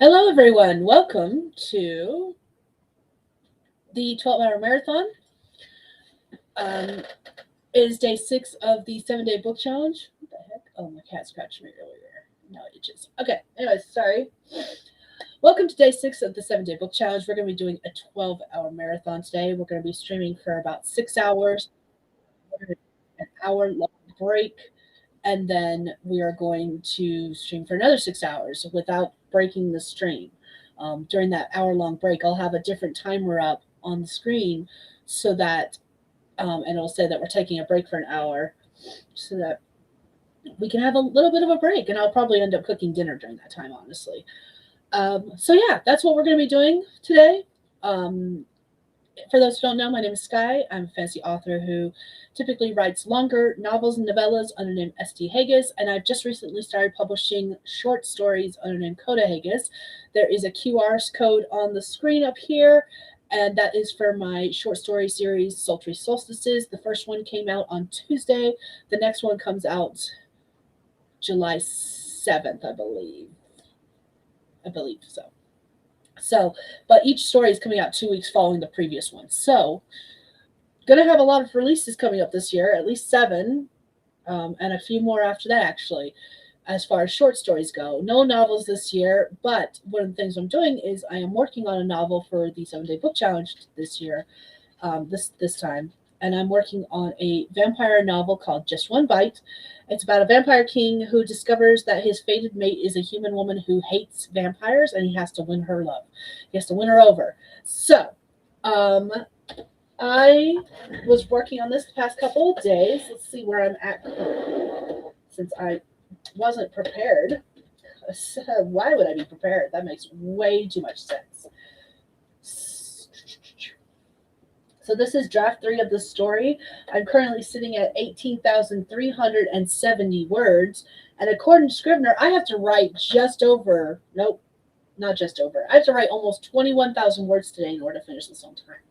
Hello, everyone. Welcome to the 12-hour marathon. It is day 6 of the 7-day book challenge. What the heck? Oh, my cat scratched me earlier. Now it itches. Okay, anyways, sorry. Welcome to day 6 of the 7-day book challenge. We're going to be doing a 12-hour marathon today. We're going to be streaming for about 6 hours. We're going to do an hour-long break, and then we are going to stream for another 6 hours without breaking the stream. During that hour-long break, I'll have a different timer up on the screen so that, and it'll say that we're taking a break for an hour so that we can have a little bit of a break, and I'll probably end up cooking dinner during that time, honestly. So yeah, that's what we're going to be doing today. For those who don't know, my name is Skye. I'm a fantasy author who typically writes longer novels and novellas under the name St. Hegyes, and I've just recently started publishing short stories under the name Kota Hegyes. There is a QR code on the screen up here, and that is for my short story series, Sultry Solstices. The first one came out on Tuesday. The next one comes out July 7th, I believe. But each story is coming out 2 weeks following the previous one. So, gonna have a lot of releases coming up this year, at least 7, and a few more after that, actually, as far as short stories go. No novels this year, but one of the things I'm doing is I am working on a novel for the 7-day book challenge this year, this time. And I'm working on a vampire novel called Just One Bite. It's about a vampire king who discovers that his fated mate is a human woman who hates vampires, and he has to win her love. He has to win her over. So, I was working on this the past couple of days. Let's see where I'm at, since I wasn't prepared. Why would I be prepared? That makes way too much sense. So this is draft 3 of the story. I'm currently sitting at 18,370 words. And according to Scrivener, I have to write not just over. I have to write almost 21,000 words today in order to finish this on time.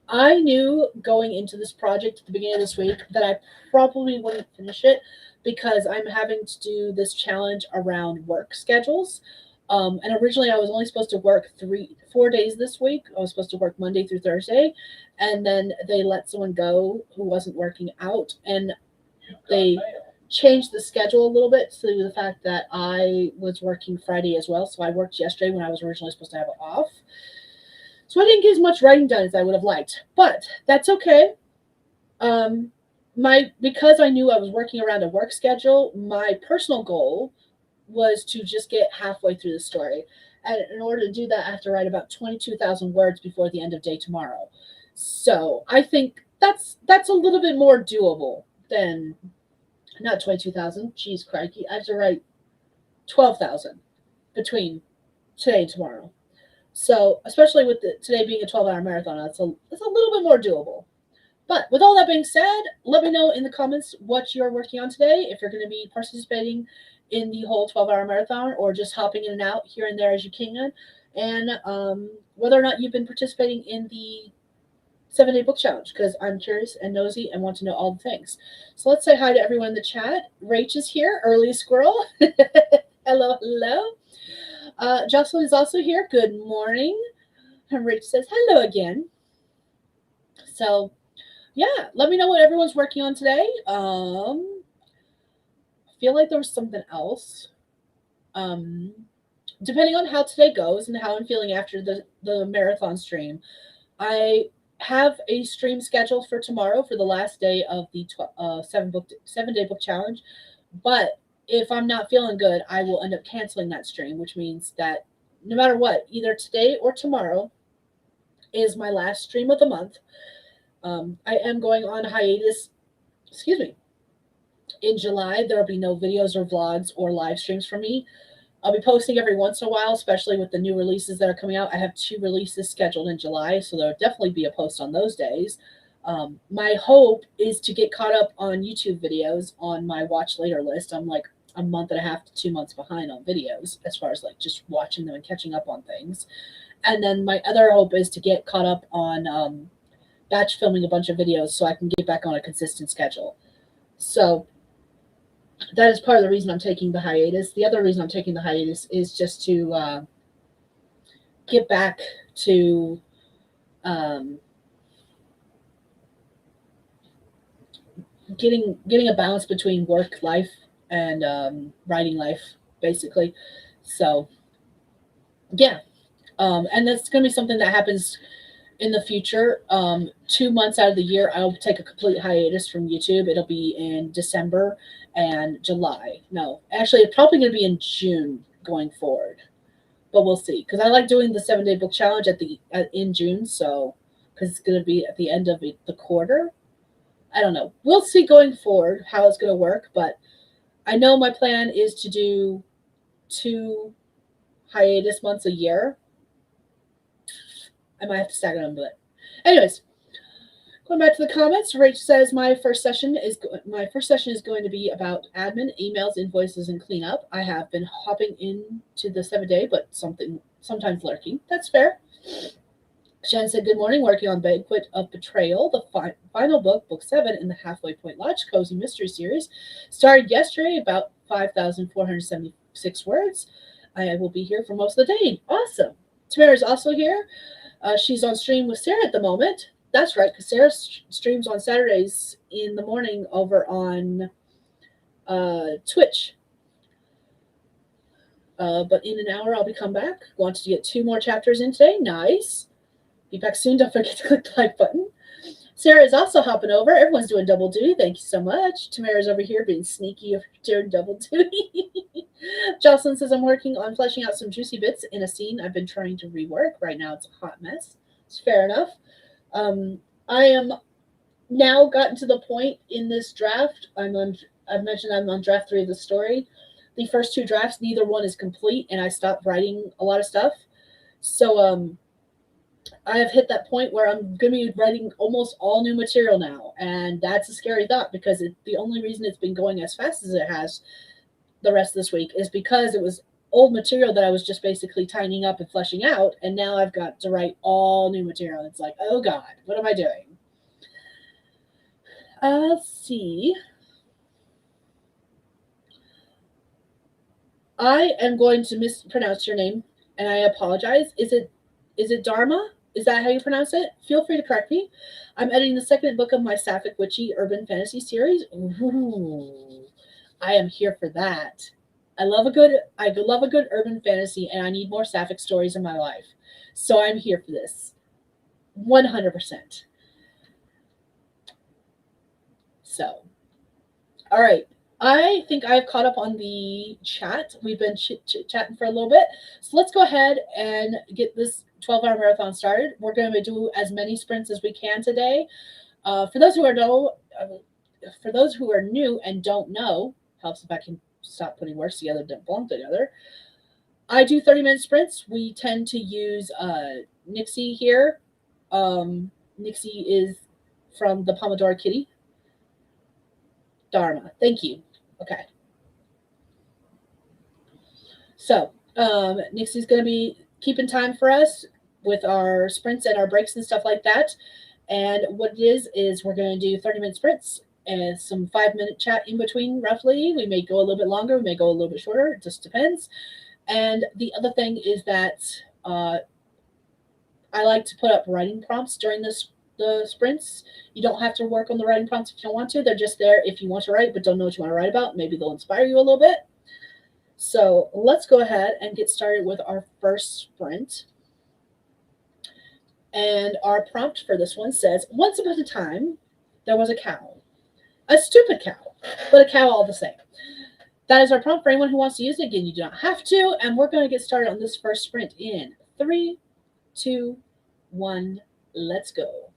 I knew going into this project at the beginning of this week that I probably wouldn't finish it because I'm having to do this challenge around work schedules. And originally I was only supposed to work 4 days this week. I was supposed to work Monday through Thursday, and then they let someone go who wasn't working out, and they changed the schedule a little bit to the fact that I was working Friday as well. So I worked yesterday when I was originally supposed to have it off. So I didn't get as much writing done as I would have liked, but that's okay. Because I knew I was working around a work schedule, my personal goal was to just get halfway through the story. And in order to do that, I have to write about 22,000 words before the end of day tomorrow. So I think that's a little bit more doable than, not 22,000, geez crikey, I have to write 12,000 between today and tomorrow. So especially with today being a 12-hour marathon, it's a little bit more doable. But with all that being said, let me know in the comments what you're working on today, if you're going to be participating in the whole 12-hour marathon or just hopping in and out here and there as you can, and whether or not you've been participating in the 7-day book challenge, because I'm curious and nosy and want to know all the things. So let's say hi to everyone in the chat. Rach is here, early squirrel. Hello. Jocelyn is also here. Good morning. And Rach says hello again. So yeah, let me know what everyone's working on today. I feel like there was something else. Depending on how today goes and how I'm feeling after the marathon stream, I have a stream scheduled for tomorrow for the last day of the 7-day book challenge. But if I'm not feeling good, I will end up canceling that stream, which means that no matter what, either today or tomorrow is my last stream of the month. I am going on hiatus, in July. There will be no videos or vlogs or live streams from me. I'll be posting every once in a while, especially with the new releases that are coming out. I have 2 releases scheduled in July, so there'll definitely be a post on those days. My hope is to get caught up on YouTube videos on my watch later list. I'm like a month and a half to 2 months behind on videos as far as like just watching them and catching up on things. And then my other hope is to get caught up on batch filming a bunch of videos so I can get back on a consistent schedule. So that is part of the reason I'm taking the hiatus. The other reason I'm taking the hiatus is just to get back to um, getting a balance between work life and writing life, basically. So yeah, and that's going to be something that happens in the future. 2 months out of the year, I'll take a complete hiatus from YouTube. It'll be in December and July. No, actually, it's probably going to be in June going forward, but we'll see. Because I like doing the 7 day book challenge in June, so because it's going to be at the end of the quarter. I don't know. We'll see going forward how it's going to work, but I know my plan is to do 2 hiatus months a year. I might have to stack it on, but anyways, going back to the comments, Rach says my first session is going to be about admin, emails, invoices, and cleanup. I have been hopping into the 7 day, but sometimes lurking. That's fair. Jen said, "Good morning. Working on Banquet of Betrayal, the final book, book 7 in the Halfway Point Lodge Cozy Mystery Series. Started yesterday, about 5,476 words. I will be here for most of the day. Awesome. Tamara's also here. She's on stream with Sarah at the moment. That's right, because Sarah streams on Saturdays in the morning over on Twitch. But in an hour, I'll be come back. Want to get 2 more chapters in today. Nice. Be back soon. Don't forget to click the like button. Sarah is also hopping over. Everyone's doing double duty. Thank you so much. Tamara's over here being sneaky doing double duty. Jocelyn says, "I'm working on fleshing out some juicy bits in a scene I've been trying to rework. Right now it's a hot mess." It's fair enough. I am now gotten to the point in this draft. I've mentioned I'm on draft 3 of the story. The first 2 drafts, neither one is complete, and I stopped writing a lot of stuff. So I have hit that point where I'm going to be writing almost all new material now, and that's a scary thought because the only reason it's been going as fast as it has the rest of this week is because it was old material that I was just basically tidying up and fleshing out, and now I've got to write all new material. It's like, oh God, what am I doing? Let's see. I am going to mispronounce your name, and I apologize. Is it Dharma? Is that how you pronounce it? Feel free to correct me. I'm editing the second book of my Sapphic Witchy urban fantasy series. Ooh, I am here for that. I love a good urban fantasy, and I need more Sapphic stories in my life. So I'm here for this. 100%. So, all right. I think I've caught up on the chat. We've been chatting for a little bit. So let's go ahead and get this 12-hour marathon started. We're going to do as many sprints as we can today. For those who are new and don't know, helps if I can stop putting words together that don't belong together. I do 30-minute sprints. We tend to use Nixie here. Nixie is from the Pomodoro Kitty. Dharma. Thank you. Okay. So Nixie's going to be keeping time for us with our sprints and our breaks and stuff like that. And what it is we're going to do 30-minute sprints and some 5-minute chat in between, roughly. We may go a little bit longer. We may go a little bit shorter. It just depends. And the other thing is that I like to put up writing prompts during the sprints. You don't have to work on the writing prompts if you don't want to. They're just there if you want to write but don't know what you want to write about. Maybe they'll inspire you a little bit. So let's go ahead and get started with our first sprint. And our prompt for this one says, "Once upon a time, there was a cow. A stupid cow, but a cow all the same." That is our prompt for anyone who wants to use it. Again, you do not have to. And we're going to get started on this first sprint in 3, 2, 1, let's go.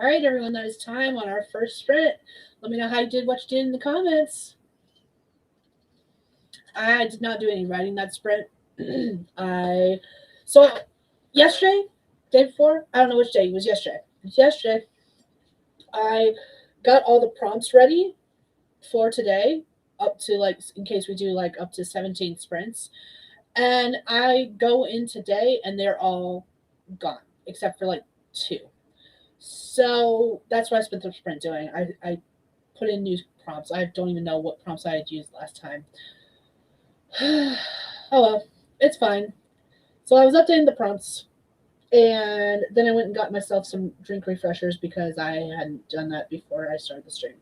All right, everyone, that is time on our first sprint. Let me know how you did, what you did in the comments. I did not do any writing that sprint. So yesterday, day before, I don't know which day it was yesterday. It was yesterday. I got all the prompts ready for today, up to like in case we do like up to 17 sprints. And I go in today and they're all gone, except for like 2. So that's what I spent the sprint doing. I put in new prompts. I don't even know what prompts I had used last time. Oh well, it's fine. So I was updating the prompts, and then I went and got myself some drink refreshers because I hadn't done that before I started the stream.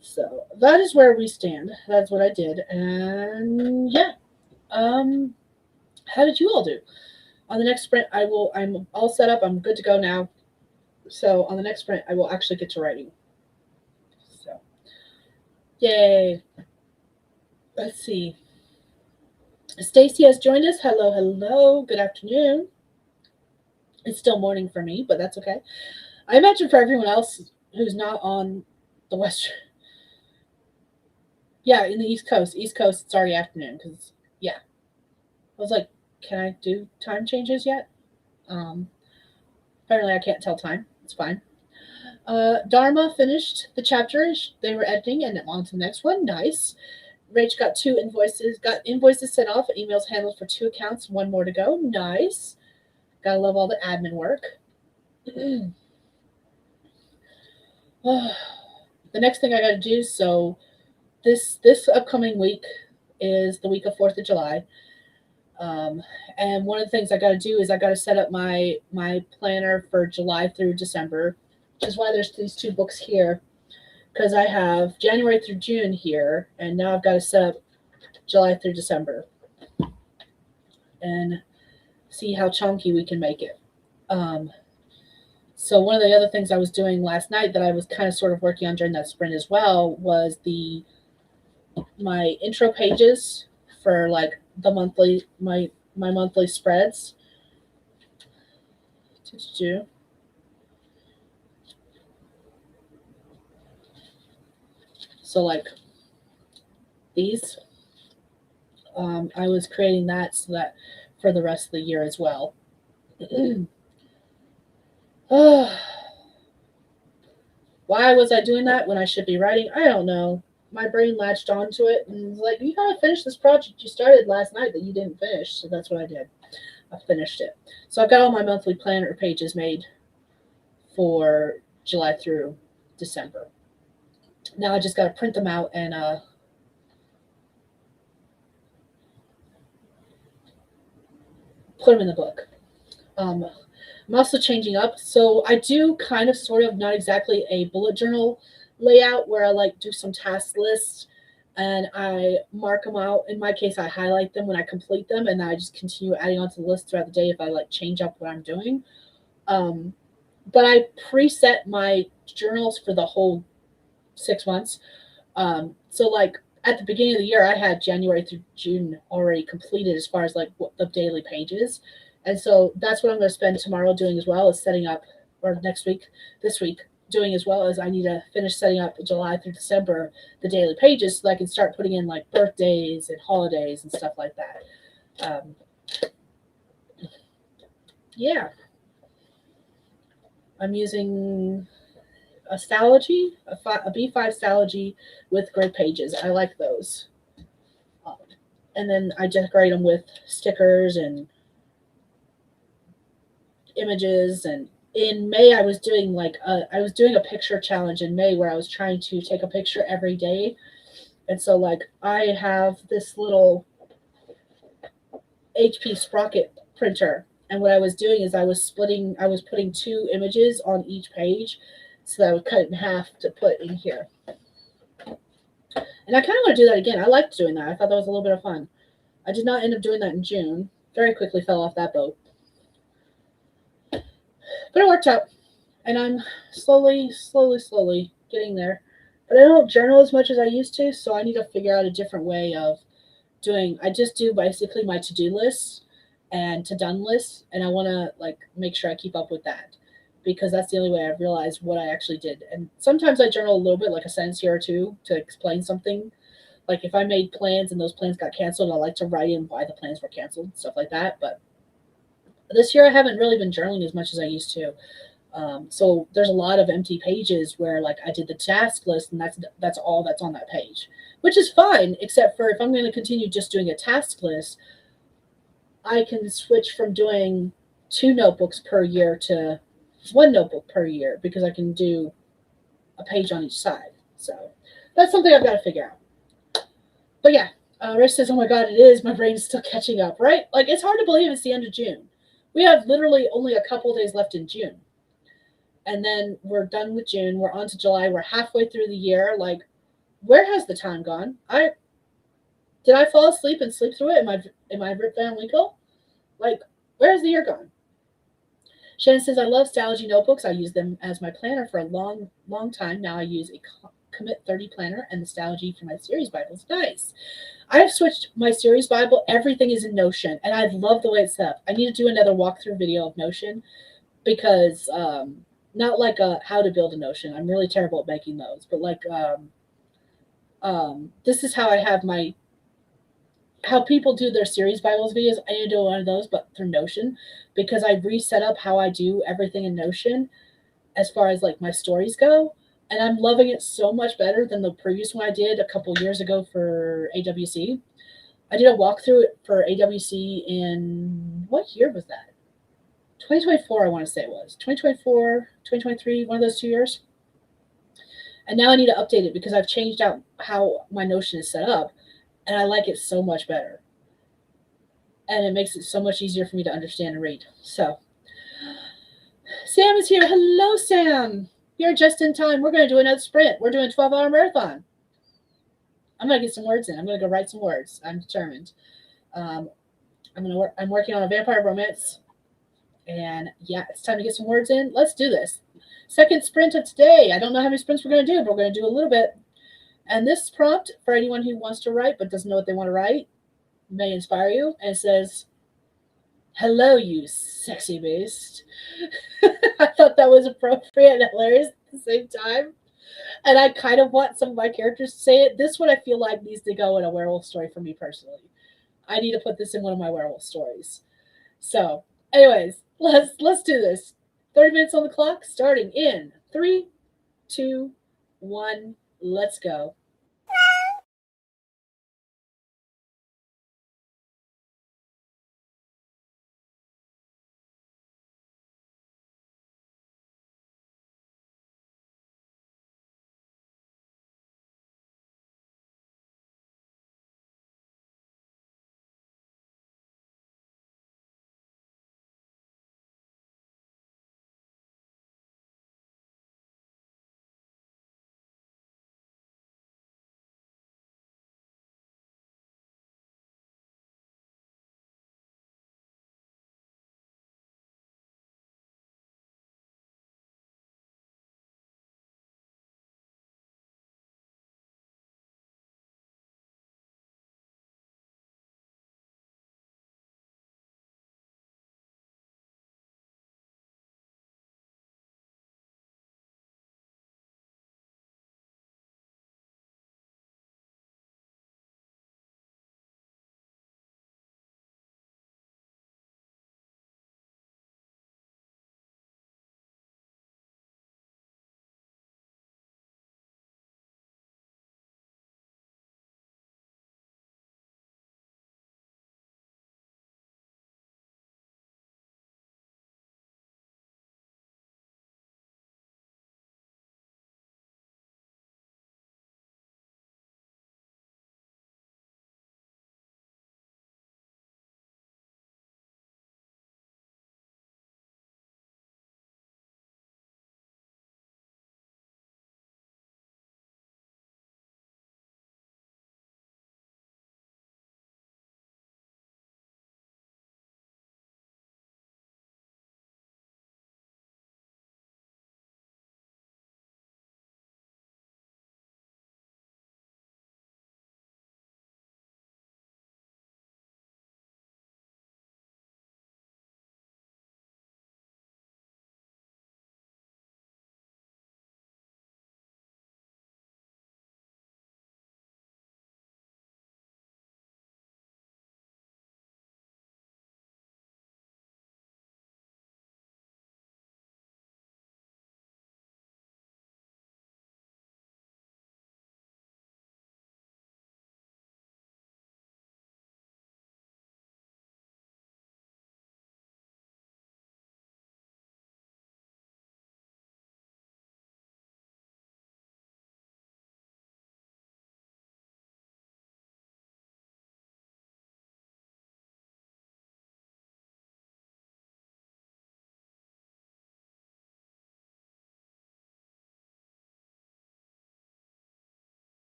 So that is where we stand. That's what I did, and yeah. How did you all do? On the next sprint, I'm all set up. I'm good to go now. So on the next sprint, I will actually get to writing. So, yay. Let's see. Stacy has joined us. Hello, hello. Good afternoon. It's still morning for me, but that's okay. I imagine for everyone else who's not on the western. Yeah, in the East Coast. East Coast, it's already afternoon because, yeah. I was like, can I do time changes yet? Apparently I can't tell time. It's fine. Dharma finished the chapter they were editing and on to the next one. Nice. Rach got invoices sent off, emails handled for 2 accounts, 1 more to go. Nice. Gotta love all the admin work. The next thing I gotta do, so this upcoming week is the week of 4th of July. And one of the things I got to do is I got to set up my planner for July through December, which is why there's these 2 books here, because I have January through June here, and now I've got to set up July through December and see how chunky we can make it. So one of the other things I was doing last night that I was kind of sort of working on during that sprint as well was my intro pages for like the monthly my monthly spreads. So like these, I was creating that so that for the rest of the year as well. Why was I doing that when I should be writing? I don't know. My brain latched onto it and was like, you gotta finish this project you started last night that you didn't finish. So that's what I did. I finished it. So I've got all my monthly planner pages made for July through December. Now I just got to print them out and put them in the book. I'm also changing up. So I do kind of sort of not exactly a bullet journal layout where I like do some task lists and I mark them out. In my case, I highlight them when I complete them and then I just continue adding on to the list throughout the day if I like change up what I'm doing. But I preset my journals for the whole 6 months. So like at the beginning of the year, I had January through June already completed as far as like what the daily pages. And so that's what I'm going to spend tomorrow doing as well as setting up, or this week, doing as well as I need to finish setting up July through December, the daily pages so that I can start putting in like birthdays and holidays and stuff like that. Yeah. I'm using a Stalogy, a B5 Stalogy with grid pages. I like those. And then I decorate them with stickers and images. And in May, I was doing a picture challenge in May where I was trying to take a picture every day. And so like I have this little HP Sprocket printer. And what I was doing is I was putting 2 images on each page so that I would cut it in half to put in here. And I kind of want to do that again. I liked doing that. I thought that was a little bit of fun. I did not end up doing that in June. Very quickly fell off that boat. But it worked out. And I'm slowly getting there. But I don't journal as much as I used to, so I need to figure out a different way of doing. I just do basically my to-do lists and to-done lists, and I want to like make sure I keep up with that. because that's the only way I've realized what I actually did. And sometimes I journal a little bit, like a sentence here or two, to explain something. Like if I made plans and those plans got canceled, I like to write in why the plans were canceled, stuff like that. But this year I haven't really been journaling as much as I used to. So there's a lot of empty pages where like I did the task list and that's all that's on that page, which is fine, except for if I'm going to continue just doing a task list, I can switch from doing 2 notebooks per year to 1 notebook per year because I can do a page on each side. So that's something I've got to figure out. But yeah, Rich says, "Oh my God, it is. My brain's still catching up, right? Like it's hard to believe it's the end of June. We have literally only a couple days left in June, and then we're done with June. We're on to July. We're halfway through the year. Like, where has the time gone? Did I fall asleep and sleep through it? Am I Rip Van Winkle? Like, where has the year gone?" Shannon says, "I love Stalogy notebooks. I use them as my planner for a long, long time. Now I use a Commit 30 planner and the Stalogy for my series Bibles. Nice. I have switched my series Bible. Everything is in Notion, and I love the way it's set up. I need to do another walkthrough video of Notion because not like a how to build a Notion. I'm really terrible at making those, but like this is how I have my how people do their series Bibles videos. I need to do one of those, but through Notion, because I reset up how I do everything in Notion as far as like my stories go. And I'm loving it so much better than the previous one I did a couple years ago for AWC. I did a walkthrough for AWC in what year was that? 2024, I want to say it was. 2024, 2023, one of those 2 years. And now I need to update it because I've changed out how my Notion is set up and I like it so much better. And it makes it so much easier for me to understand and read. So, Sam is here. Hello, Sam. You're just in time. We're going to do another sprint. We're doing a 12-hour marathon. I'm going to get some words in. I'm going to go write some words. I'm determined. I'm working on a vampire romance. And yeah, it's time to get some words in. Let's do this. Second sprint of today. I don't know how many sprints we're going to do, but we're going to do a little bit. And this prompt, for anyone who wants to write but doesn't know what they want to write, may inspire you. And it says, "Hello, you sexy beast." I thought that was appropriate and hilarious at the same time. And I kind of want some of my characters to say it. This one I feel like needs to go in a werewolf story for me personally. I need to put this in one of my werewolf stories. So, anyways, let's do this. 30 minutes on the clock, starting in 3, 2, 1. Let's go.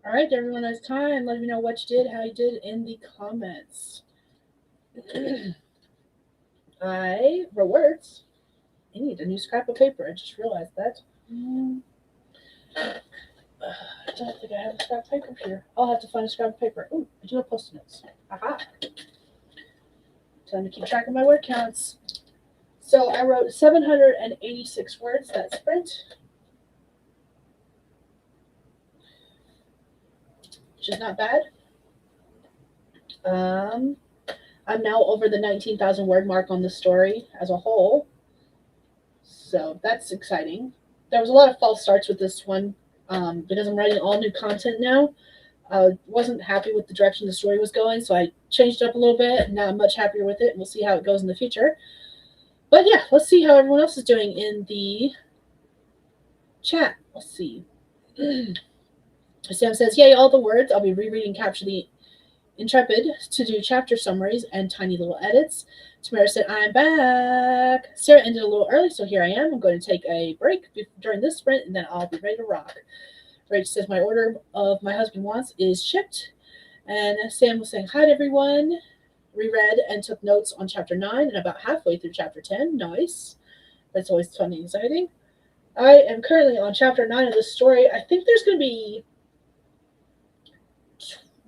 All right, everyone has time. Let me know what you did, how you did in the comments. I wrote words. I need a new scrap of paper. I just realized that. I don't think I have a scrap of paper here. I'll have to find a scrap of paper. Ooh, I do have post-it notes. Aha. Time to keep track of my word counts. So I wrote 786 words that sprint, which is not bad. I'm now over the 19,000 word mark on the story as a whole. So that's exciting. There was a lot of false starts with this one because I'm writing all new content now. I wasn't happy with the direction the story was going, so I changed it up a little bit, and now I'm much happier with it, and we'll see how it goes in the future. But yeah, let's see how everyone else is doing in the chat. Let's see. Sam says, yay, all the words. I'll be rereading Capture the Intrepid to do chapter summaries and tiny little edits. Tamara said, I'm back. Sarah ended a little early, so here I am. I'm going to take a break during this sprint, and then I'll be ready to rock. Rach says, my order of My Husband Wants is shipped. And Sam was saying, hi to everyone. Reread and took notes on chapter 9 and about halfway through chapter 10. Nice. That's always fun and exciting. I am currently on chapter 9 of this story. I think there's going to be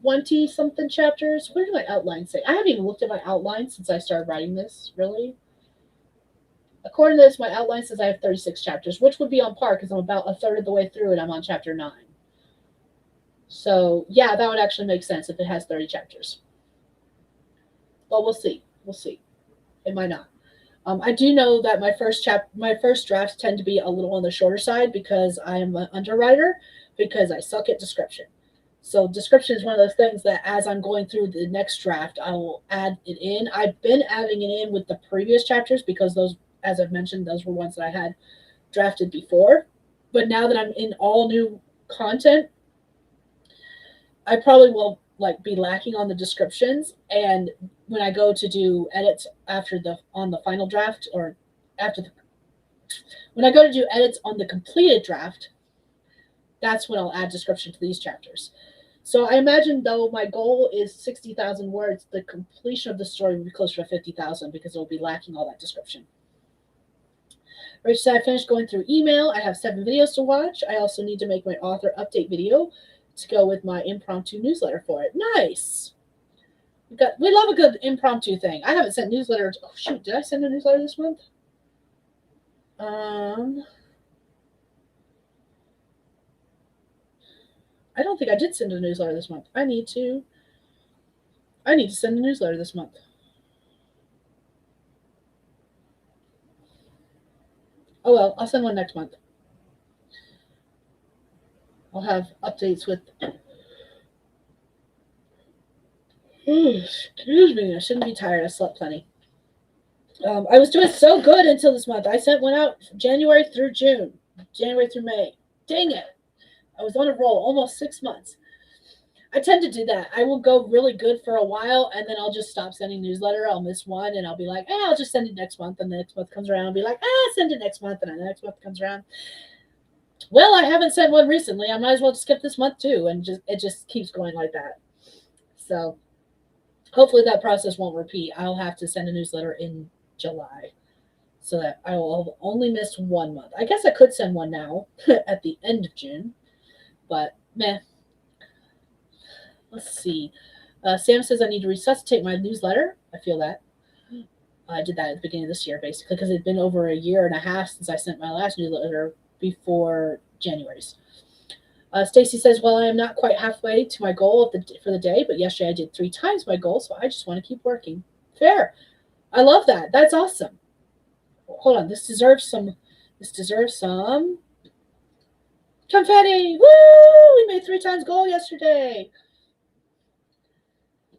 20-something chapters. What did my outline say? I haven't even looked at my outline since I started writing this, really. According to this, my outline says I have 36 chapters, which would be on par because I'm about a third of the way through and I'm on chapter 9. So, yeah, that would actually make sense if it has 30 chapters. But we'll see. We'll see. It might not. I do know that my first drafts tend to be a little on the shorter side because I am an underwriter, because I suck at description. So description is one of those things that as I'm going through the next draft, I will add it in. I've been adding it in with the previous chapters because those, as I've mentioned, those were ones that I had drafted before. But now that I'm in all new content, I probably will be lacking on the descriptions, and when I go to do edits on the final draft, or when I go to do edits on the completed draft, that's when I'll add description to these chapters. So I imagine, though my goal is 60,000 words, the completion of the story will be closer to 50,000 because it'll be lacking all that description. Rich said, I finished going through email. I have 7 videos to watch. I also need to make my author update video to go with my impromptu newsletter for it. Nice. We love a good impromptu thing. I haven't sent newsletters. Oh, shoot. Did I send a newsletter this month? I don't think I did send a newsletter this month. I need to send a newsletter this month. Oh, well, I'll send one next month. I'll have updates with... Excuse me. I shouldn't be tired. I slept plenty. I was doing so good until this month. I sent one out January through June. January through May. Dang it. I was on a roll almost 6 months. I tend to do that. I will go really good for a while, and then I'll just stop sending newsletter. I'll miss one, and I'll be like, I'll just send it next month. And the next month comes around, I'll be like, send it next month. And then the next month comes around. Well, I haven't sent one recently. I might as well skip this month too. And it just keeps going like that. So hopefully that process won't repeat. I'll have to send a newsletter in July so that I will have only missed 1 month. I guess I could send one now at the end of June, but meh. Let's see. Sam says I need to resuscitate my newsletter. I feel that. I did that at the beginning of this year, basically, because it's been over a year and a half since I sent my last newsletter before January's. Stacy says, well, I am not quite halfway to my goal for the day, but yesterday I did 3 times my goal, so I just want to keep working. Fair. I love that. That's awesome. Hold on. This deserves some confetti. Woo! We made 3 times goal yesterday.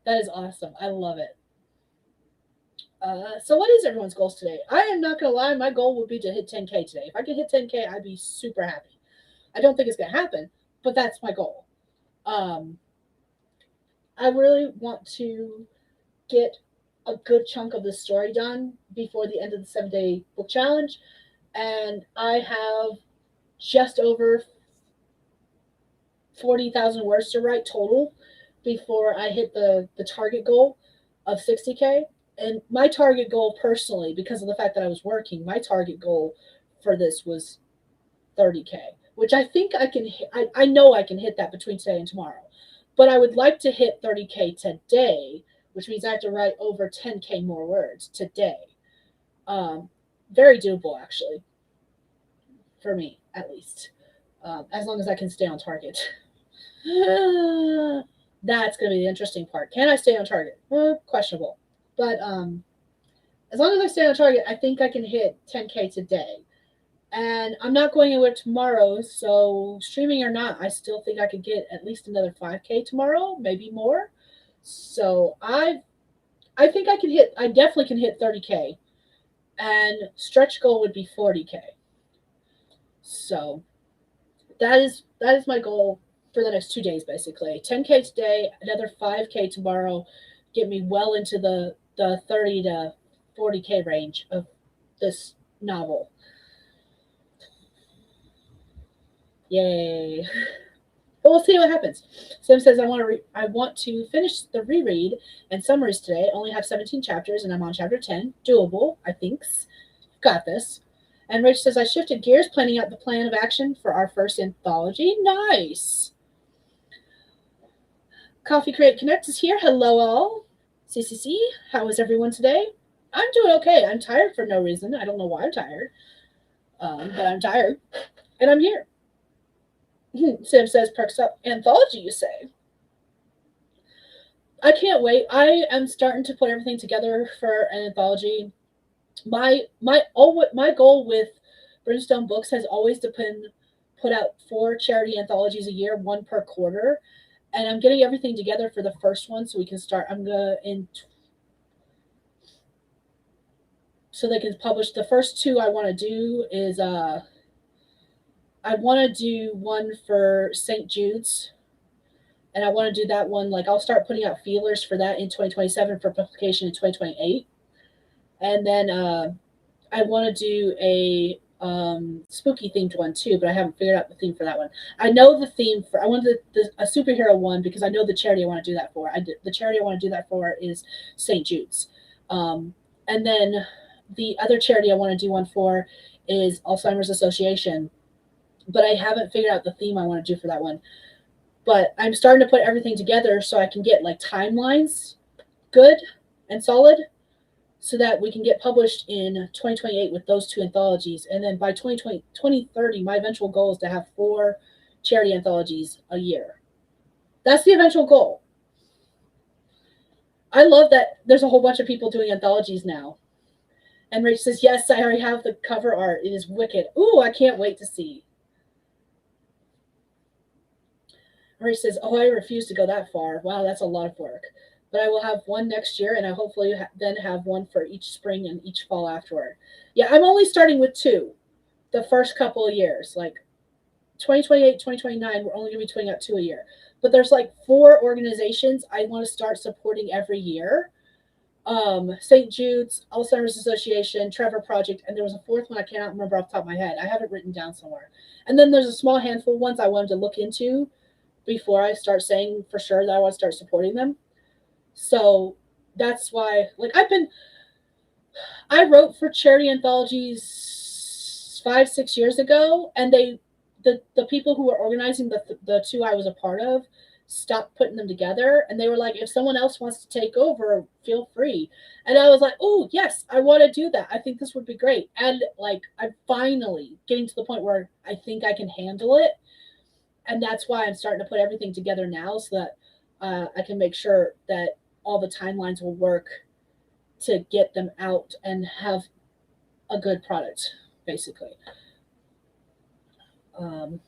That is awesome. I love it. So what is everyone's goals today? I am not going to lie. My goal would be to hit 10K today. If I could hit 10K, I'd be super happy. I don't think it's going to happen, but that's my goal. I really want to get a good chunk of the story done before the end of the 7-day book challenge. And I have just over 40,000 words to write total before I hit the target goal of 60K. And my target goal personally, because of the fact that I was working, my target goal for this was 30K, which I think I can hit. I know I can hit that between today and tomorrow. But I would like to hit 30K today, which means I have to write over 10K more words today. Very doable, actually, for me, at least, as long as I can stay on target. That's going to be the interesting part. Can I stay on target? Questionable. But as long as I stay on target, I think I can hit 10K today. And I'm not going anywhere tomorrow, so streaming or not, I still think I could get at least another 5K tomorrow, maybe more. So I think I definitely can hit 30K. And stretch goal would be 40K. So that is my goal for the next 2 days, basically. 10K today, another 5K tomorrow, get me well into the 30 to 40K range of this novel. Yay. But we'll see what happens. Sam says, I want to finish the reread and summaries today. I only have 17 chapters, and I'm on chapter 10. Doable, I think. Got this. And Rich says, I shifted gears, planning out the plan of action for our first anthology. Nice. Coffee Crate Connect is here. Hello, all. CCC, how is everyone today? I'm doing okay. I'm tired for no reason. I don't know why I'm tired, but I'm tired, and I'm here. Sam says, perks up anthology, you say? I can't wait. I am starting to put everything together for an anthology. My goal with Brimstone Books has always been put out 4 charity anthologies a year, 1 per quarter. And I'm getting everything together for the first one so we can start. So they can publish. The first 2 I want to do is I want to do one for St. Jude's, and I want to do that one. Like, I'll start putting out feelers for that in 2027 for publication in 2028. And then I want to do a spooky themed one too, but I haven't figured out the theme for that one. I know the theme for, I wanted a superhero one because I know the charity I want to do that for. The charity I want to do that for is St. Jude's. And then the other charity I want to do one for is Alzheimer's Association, but I haven't figured out the theme I want to do for that one. But I'm starting to put everything together so I can get like timelines good and solid, so that we can get published in 2028 with those 2 anthologies. And then by 2030, my eventual goal is to have 4 charity anthologies a year. That's the eventual goal. I love that there's a whole bunch of people doing anthologies now. And Rach says, yes, I already have the cover art. It is wicked. Ooh, I can't wait to see. Rach says, oh, I refuse to go that far. Wow, that's a lot of work. But I will have one next year, and I hopefully then have one for each spring and each fall afterward. Yeah, I'm only starting with 2 the first couple of years. Like 2028, 2029, we're only going to be putting out 2 a year. But there's like 4 organizations I want to start supporting every year. St. Jude's, Alzheimer's Association, Trevor Project, and there was a 4th one I cannot remember off the top of my head. I have it written down somewhere. And then there's a small handful of ones I wanted to look into before I start saying for sure that I want to start supporting them. So that's why, like, I wrote for charity anthologies 5-6 years ago, and the people who were organizing the 2 I was a part of stopped putting them together, and they were like, if someone else wants to take over, feel free. And I was like, oh yes, I want to do that. I think this would be great. And like, I'm finally getting to the point where I think I can handle it, and that's why I'm starting to put everything together now, so that I can make sure that all the timelines will work to get them out and have a good product, basically. And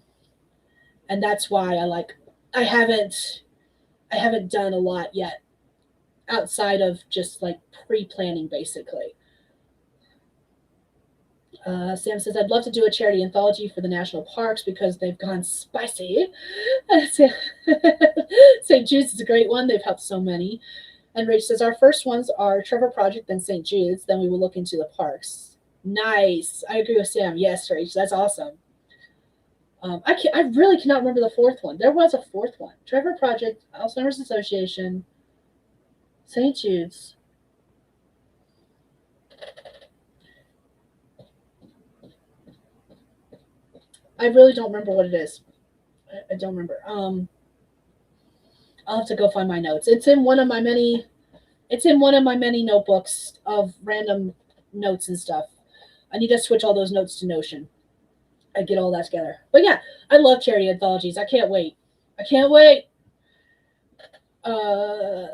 that's why I haven't done a lot yet outside of just like pre-planning, basically. Sam says, I'd love to do a charity anthology for the national parks because they've gone spicy. St. Jude's is a great one. They've helped so many. And Rach says, our first ones are Trevor Project, then St. Jude's. Then we will look into the parks. Nice. I agree with Sam. Yes, Rach, that's awesome. I really cannot remember the fourth one. There was a fourth one. Trevor Project, Alzheimer's Association, St. Jude's. I really don't remember what it is. I don't remember. I'll have to go find my notes. It's in one of my many. It's in one of my many notebooks of random notes and stuff. I need to switch all those notes to Notion. I get all that together. But yeah, I love charity anthologies. I can't wait. I can't wait. Uh,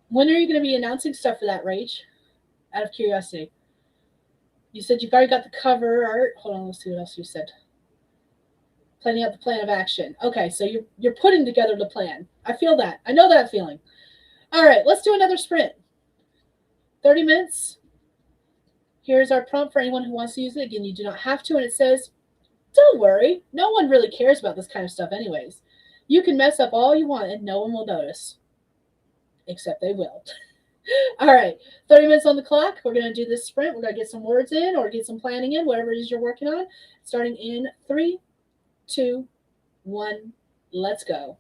when are you going to be announcing stuff for that, Rach? Out of curiosity. You said you've already got the cover art. Hold on, let's see what else you said. Planning out the plan of action. Okay, so you're putting together the plan. I feel that. I know that feeling. All right, let's do another sprint. 30 minutes. Here's our prompt for anyone who wants to use it. Again, you do not have to, and it says, don't worry. No one really cares about this kind of stuff anyways. You can mess up all you want and no one will notice. Except they will. All right, 30 minutes on the clock. We're going to do this sprint. We're going to get some words in or get some planning in, whatever it is you're working on. Starting in 3, 2, 1. Let's go.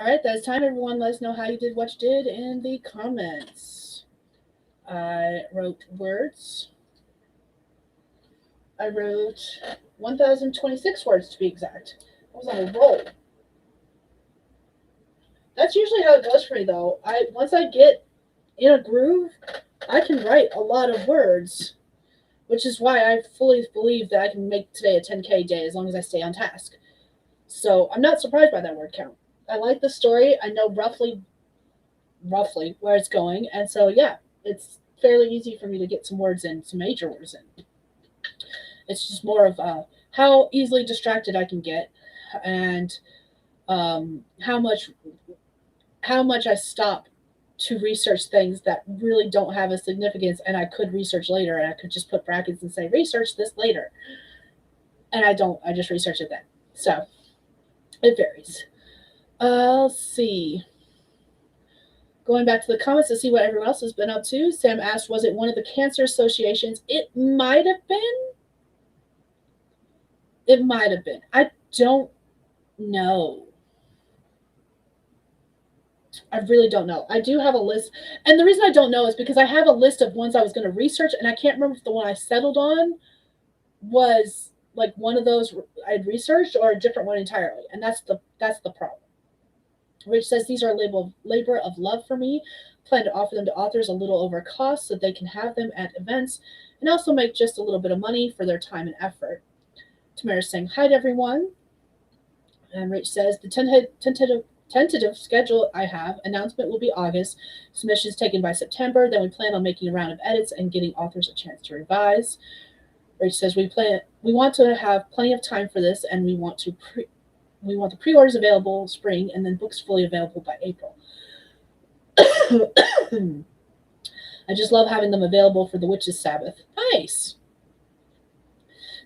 All right, that's time. Everyone, let us know how you did, what you did in the comments. I wrote words. I wrote 1,026 words to be exact. I was on a roll. That's usually how it goes for me, though. Once I get in a groove, I can write a lot of words, which is why I fully believe that I can make today a 10K day as long as I stay on task. So I'm not surprised by that word count. I like the story. I know roughly where it's going, and so yeah, it's fairly easy for me to get some words in, some major words in. It's just more of how easily distracted I can get, and how much I stop to research things that really don't have a significance, and I could research later, and I could just put brackets and say research this later, and I don't. I just research it then. So it varies. Let's see. Going back to the comments to see what everyone else has been up to. Sam asked, was it one of the cancer associations? It might have been. It might have been. I don't know. I really don't know. I do have a list. And the reason I don't know is because I have a list of ones I was going to research, and I can't remember if the one I settled on was like one of those I'd researched or a different one entirely. And that's the problem. Rich says, these are labor of love for me. Plan to offer them to authors a little over cost so they can have them at events and also make just a little bit of money for their time and effort. Tamara's saying hi to everyone. And Rich says, the tentative schedule I have, announcement will be August, submissions taken by September, then we plan on making a round of edits and getting authors a chance to revise. Rich says, we want to have plenty of time for this, and we want the pre-orders available spring and then books fully available by April. I just love having them available for the Witches' Sabbath. Nice.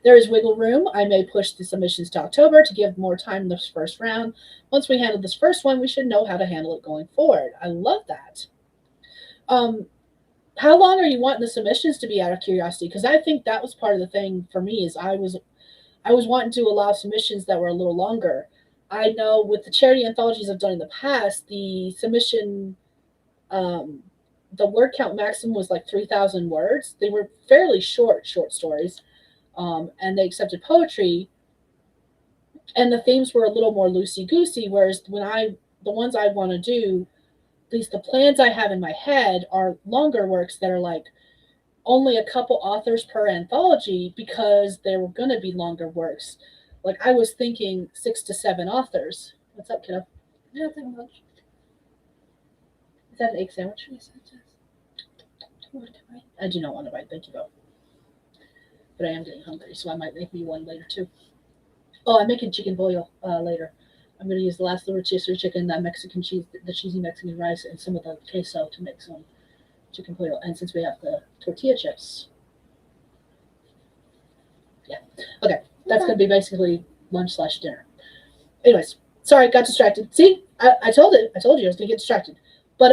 There is wiggle room. I may push the submissions to October to give more time in this first round. Once we handle this first one, we should know how to handle it going forward. I love that. How long are you wanting the submissions to be, out of curiosity? Because I think that was part of the thing for me is I was wanting to allow submissions that were a little longer. I know with the charity anthologies I've done in the past, the submission, the word count maximum was like 3,000 words. They were fairly short stories, and they accepted poetry, and the themes were a little more loosey-goosey, whereas the ones I want to do, at least the plans I have in my head, are longer works that are like only a couple authors per anthology because they were going to be longer works. Like I was thinking 6 to 7 authors. What's up, kiddo? Nothing much. Is that an egg sandwich? Yes, it is. Do you want to bite? I do not want to bite. Thank you, though. But I am getting hungry, so I might make me one later, too. Oh, I'm making chicken boil later. I'm going to use the last little rotisserie chicken, that Mexican cheese, the cheesy Mexican rice, and some of the queso to make some chicken pollo. And since we have the tortilla chips, yeah. Okay, that's going to be basically lunch/dinner. Anyways, sorry, got distracted. See, I told you I was going to get distracted. But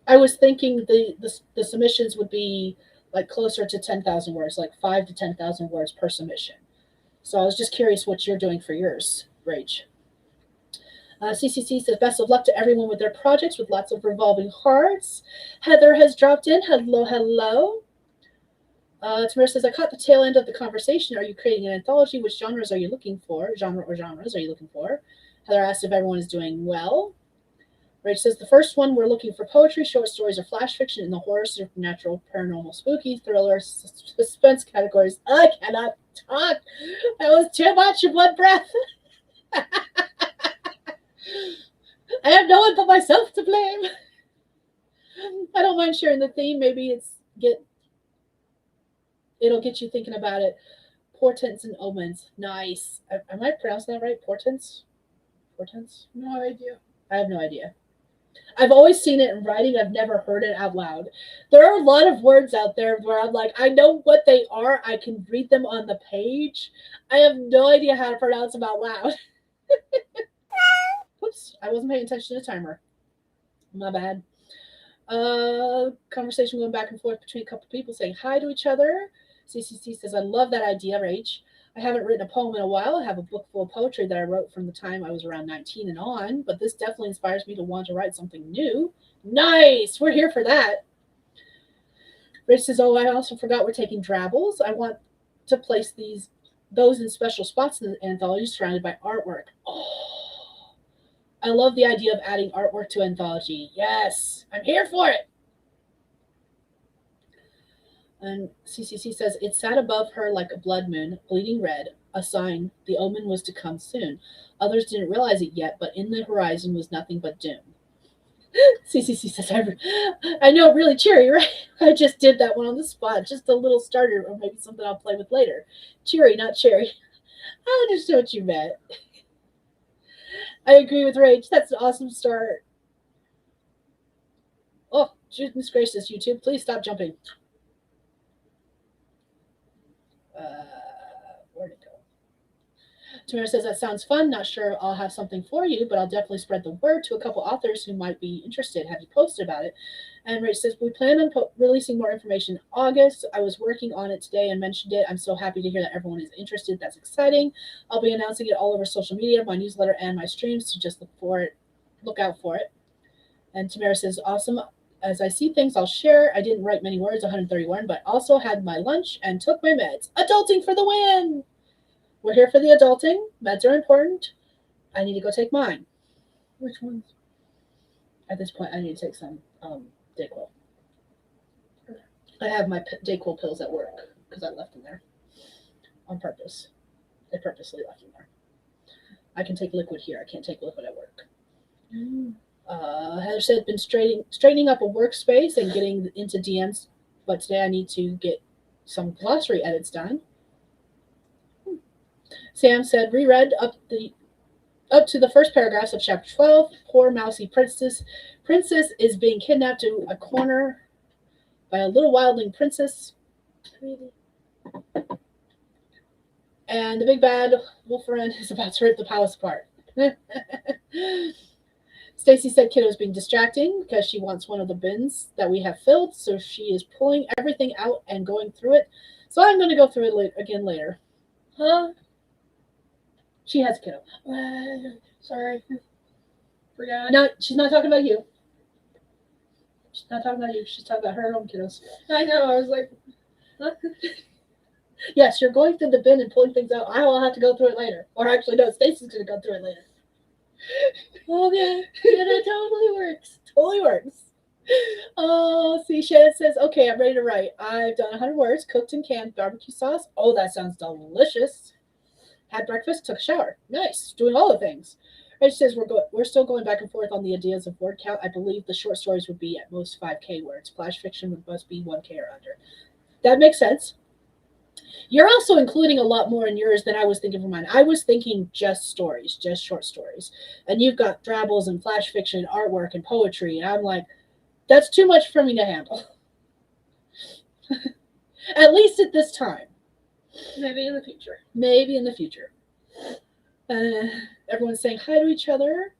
I was thinking the submissions would be like closer to 10,000 words, like 5 to 10,000 words per submission. So I was just curious what you're doing for yours, Rage. CCC says, best of luck to everyone with their projects with lots of revolving hearts. Heather has dropped in. Hello. Tamara says, I caught the tail end of the conversation. Are you creating an anthology? Which genres are you looking for? Genres are you looking for? Heather asked if everyone is doing well. Rach says, the first one, we're looking for poetry, short stories, or flash fiction in the horror, supernatural, paranormal, spooky, thriller, suspense categories. I cannot talk. That was too much in one breath. I have no one but myself to blame. I don't mind sharing the theme. Maybe it'll get you thinking about it. Portents and omens. Nice. Am I pronouncing that right? Portents? No idea. I have no idea. I've always seen it in writing. I've never heard it out loud. There are a lot of words out there where I'm like, I know what they are. I can read them on the page. I have no idea how to pronounce them out loud. Oops, I wasn't paying attention to the timer. My bad. Conversation going back and forth between a couple people saying hi to each other. CCC says, I love that idea, Rach. I haven't written a poem in a while. I have a book full of poetry that I wrote from the time I was around 19 and on, but this definitely inspires me to want to write something new. Nice! We're here for that. Rich says, oh, I also forgot we're taking drabbles. I want to place those in special spots in the anthology surrounded by artwork. Oh, I love the idea of adding artwork to anthology. Yes, I'm here for it. And CCC says, it sat above her like a blood moon, bleeding red, a sign the omen was to come soon. Others didn't realize it yet, but in the horizon was nothing but doom. CCC says, I know, really cheery, right? I just did that one on the spot. Just a little starter, or maybe something I'll play with later. Cheery, not cherry. I understood what you meant. I agree with Rach. That's an awesome start. Oh, goodness gracious, YouTube. Please stop jumping. Where'd it go? Tamara says, that sounds fun. Not sure I'll have something for you, but I'll definitely spread the word to a couple authors who might be interested. Have you posted about it? And Rach says, we plan on releasing more information in August. I was working on it today and mentioned it. I'm so happy to hear that everyone is interested. That's exciting. I'll be announcing it all over social media, my newsletter, and my streams, so just look out for it. And Tamara says, awesome. As I see things, I'll share. I didn't write many words, 131, but also had my lunch and took my meds. Adulting for the win! We're here for the adulting. Meds are important. I need to go take mine. Which ones? At this point, I need to take some Dayquil. I have my Dayquil pills at work because I left them there on purpose. I purposely left them there. I can take liquid here. I can't take liquid at work. Heather said, been straightening up a workspace and getting into DMs, but today I need to get some glossary edits done. Sam said, reread up to the first paragraphs of chapter 12. Poor mousy princess is being kidnapped to a corner by a little wildling princess. And the big bad Wolferen is about to rip the palace apart. Stacy said Kiddo's being distracting because she wants one of the bins that we have filled, so she is pulling everything out and going through it. So I'm going to go through it again later. Huh? She has a kiddo. Sorry. Forgot. No, she's not talking about you. She's not talking about you. She's talking about her own kiddos. I know. I was like, huh? Yes, you're going through the bin and pulling things out. I will have to go through it later. Or actually, no, Stacy's going to go through it later. Okay. Yeah, that totally works. Totally works. Oh, see, Shannon says, okay, I'm ready to write. I've done 100 words, cooked and canned barbecue sauce. Oh, that sounds delicious. Had breakfast, took a shower. Nice. Doing all the things. Rach says we're still going back and forth on the ideas of word count. I believe the short stories would be at most 5K words. Flash fiction must be 1K or under. That makes sense. You're also including a lot more in yours than I was thinking for mine. I was thinking just stories, just short stories. And you've got drabbles and flash fiction, artwork and poetry. And I'm like, that's too much for me to handle. At least at this time. Maybe in the future. Maybe in the future. Everyone's saying hi to each other.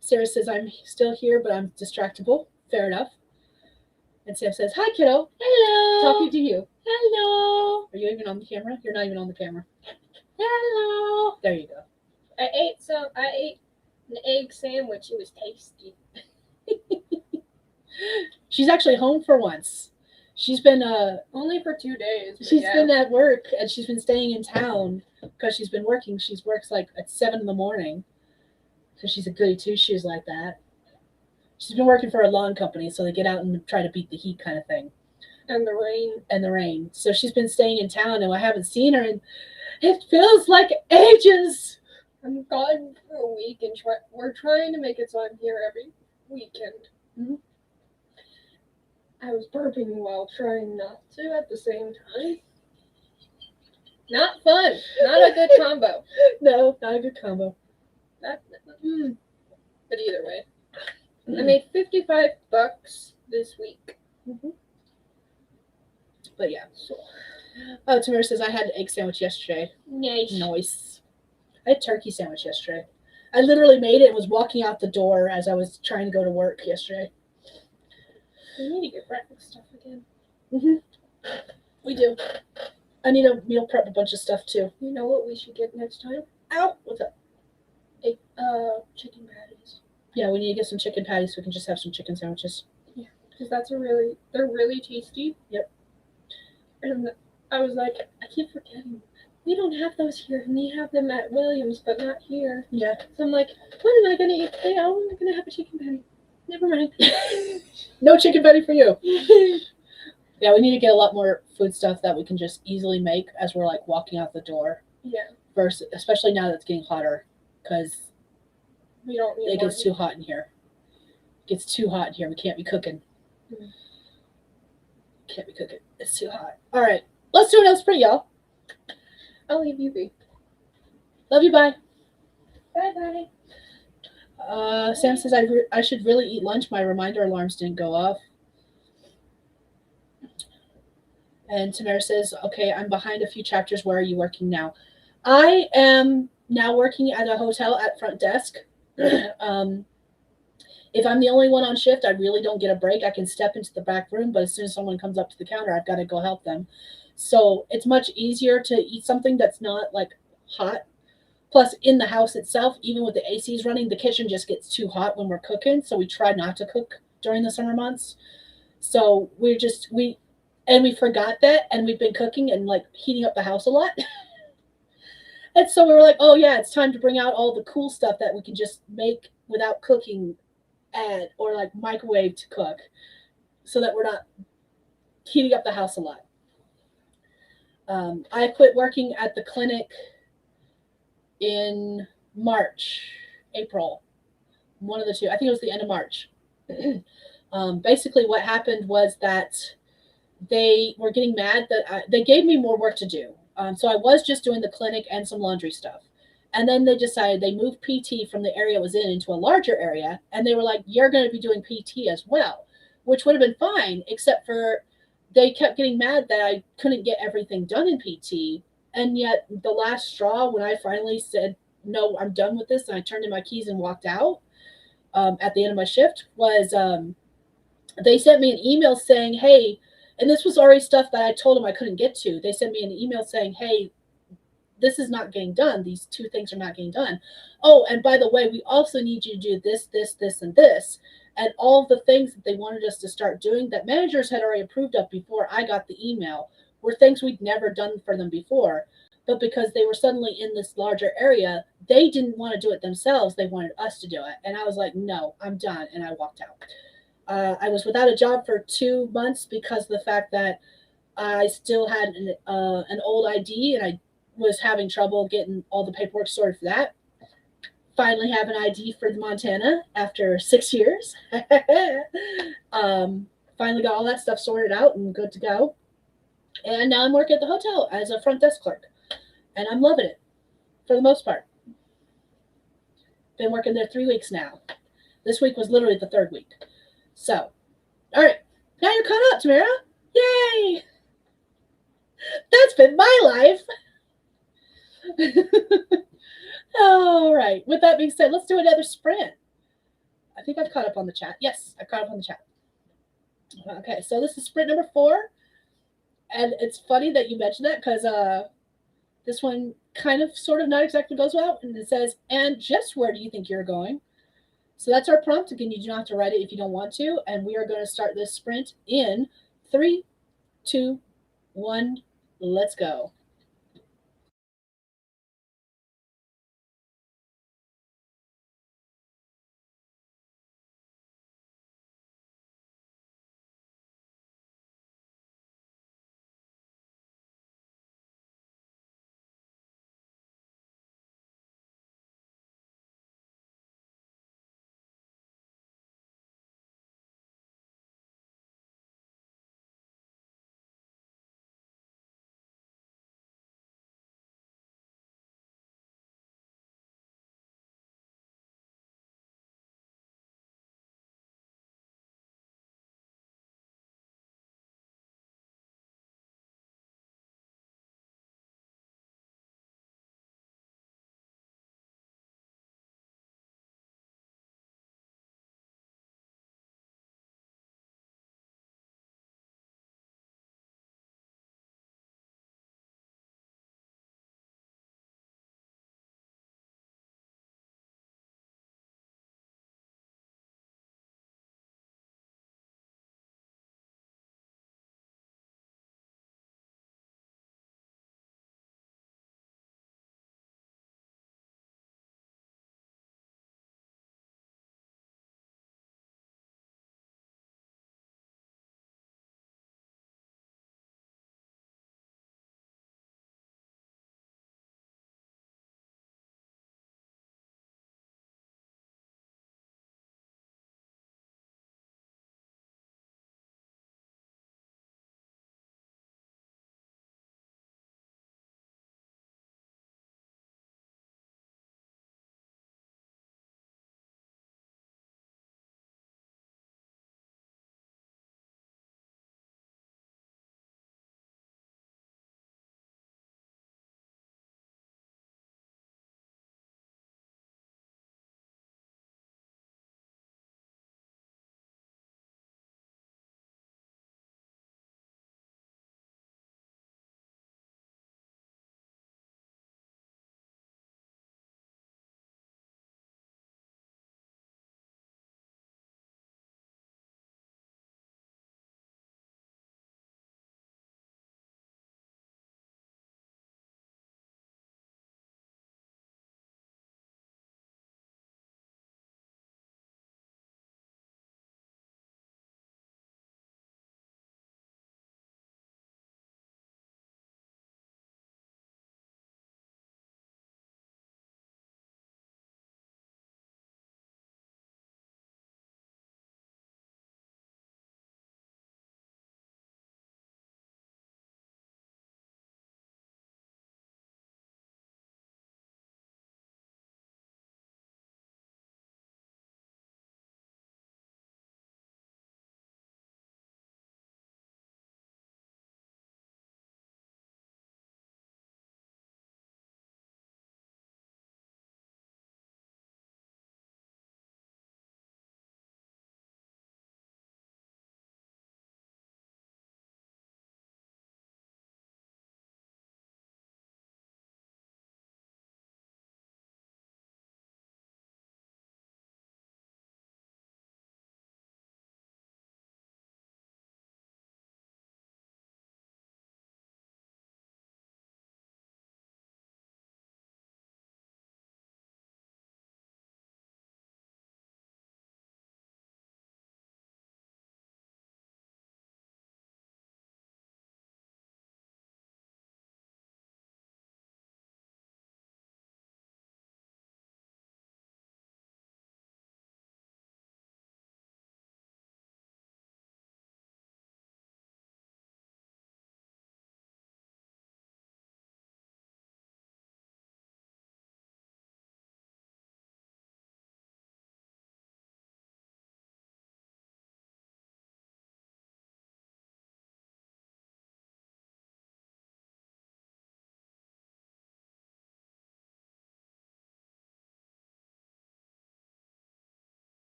Sarah says, I'm still here, but I'm distractible. Fair enough. And Sam says, hi, kiddo. Hello. Talking to you. Hello. Are you even on the camera? You're not even on the camera. Hello. There you go. I ate an egg sandwich. It was tasty. She's actually home for once. She's been only for 2 days. She's been at work and she's been staying in town because she's been working. She works like at 7 a.m. So she's a goody two shoes like that. She's been working for a lawn company, so they get out and try to beat the heat kind of thing. And the rain. And the rain. So she's been staying in town and I haven't seen her and it feels like ages. I'm gone for a week and we're trying to make it so I'm here every weekend. Mm-hmm. I was burping while trying not to at the same time. Not fun. Not a good combo. No, not a good combo. But either way. I made $55 this week. Mm-hmm. But yeah. So. Oh, Tamara says, I had an egg sandwich yesterday. Nice. I had a turkey sandwich yesterday. I literally made it and was walking out the door as I was trying to go to work yesterday. We need to get breakfast stuff again. Mm-hmm. We do. I need to meal prep a bunch of stuff too. You know what we should get next time? Ow! What's up? Chicken patties. Yeah, we need to get some chicken patties so we can just have some chicken sandwiches. Because they're really tasty. Yep. And I was like, I keep forgetting. We don't have those here, and they have them at Williams, but not here. Yeah. So I'm like, what am I gonna eat today? Oh, I'm gonna have a chicken patty. Never mind. No chicken patty for you. Yeah, we need to get a lot more food stuff that we can just easily make as we're like walking out the door. Yeah. Versus, especially now that it's getting hotter, because We don't need it more. gets too hot in here. It gets too hot in here. We can't be cooking. Can't be cooking. It's too hot. All right, let's do another sprint, y'all. I'll leave you be. Love you. Bye. Bye. Sam says I should really eat lunch. My reminder alarms didn't go off. And Tamara says, okay, I'm behind a few chapters. Where are you working now? I am now working at a hotel at front desk. If I'm the only one on shift, I really don't get a break. I can step into the back room, but as soon as someone comes up to the counter, I've got to go help them. So it's much easier to eat something that's not like hot. Plus, in the house itself, even with the ACs running, the kitchen just gets too hot when we're cooking. So we try not to cook during the summer months. So we forgot that, and we've been cooking and like heating up the house a lot. And so we were like, oh yeah, it's time to bring out all the cool stuff that we can just make without cooking or like microwave to cook, so that we're not heating up the house a lot. I quit working at the clinic in April, one of the two. I think it was the end of March. Basically, what happened was that they were getting mad that they gave me more work to do. So I was just doing the clinic and some laundry stuff. And then they decided they moved PT from the area it was in into a larger area. And they were like, you're going to be doing PT as well, which would have been fine, except for they kept getting mad that I couldn't get everything done in PT. And yet the last straw, when I finally said, no, I'm done with this, and I turned in my keys and walked out at the end of my shift, was they sent me an email saying, hey, and this was already stuff that I told them I couldn't get to. They sent me an email saying, hey, this is not getting done. These two things are not getting done. Oh, and by the way, we also need you to do this, this, this, and this. And all of the things that they wanted us to start doing that managers had already approved of before I got the email were things we'd never done for them before. But because they were suddenly in this larger area, they didn't want to do it themselves. They wanted us to do it. And I was like, no, I'm done. And I walked out. I was without a job for 2 months because of the fact that I still had an old ID, and I was having trouble getting all the paperwork sorted for that. Finally have an ID for Montana after 6 years. Finally got all that stuff sorted out and good to go. And now I'm working at the hotel as a front desk clerk. And I'm loving it for the most part. Been working there 3 weeks now. This week was literally the 3rd week. So, all right. Now you're caught up, Tamara. Yay! That's been my life. All right. With that being said, let's do another sprint. I think I've caught up on the chat. Yes, I've caught up on the chat. Okay, so this is sprint number 4. And it's funny that you mentioned that because this one kind of sort of not exactly goes well. And it says, and just where do you think you're going? So that's our prompt. Again, you do not have to write it if you don't want to. And we are going to start this sprint in 3, 2, 1. Let's go.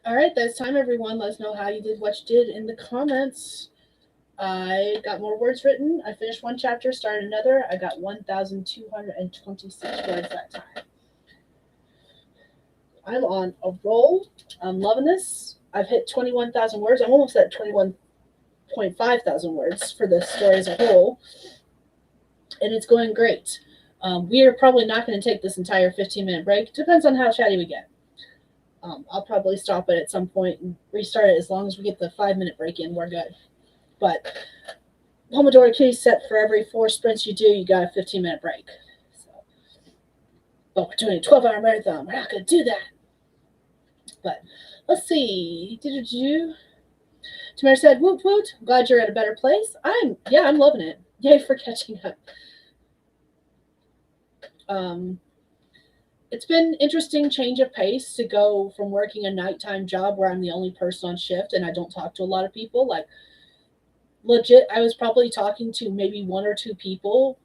All right, that's time, everyone. Let us know how you did, what you did in the comments. I got more words written. I finished one chapter, started another. I got 1,226 words that time. I'm on a roll. I'm loving this. I've hit 21,000 words. I'm almost at 21.5 thousand words for the story as a whole, and it's going great. We are probably not going to take this entire 15-minute break. Depends on how chatty we get. I'll probably stop it at some point and restart it. As long as we get the 5-minute break in, we're good. But Pomodoro Kitty set for every 4 sprints you do, you got a 15-minute break. So, but we're doing a 12-hour marathon. We're not going to do that. But let's see. Tamara said, "Woot woot! Glad you're at a better place." I'm loving it. Yay for catching up. It's been interesting change of pace to go from working a nighttime job where I'm the only person on shift and I don't talk to a lot of people. Like, legit, I was probably talking to maybe 1 or 2 people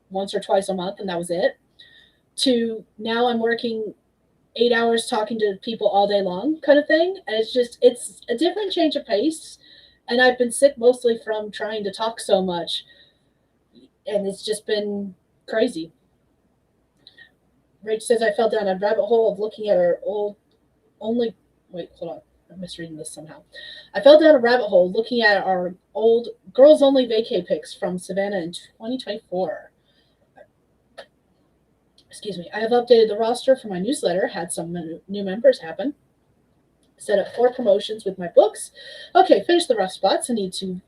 once or twice a month, and that was it. To now I'm working 8 hours talking to people all day long, kind of thing. And it's a different change of pace. And I've been sick mostly from trying to talk so much, and it's just been crazy. Rach says I fell down a rabbit hole of looking at our old only. Wait, hold on. I'm misreading this somehow. I fell down a rabbit hole looking at our old girls only vacay pics from Savannah in 2024. Excuse me. I have updated the roster for my newsletter, had some new members happen, set up 4 promotions with my books. Okay, finish the rough spots. I need to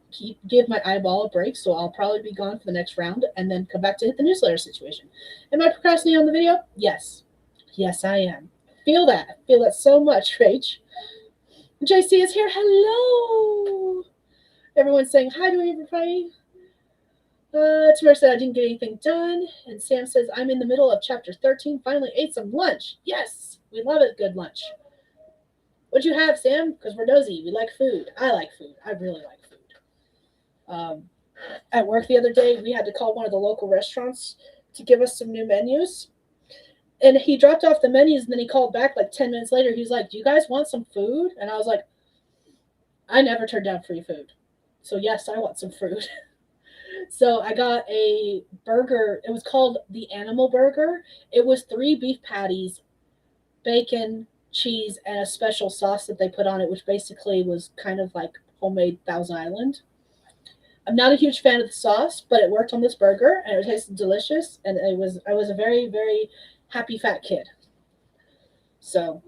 give my eyeball a break, so I'll probably be gone for the next round and then come back to hit the newsletter situation. Am I procrastinating on the video? Yes. Yes, I am. Feel that. Feel that so much, Rach. JC is here. Hello. Everyone's saying hi to everybody. Tamara said I didn't get anything done. And Sam says I'm in the middle of chapter 13. Finally ate some lunch. Yes, we love it. Good lunch. What'd you have, Sam? Because we're nosy. We like food. I like food. I really like food. At work the other day, we had to call one of the local restaurants to give us some new menus. And he dropped off the menus, and then he called back like 10 minutes later. He was like, "Do you guys want some food?" And I was like, I never turn down free food. So, yes, I want some food. So I got a burger. It was called the Animal Burger. It was 3 beef patties, bacon, cheese, and a special sauce that they put on it, which basically was kind of like homemade Thousand Island. I'm not a huge fan of the sauce, but it worked on this burger and it tasted delicious. And I was a very, very happy fat kid. So,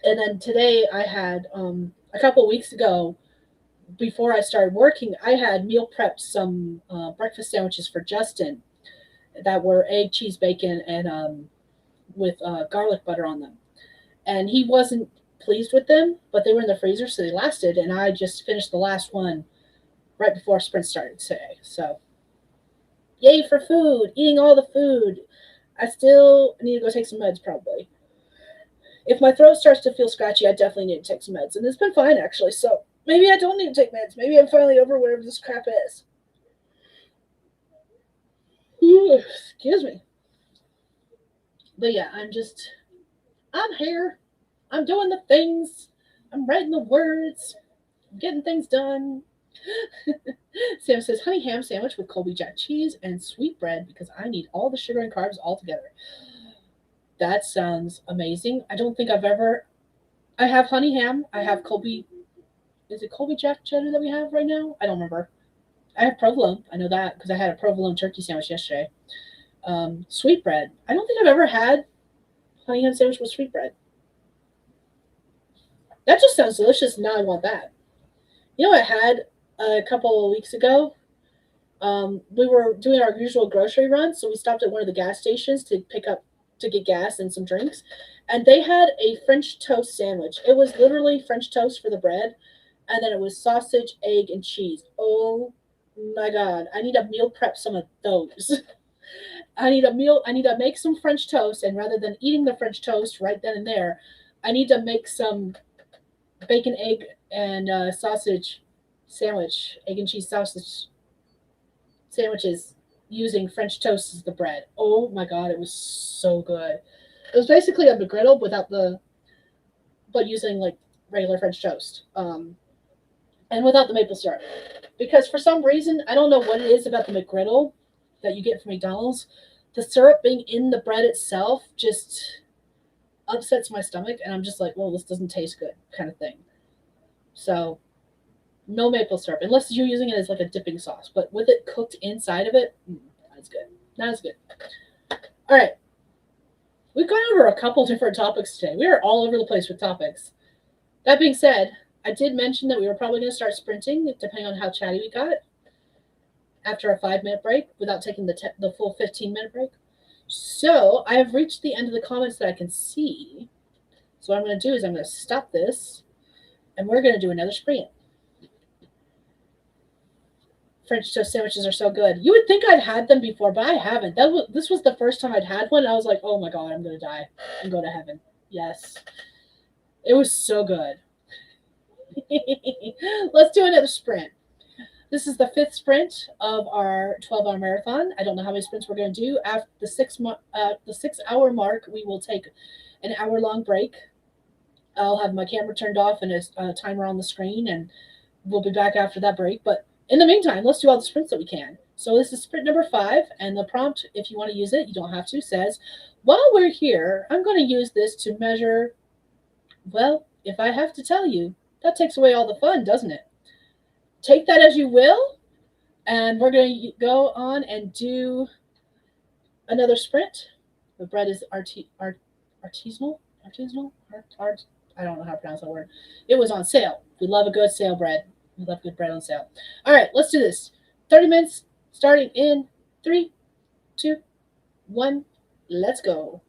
and then today I had a couple of weeks ago, before I started working, I had meal prepped some breakfast sandwiches for Justin that were egg, cheese, bacon, and with garlic butter on them. And he wasn't pleased with them, but they were in the freezer, so they lasted. And I just finished the last one right before sprint started today. So, yay for food! Eating all the food. I still need to go take some meds probably. If my throat starts to feel scratchy, I definitely need to take some meds. And it's been fine actually. So maybe I don't need to take meds. Maybe I'm finally over whatever this crap is. Ooh, excuse me. But yeah, I'm here. I'm doing the things. I'm writing the words. I'm getting things done. Sam says honey ham sandwich with Colby Jack cheese and sweet bread because I need all the sugar and carbs all together. That sounds amazing. I don't think I have honey ham. I have Colby. Is it Colby Jack cheddar that we have right now? I don't remember. I have provolone. I know that because I had a provolone turkey sandwich yesterday. Sweet bread. I don't think I've ever had honey ham sandwich with sweet bread. That just sounds delicious. Now I want that. You know what I had a couple of weeks ago? We were doing our usual grocery run, so we stopped at one of the gas stations to get gas and some drinks, and they had a French toast sandwich. It was literally French toast for the bread, and then it was sausage, egg, and cheese. Oh my god, I need to meal prep some of those. I need to make some French toast, and rather than eating the French toast right then and there, I need to make some bacon, egg, and sausage sandwich, egg and cheese sausage sandwiches using French toast as the bread. Oh my god, it was so good. It was basically a McGriddle but using like regular French toast, and without the maple syrup. Because for some reason, I don't know what it is about the McGriddle that you get from McDonald's. The syrup being in the bread itself just upsets my stomach, and I'm just like, well, this doesn't taste good, kind of thing. So no maple syrup, unless you're using it as like a dipping sauce. But with it cooked inside of it, not as good. Not as good. All right, we've gone over a couple different topics today. We are all over the place with topics. That being said, I did mention that we were probably going to start sprinting, depending on how chatty we got, after a 5-minute break, without taking the full 15-minute break. So I have reached the end of the comments that I can see. So what I'm going to do is I'm going to stop this, and we're going to do another sprint. French toast sandwiches are so good. You would think I'd had them before, but I haven't. This was the first time I'd had one. I was like, oh my god, I'm going to die and go to heaven. Yes. It was so good. Let's do another sprint. This is the 5th sprint of our 12-hour marathon. I don't know how many sprints we're going to do. After the 6-hour mark, we will take an hour-long break. I'll have my camera turned off and a timer on the screen, and we'll be back after that break. But in the meantime, let's do all the sprints that we can. So this is sprint number 5, and the prompt, if you want to use it, you don't have to, says, while we're here, I'm going to use this to measure, well, if I have to tell you, that takes away all the fun, doesn't it? Take that as you will, and we're going to go on and do another sprint. The bread is artisanal. I don't know how to pronounce that word. It was on sale. We love a good sale bread. We love good bread on sale. All right, let's do this. 30 minutes starting in 3, 2, 1. Let's go.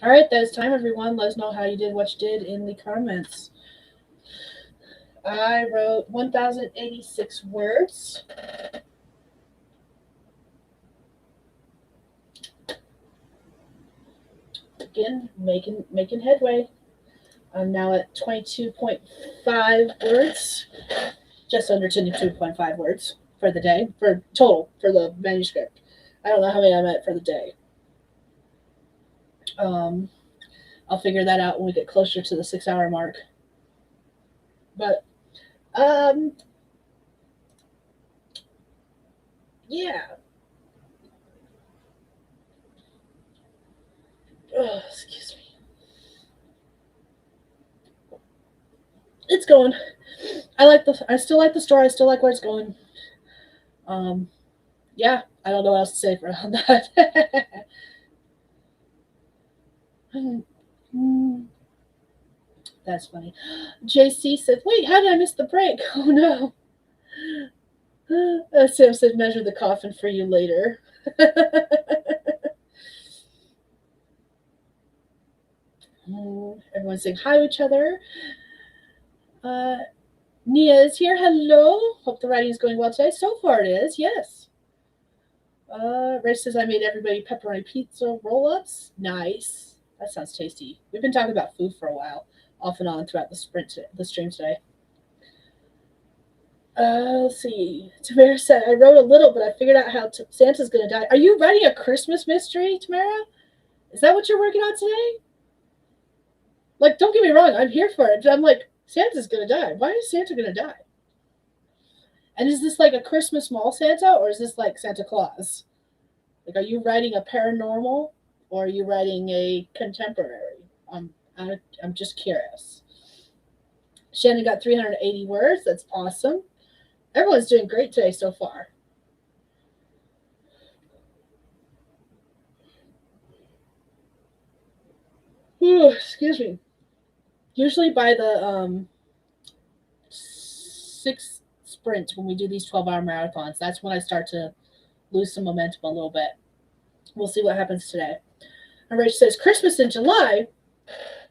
All right, that is time, everyone. Let us know how you did, what you did in the comments. I wrote 1,086 words. Again, making headway. I'm now at 22.5 words, just under 22.5 words for the day, for total, for the manuscript. I don't know how many I'm at for the day. I'll figure that out when we get closer to the 6 hour mark. But, yeah. Oh, excuse me. It's going. I still like the story. I still like where it's going. Yeah, I don't know what else to say for on that. That's funny. JC said, "Wait, how did I miss the break? Oh no." Sam said, "Measure the coffin for you later." Everyone's saying hi to each other. Nia is here. Hello. Hope the writing is going well today. So far it is, yes. Rich says, I made everybody pepperoni pizza roll-ups. Nice. That sounds tasty. We've been talking about food for a while, off and on throughout the stream today. Let's see. Tamara said, I wrote a little, but I figured out how Santa's going to die. Are you writing a Christmas mystery, Tamara? Is that what you're working on today? Like, don't get me wrong. I'm here for it. But I'm like, Santa's going to die. Why is Santa going to die? And is this like a Christmas mall Santa, or is this like Santa Claus? Like, are you writing a paranormal, or are you writing a contemporary? I'm just curious. Shannon got 380 words. That's awesome. Everyone's doing great today so far. Ooh, excuse me. Usually by the 6th sprint, when we do these 12-hour marathons, that's when I start to lose some momentum a little bit. We'll see what happens today. And Rach says, Christmas in July.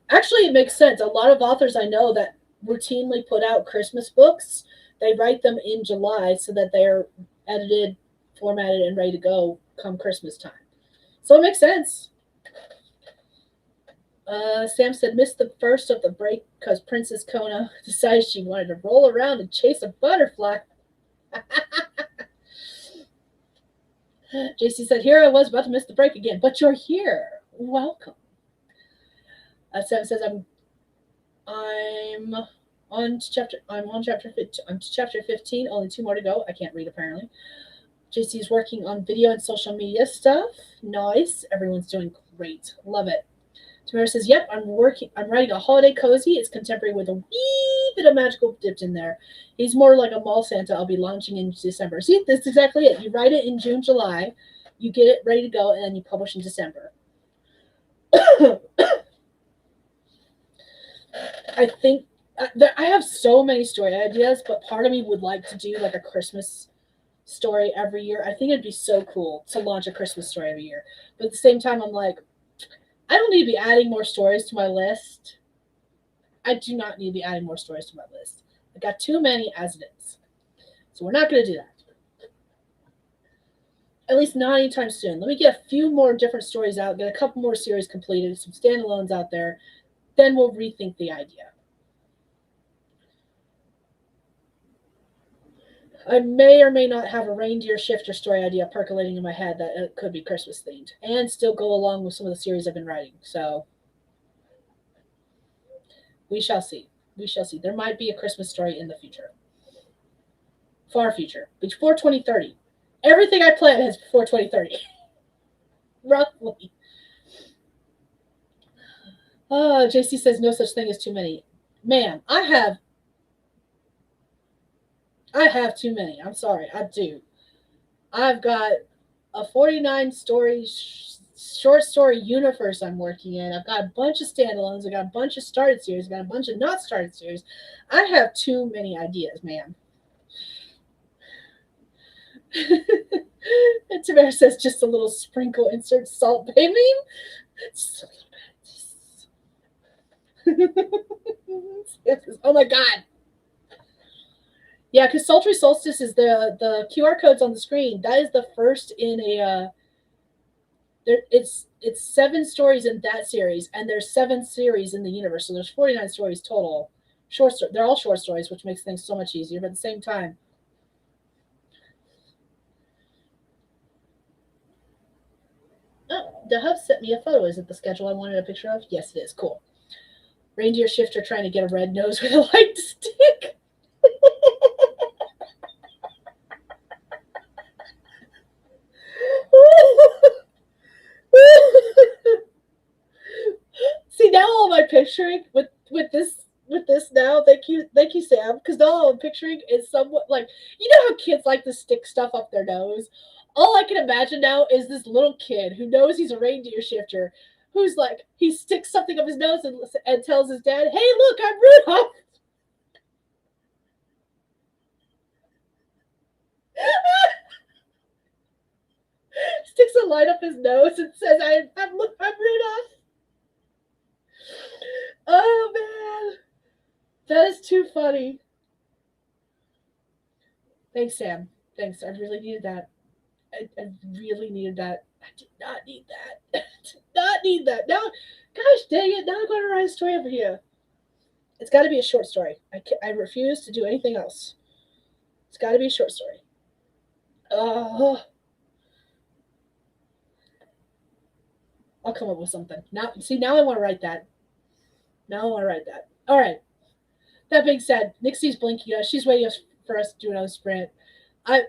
Actually, it makes sense. A lot of authors I know that routinely put out Christmas books, they write them in July so that they're edited, formatted, and ready to go come Christmas time. So it makes sense. Sam said, missed the first of the break because Princess Kona decided she wanted to roll around and chase a butterfly. JC said, here I was about to miss the break again, but you're here. Welcome. Sam says, I'm on chapter 15, only 2 more to go. I can't read apparently. JC's working on video and social media stuff. Nice. Everyone's doing great. Love it. Tamara says, yep, I'm writing a holiday cozy. It's contemporary with a wee bit of magical dipped in there. He's more like a mall Santa. I'll be launching in December. See, that's exactly it. You write it in June, July, you get it ready to go, and then you publish in December. I think I have so many story ideas, but part of me would like to do like a Christmas story every year. I think it'd be so cool to launch a Christmas story every year. But at the same time, I'm like, I don't need to be adding more stories to my list. I do not need to be adding more stories to my list. I got too many as it is. So we're not going to do that. At least not anytime soon. Let me get a few more different stories out, get a couple more series completed, some standalones out there. Then we'll rethink the idea. I may or may not have a reindeer shifter story idea percolating in my head that it could be Christmas themed and still go along with some of the series I've been writing. So we shall see. We shall see. There might be a Christmas story in the future. Far future. Before 2030. Everything I plan is before 2030. Roughly. JC says no such thing as too many. Man, I have too many. I'm sorry. I do. I've got a 49 story short story universe I'm working in. I've got a bunch of standalones. I've got a bunch of started series. I've got a bunch of not started series. I have too many ideas, man. And Tamara says just a little sprinkle, insert Salt Bay meme. Just a little bit. Oh my god. Yeah, because Sultry Solstice is the QR codes on the screen. That is the first in a it's 7 stories in that series, and there's 7 series in the universe, so there's 49 stories total. They're all short stories, which makes things so much easier. But at the same time, oh, the hub sent me a photo. Is it the schedule I wanted a picture of? Yes, it is. Cool. Reindeer shifter trying to get a red nose with a light stick. See, now all I'm picturing with this now, thank you, Sam, because now all I'm picturing is somewhat like, you know how kids like to stick stuff up their nose. All I can imagine now is this little kid who knows he's a reindeer shifter, who's like he sticks something up his nose and tells his dad, "Hey, look, I'm Rudolph." Sticks a light up his nose and says, I'm Rudolph." Oh man, that is too funny. Thanks, Sam. Thanks. I really needed that. I really needed that. I did not need that. I did not need that. Now, gosh dang it! Now I'm going to write a story over here. It's got to be a short story. I refuse to do anything else. It's got to be a short story. Oh, I'll come up with something. Now, see, now I want to write that. Now I want to write that. All right. That being said, Nixie's blinking us. She's waiting for us to do another sprint. I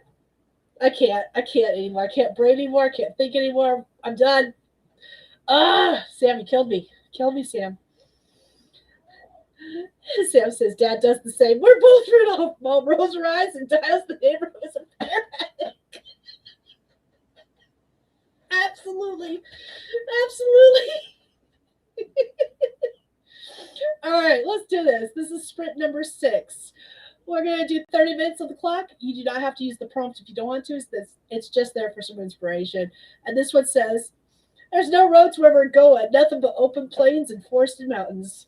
I can't. I can't anymore. I can't brain anymore. I can't think anymore. I'm done. Ah, Sam, you killed me. Killed me, Sam. Sam says Dad does the same. We're both Rudolph. Mom rolls her eyes and dials the neighborhood as a paramedic. Absolutely. Absolutely. All right, let's do this. This is sprint number 6. We're going to do 30 minutes on the clock. You do not have to use the prompt if you don't want to. It's just there for some inspiration. And this one says, there's no roads where we're going, nothing but open plains and forested mountains.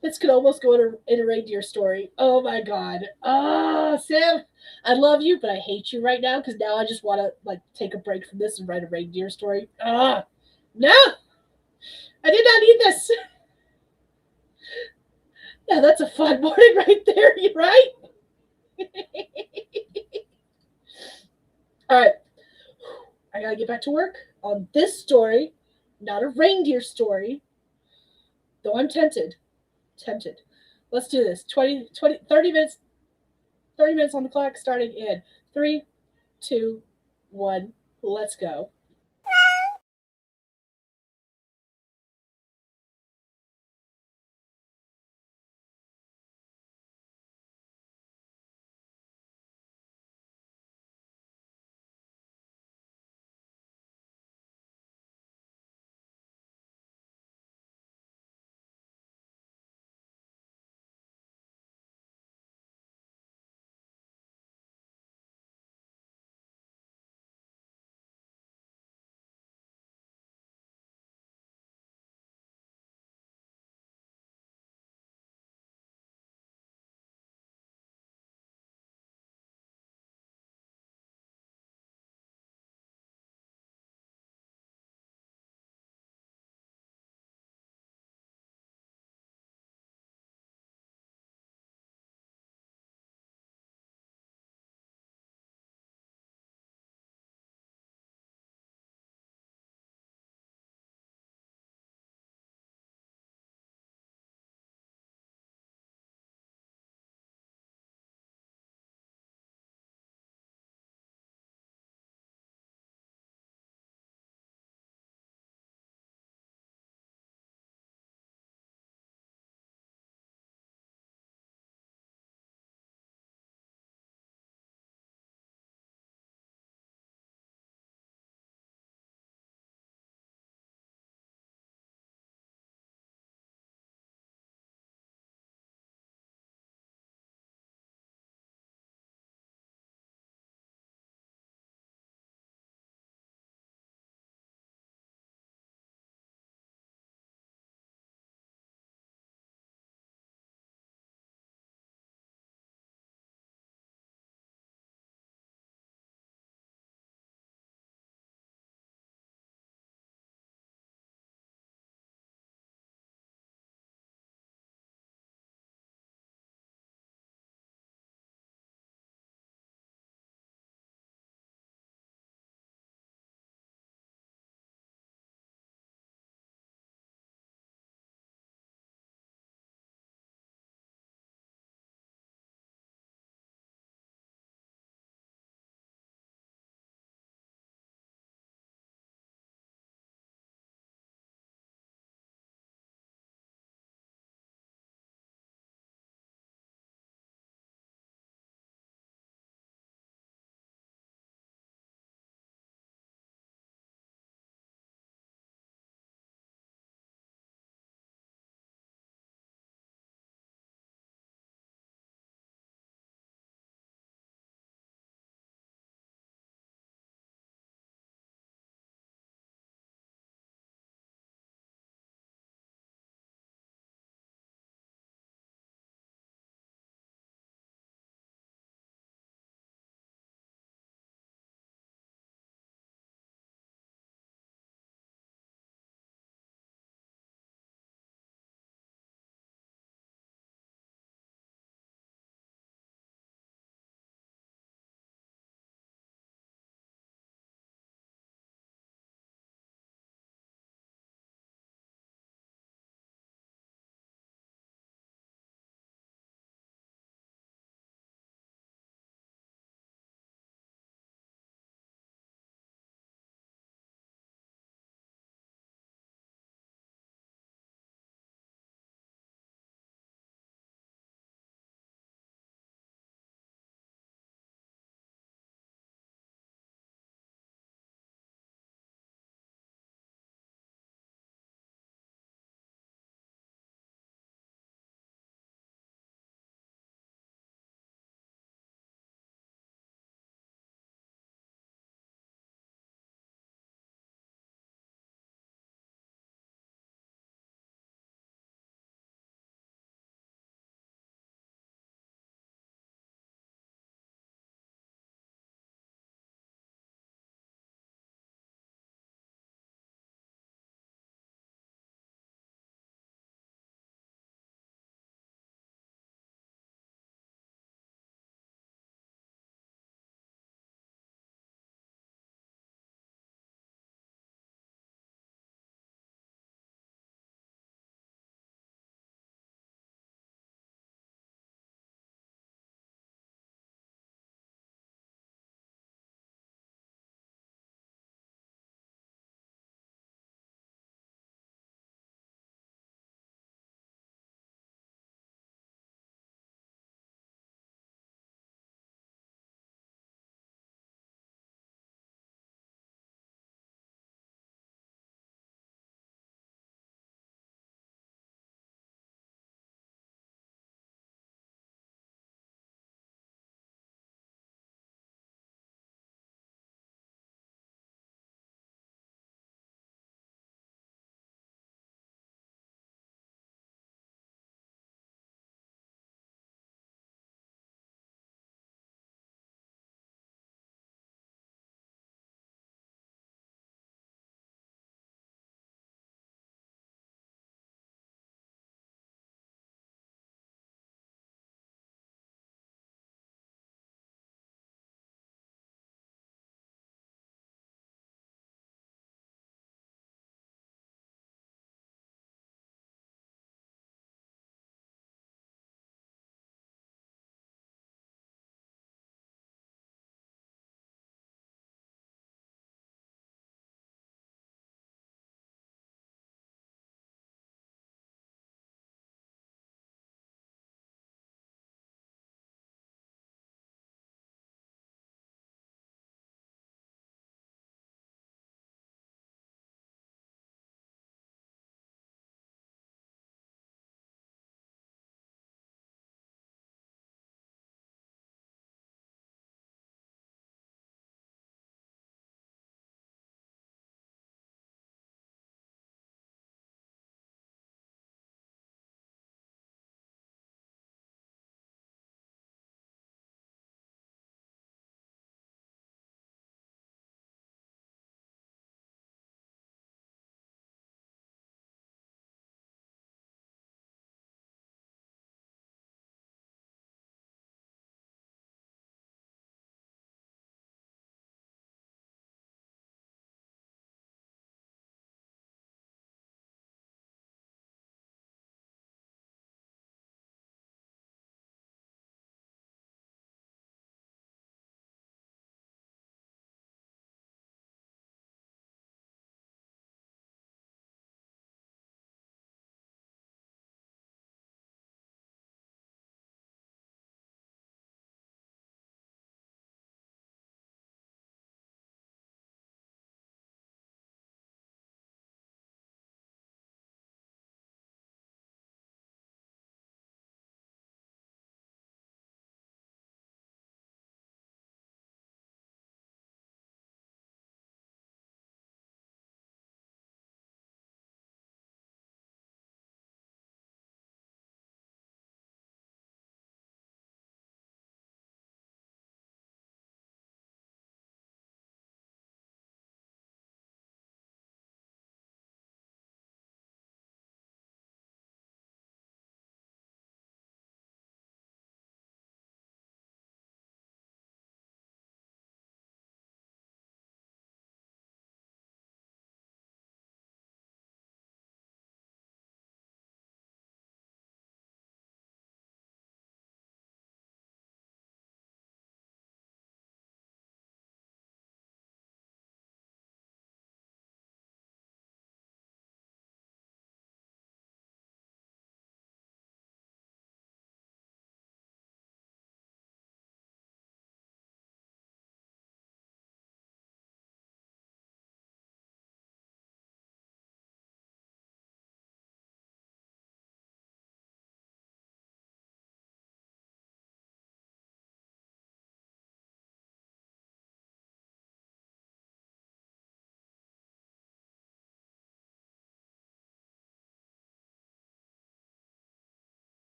This could almost go in a reindeer story. Oh my god. Ah, Sam, I love you, but I hate you right now because now I just want to like take a break from this and write a reindeer story. Ah, no, I did not need this. Yeah, that's a fun morning right there. You right? All right, I gotta get back to work on this story, not a reindeer story. Though I'm tempted. Tempted. Let's do this. 30 minutes. 30 minutes on the clock, starting in 3, 2, 1. Let's go.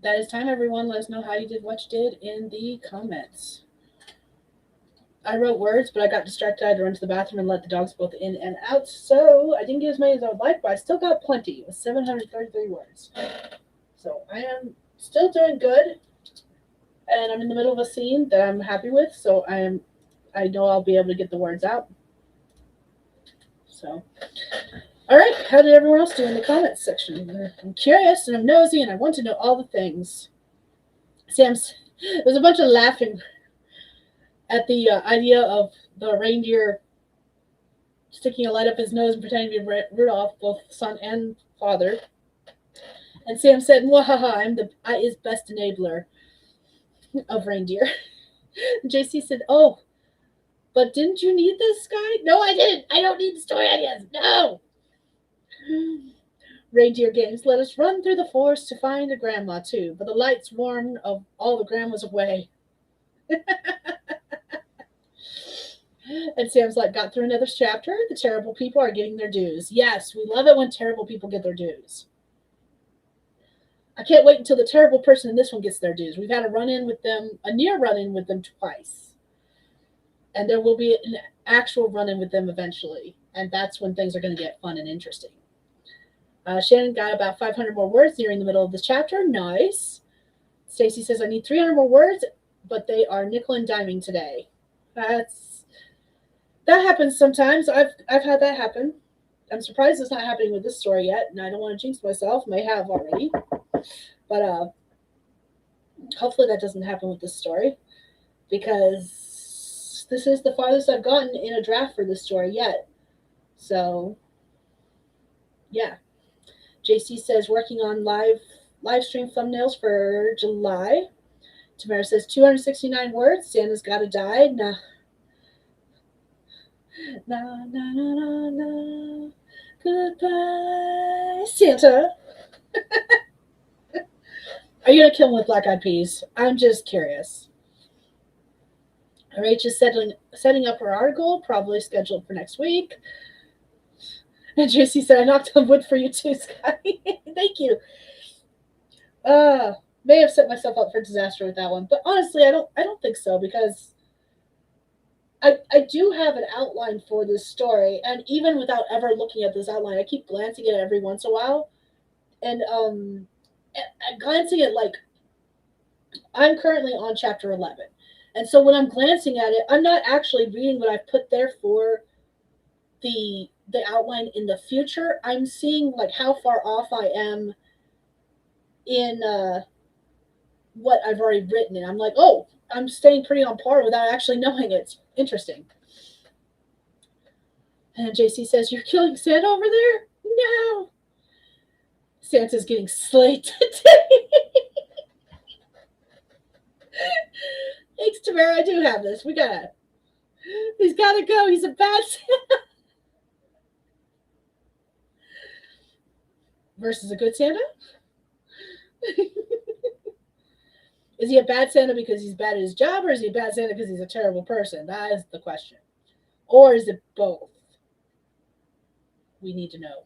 that is time, everyone. Let us know how you did what you did in the comments. I wrote words, but I got distracted. I had to run to the bathroom and let the dogs both in and out. So I didn't get as many as I would like, but I still got plenty. It was 733 words. So I am still doing good. And I'm in the middle of a scene that I'm happy with. So I know I'll be able to get the words out. So, all right. How did everyone else do in the comments section? I'm curious and I'm nosy and I want to know all the things. There's a bunch of laughing at the idea of the reindeer sticking a light up his nose and pretending to be Rudolph, both son and father. And Sam said, "Wahaha, I is best enabler of reindeer." JC said, "Oh, but didn't you need this, Skye?" "No, I didn't. I don't need the story ideas. No." Reindeer games. Let us run through the forest to find a grandma, too. But the lights warned of all the grandmas away. And Sam's like, got through another chapter. The terrible people are getting their dues. Yes, we love it when terrible people get their dues. I can't wait until the terrible person in this one gets their dues. We've had a run-in with them, a near run-in with them twice. And there will be an actual run-in with them eventually. And that's when things are going to get fun and interesting. Shannon got about 500 more words nearing the middle of this chapter. Nice. Stacy says, I need 300 more words, but they are nickel and diming today. That happens sometimes. I've had that happen. I'm surprised it's not happening with this story yet, and I don't want to jinx myself. May have already. But hopefully that doesn't happen with this story, because this is the farthest I've gotten in a draft for this story yet. So, yeah. JC says, working on live stream thumbnails for July. Tamara says, 269 words. Santa's gotta die. Nah. Na, na, na, na, na. Goodbye, Santa. Are you gonna kill him with black-eyed peas? I'm just curious. RH is setting up her article, probably scheduled for next week. And JC said, I knocked on wood for you too, Skye. Thank you. May have set myself up for disaster with that one, but honestly, I don't think so, because I do have an outline for this story, and even without ever looking at this outline, I keep glancing at it every once in a while, and glancing at, like, I'm currently on chapter 11, and so when I'm glancing at it, I'm not actually reading what I've put there for the outline in the future. I'm seeing, like, how far off I am in what I've already written, and I'm like, oh, I'm staying pretty on par without actually knowing it. It's interesting. And JC says, you're killing Santa over there? No. Santa's getting slayed today. Thanks, Tamara. I do have this. He's got to go. He's a bad Santa. Versus a good Santa? Is he a bad Santa because he's bad at his job, or is he a bad Santa because he's a terrible person? That is the question. Or is it both? We need to know.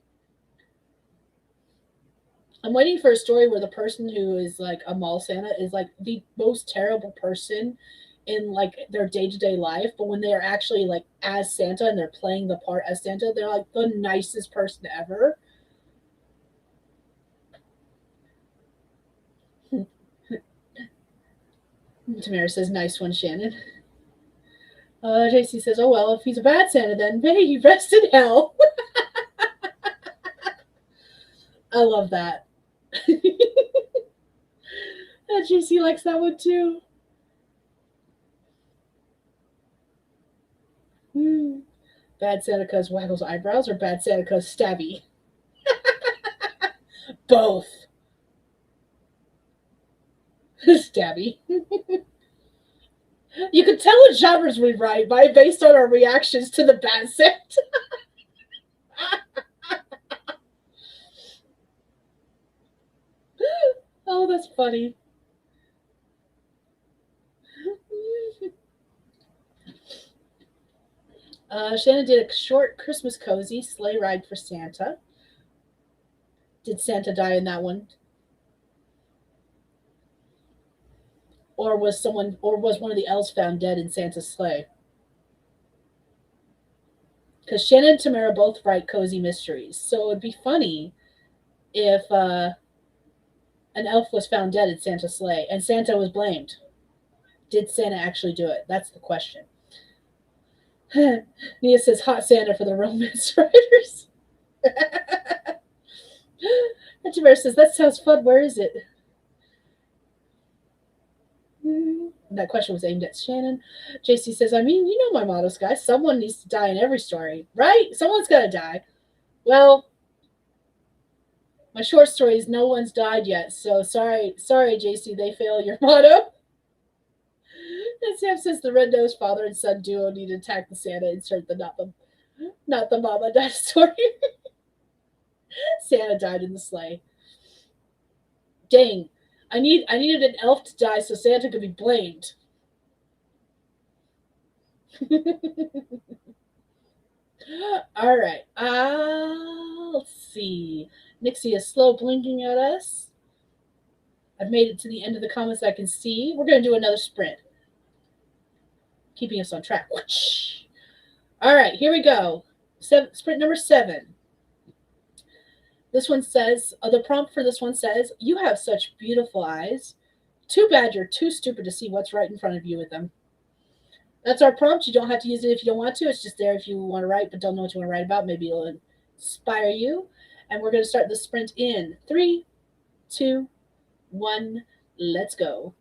I'm waiting for a story where the person who is like a mall Santa is like the most terrible person in like their day-to-day life, but when they are actually like as Santa and they're playing the part as Santa, they're like the nicest person ever. Tamara says, nice one, Shannon. JC says, oh, well, if he's a bad Santa, then may he rest in hell. I love that. JC likes that one, too. Bad Santa cause waggles eyebrows, or bad Santa cause stabby? Both. Stabby. You could tell what genres we write based on our reactions to the bad Santa. Oh, that's funny. Shannon did a short Christmas cozy sleigh ride for Santa. Did Santa die in that one? or was one of the elves found dead in Santa's sleigh? Because Shannon and Tamara both write cozy mysteries, so it'd be funny if an elf was found dead in Santa's sleigh and Santa was blamed. Did Santa actually do it? That's the question. Nia says hot Santa for the romance writers. And Tamara says that sounds fun. Where is it? That question was aimed at Shannon. JC says, I mean, you know my motto, Skye. Someone needs to die in every story, right? Someone's got to die. Well, my short story is no one's died yet, so sorry, JC, they fail your motto. And Sam says the red-nosed father and son duo need to attack the Santa. Insert the not the mama dinosaur. Santa died in the sleigh. Dang, I needed an elf to die so Santa could be blamed. All right. Let's see. Nixie is slow blinking at us. I've made it to the end of the comments I can see. We're going to do another sprint. Keeping us on track. All right, here we go. Sprint number 7. This one says, the prompt for this one says, you have such beautiful eyes. Too bad you're too stupid to see what's right in front of you with them. That's our prompt. You don't have to use it if you don't want to. It's just there if you want to write, but don't know what you want to write about. Maybe it'll inspire you. And we're going to start the sprint in 3, 2, 1. Let's go.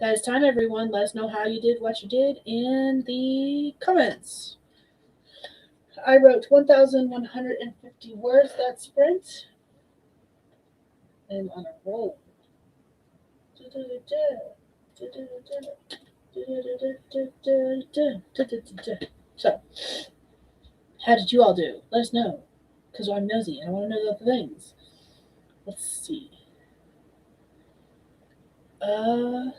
That is time, everyone. Let us know how you did what you did in the comments. I wrote 1,150 words that sprint. I'm on a roll. So, how did you all do? Let us know. Because I'm nosy and I want to know the other things. Let's see. I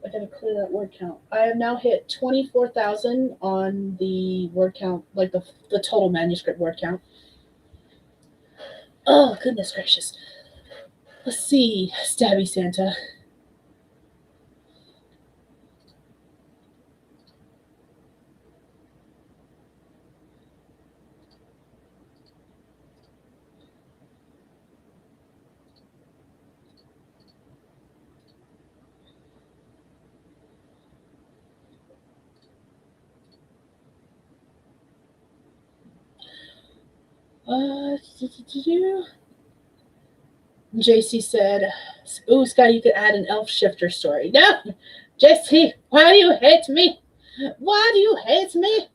gotta clear that word count. I have now hit 24,000 on the word count, like the total manuscript word count. Oh, goodness gracious. Let's see, Stabby Santa. JC said, "Ooh, Skye, you could add an elf shifter story." No, JC, why do you hate me? Why do you hate me?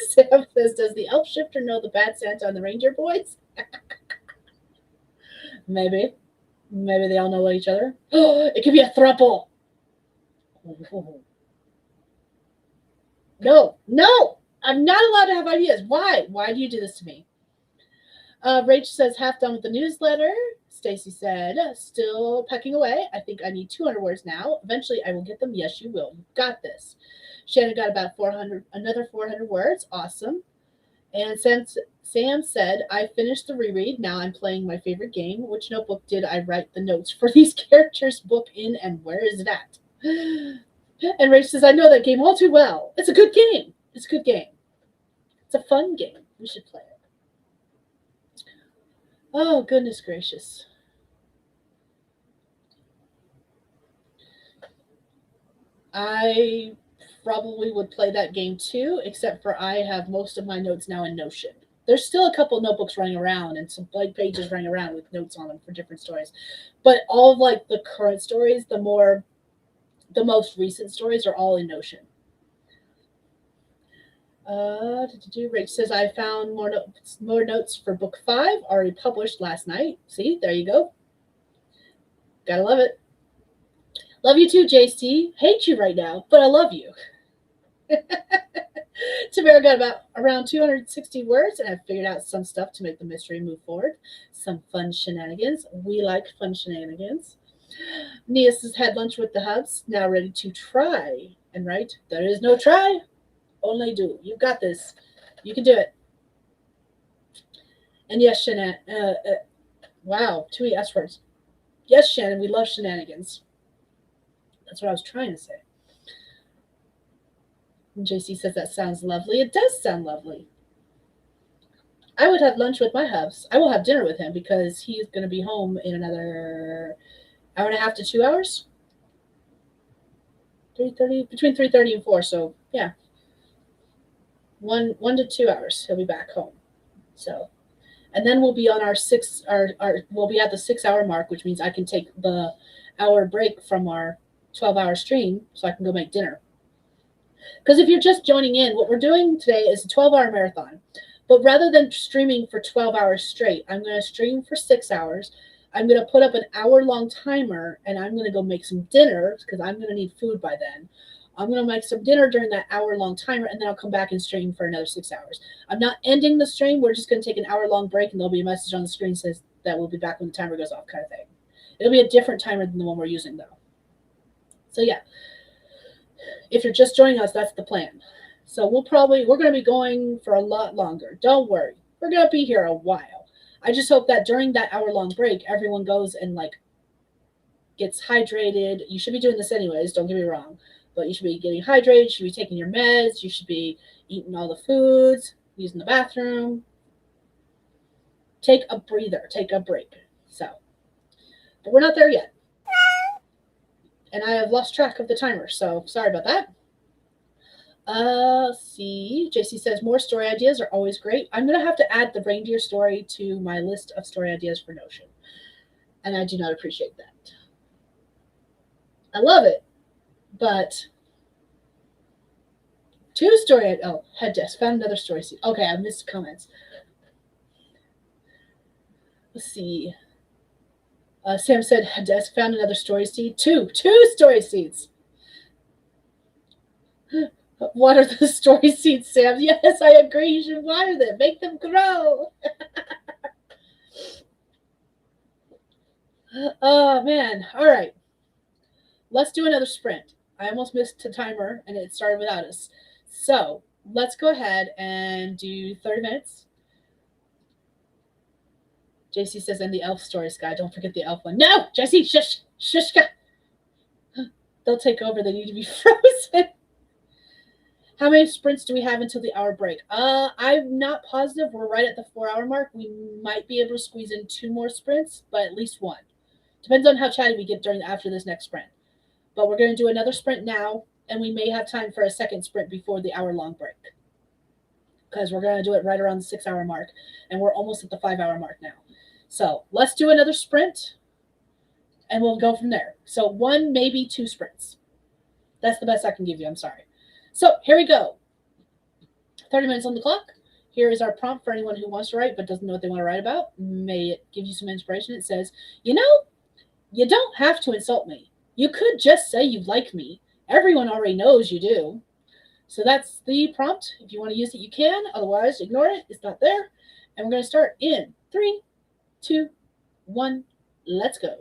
Sam says, "Does the elf shifter know the bad Santa and the Ranger boys?" Maybe. Maybe they all know each other. It could be a throuple. No, no, I'm not allowed to have ideas. Why? Why do you do this to me? Rach says, half done with the newsletter. Stacy said, still pecking away. I think I need 200 words now. Eventually, I will get them. Yes, you will. You got this. Shannon got about 400, another 400 words. Awesome. And Sam said, I finished the reread. Now I'm playing my favorite game. Which notebook did I write the notes for these characters' book in, and where is it at? And Rach says, I know that game all too well. It's a good game. It's a good game. It's a fun game. We should play it. Oh, goodness gracious. I probably would play that game too, except for I have most of my notes now in Notion. There's still a couple notebooks running around and some blank pages running around with notes on them for different stories. But all of like the current stories, the most recent stories are all in Notion. Rach says I found more notes for book 5 already published last night. See, there you go. Gotta love it. Love you too, JC. Hate you right now, but I love you. Tamara got around 260 words, and I figured out some stuff to make the mystery move forward. Some fun shenanigans. We like fun shenanigans. Nia has had lunch with the hubs, now ready to try. And right, there is no try, only do. You got this. You can do it. And yes, Shannon. Wow, too many S words. Yes, Shannon, we love shenanigans. That's what I was trying to say. And JC says that sounds lovely. It does sound lovely. I would have lunch with my hubs. I will have dinner with him because he's going to be home in another hour and a half to 2 hours. 3:30, between 3:30 and 4. So yeah, 1 to 2 hours. He'll be back home. So, and then we'll be on we'll be at the 6 hour mark, which means I can take the hour break from our 12-hour stream so I can go make dinner. Because if you're just joining in, what we're doing today is a 12-hour marathon. But rather than streaming for 12 hours straight, I'm going to stream for 6 hours. I'm going to put up an hour-long timer, and I'm going to go make some dinner because I'm going to need food by then. I'm going to make some dinner during that hour-long timer, and then I'll come back and stream for another 6 hours. I'm not ending the stream. We're just going to take an hour-long break, and there'll be a message on the screen that says that we'll be back when the timer goes off, kind of thing. It'll be a different timer than the one we're using, though. So, yeah. If you're just joining us, that's the plan. So we're going to be going for a lot longer. Don't worry. We're going to be here a while. I just hope that during that hour-long break, everyone goes and gets hydrated. You should be doing this anyways, don't get me wrong. But you should be getting hydrated. You should be taking your meds. You should be eating all the foods, using the bathroom. Take a breather. Take a break. So, but we're not there yet. And I have lost track of the timer, so sorry about that. See, JC says more story ideas are always great. I'm going to have to add the reindeer story to my list of story ideas for Notion. And I do not appreciate that. I love it. But two-story, oh, head desk, found another story seat. Okay, I missed comments. Let's see. Sam said head desk, found another story seat. Two story seats. What are the story seats, Sam? Yes, I agree. You should water them. Make them grow. Oh, man. All right. Let's do another sprint. I almost missed the timer, and it started without us. So let's go ahead and do 30 minutes. JC says, and the elf story, Skye. Don't forget the elf one. No, JC, shush, shushka. They'll take over. They need to be frozen. How many sprints do we have until the hour break? I'm not positive. We're right at the 4-hour mark. We might be able to squeeze in 2 more sprints, but at least 1. Depends on how chatty we get after this next sprint. But we're going to do another sprint now, and we may have time for a second sprint before the hour-long break. Because we're going to do it right around the 6-hour mark, and we're almost at the 5-hour mark now. So let's do another sprint, and we'll go from there. So 1, maybe 2 sprints. That's the best I can give you. I'm sorry. So here we go. 30 minutes on the clock. Here is our prompt for anyone who wants to write but doesn't know what they want to write about. May it give you some inspiration. It says, you don't have to insult me. You could just say you like me. Everyone already knows you do. So that's the prompt. If you want to use it, you can. Otherwise, ignore it. It's not there. And we're going to start in 3, 2, 1. Let's go.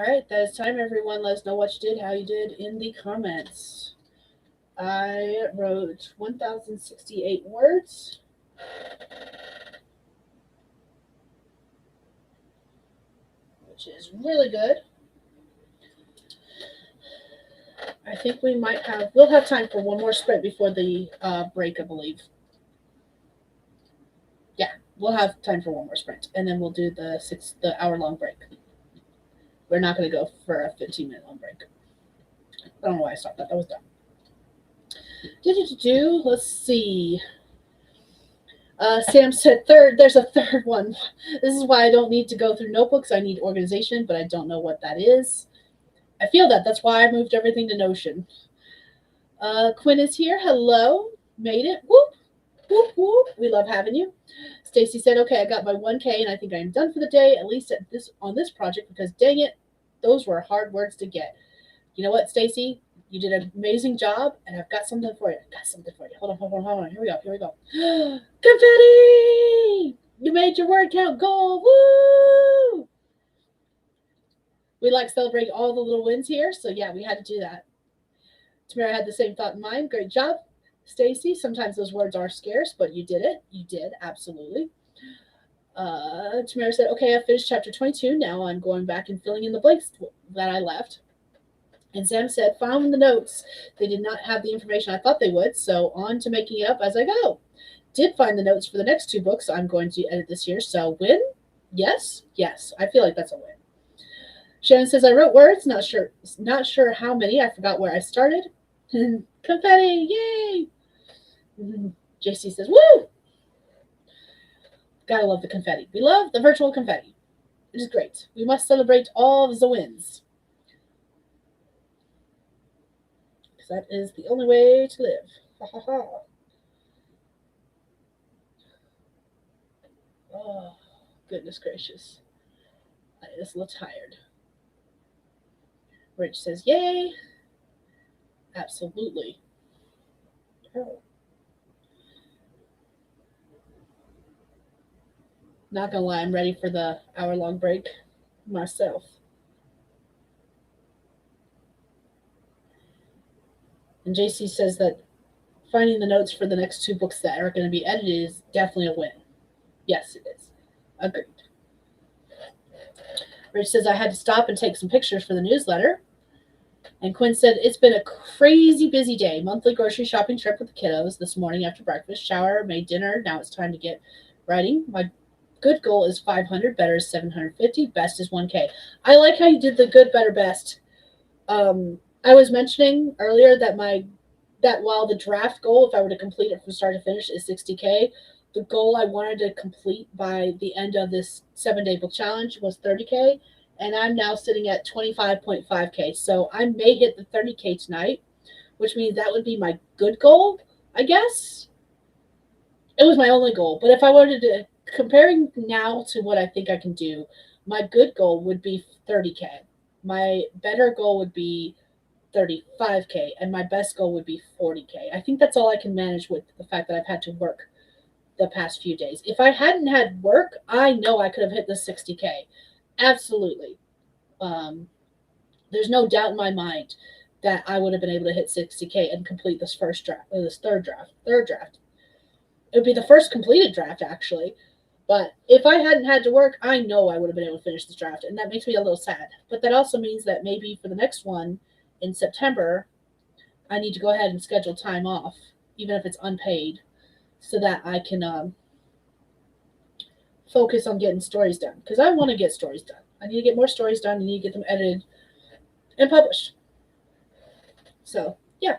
All right, that is time, everyone. Let us know what you did, how you did in the comments. I wrote 1,068 words. Which is really good. I think we'll have time for one more sprint before the break, I believe. Yeah, we'll have time for one more sprint, and then we'll do the hour-long break. We're not going to go for a 15-minute long break. I don't know why I stopped that. That was dumb. Let's see. Sam said third. There's a third one. This is why I don't need to go through notebooks. I need organization, but I don't know what that is. I feel that. That's why I moved everything to Notion. Quinn is here. Hello. Made it. Whoop. Whoop, whoop. We love having you. Stacy said, okay, I got my 1K, and I think I'm done for the day, at least on this project, because dang it, those were hard words to get. You know what, Stacy? You did an amazing job, and I've got something for you. Hold on. Here we go. Confetti! You made your word count goal. Woo! We like celebrating all the little wins here, so yeah, we had to do that. Tamara had the same thought in mind. Great job, Stacy. Sometimes those words are scarce, but you did it. You did, absolutely. Tamara said, okay, I finished chapter 22. Now I'm going back and filling in the blanks that I left. And Sam said, found the notes. They did not have the information I thought they would, so on to making it up as I go. Did find the notes for the next 2 books I'm going to edit this year, so win? Yes. I feel like that's a win. Shannon says, I wrote words, not sure how many. I forgot where I started. Confetti, yay! JC says, woo! Gotta love the confetti. We love the virtual confetti. It is great. We must celebrate all the wins. Because that is the only way to live. Ha ha ha. Oh, goodness gracious. I just look tired. Rich says, yay. Absolutely. Oh. Not gonna lie, I'm ready for the hour-long break myself. And JC says that finding the notes for the next 2 books that are going to be edited is definitely a win. Yes, it is. Agreed. Rich says, I had to stop and take some pictures for the newsletter. And Quinn said, it's been a crazy busy day. Monthly grocery shopping trip with the kiddos this morning after breakfast. Shower, made dinner. Now it's time to get writing. My good goal is 500. Better is 750. Best is 1K. I like how you did the good, better, best. I was mentioning earlier that while the draft goal, if I were to complete it from start to finish, is 60K, the goal I wanted to complete by the end of this 7-day book challenge was 30K, and I'm now sitting at 25.5K. So I may hit the 30K tonight, which means that would be my good goal, I guess. It was my only goal, but if I wanted to, comparing now to what I think I can do, my good goal would be 30K. My better goal would be 35K, and my best goal would be 40K. I think that's all I can manage with the fact that I've had to work the past few days. If I hadn't had work, I know I could have hit the 60K. Absolutely. There's no doubt in my mind that I would have been able to hit 60K and complete this first draft, or this third draft. It would be the first completed draft, actually. But if I hadn't had to work, I know I would have been able to finish this draft, and that makes me a little sad. But that also means that maybe for the next one in September, I need to go ahead and schedule time off, even if it's unpaid, so that I can focus on getting stories done. Because I want to get stories done. I need to get more stories done. I need to get them edited and published. So, yeah.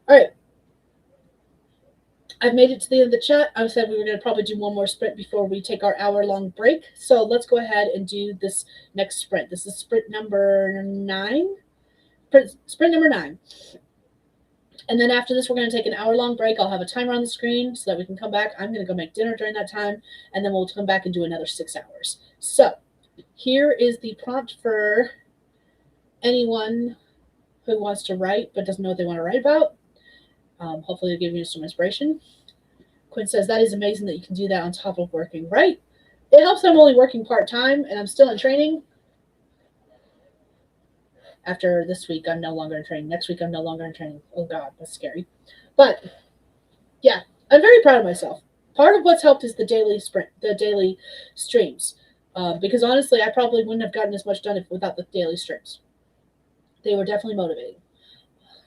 All right. I've made it to the end of the chat. I said we were going to probably do one more sprint before we take our hour-long break. So let's go ahead and do this next sprint. This is sprint number 9. Sprint number 9. And then after this, we're going to take an hour-long break. I'll have a timer on the screen so that we can come back. I'm going to go make dinner during that time, and then we'll come back and do another 6 hours. So here is the prompt for anyone who wants to write but doesn't know what they want to write about. Hopefully it'll give you some inspiration. Quinn says, that is amazing that you can do that on top of working. Right? It helps that I'm only working part-time and I'm still in training. After this week, I'm no longer in training. Next week, I'm no longer in training. Oh God, that's scary. But yeah, I'm very proud of myself. Part of what's helped is the daily streams. Because honestly, I probably wouldn't have gotten as much done without the daily streams. They were definitely motivating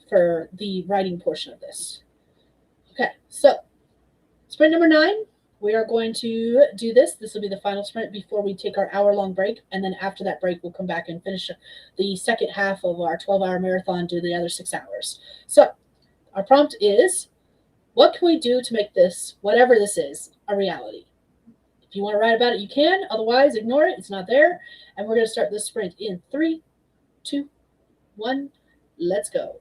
for the writing portion of this. Okay, so sprint number 9, we are going to do this. This will be the final sprint before we take our hour-long break. And then after that break, we'll come back and finish the second half of our 12-hour marathon, do the other 6 hours. So our prompt is, what can we do to make this, whatever this is, a reality? If you want to write about it, you can. Otherwise, ignore it. It's not there. And we're going to start this sprint in 3, 2, 1. Let's go.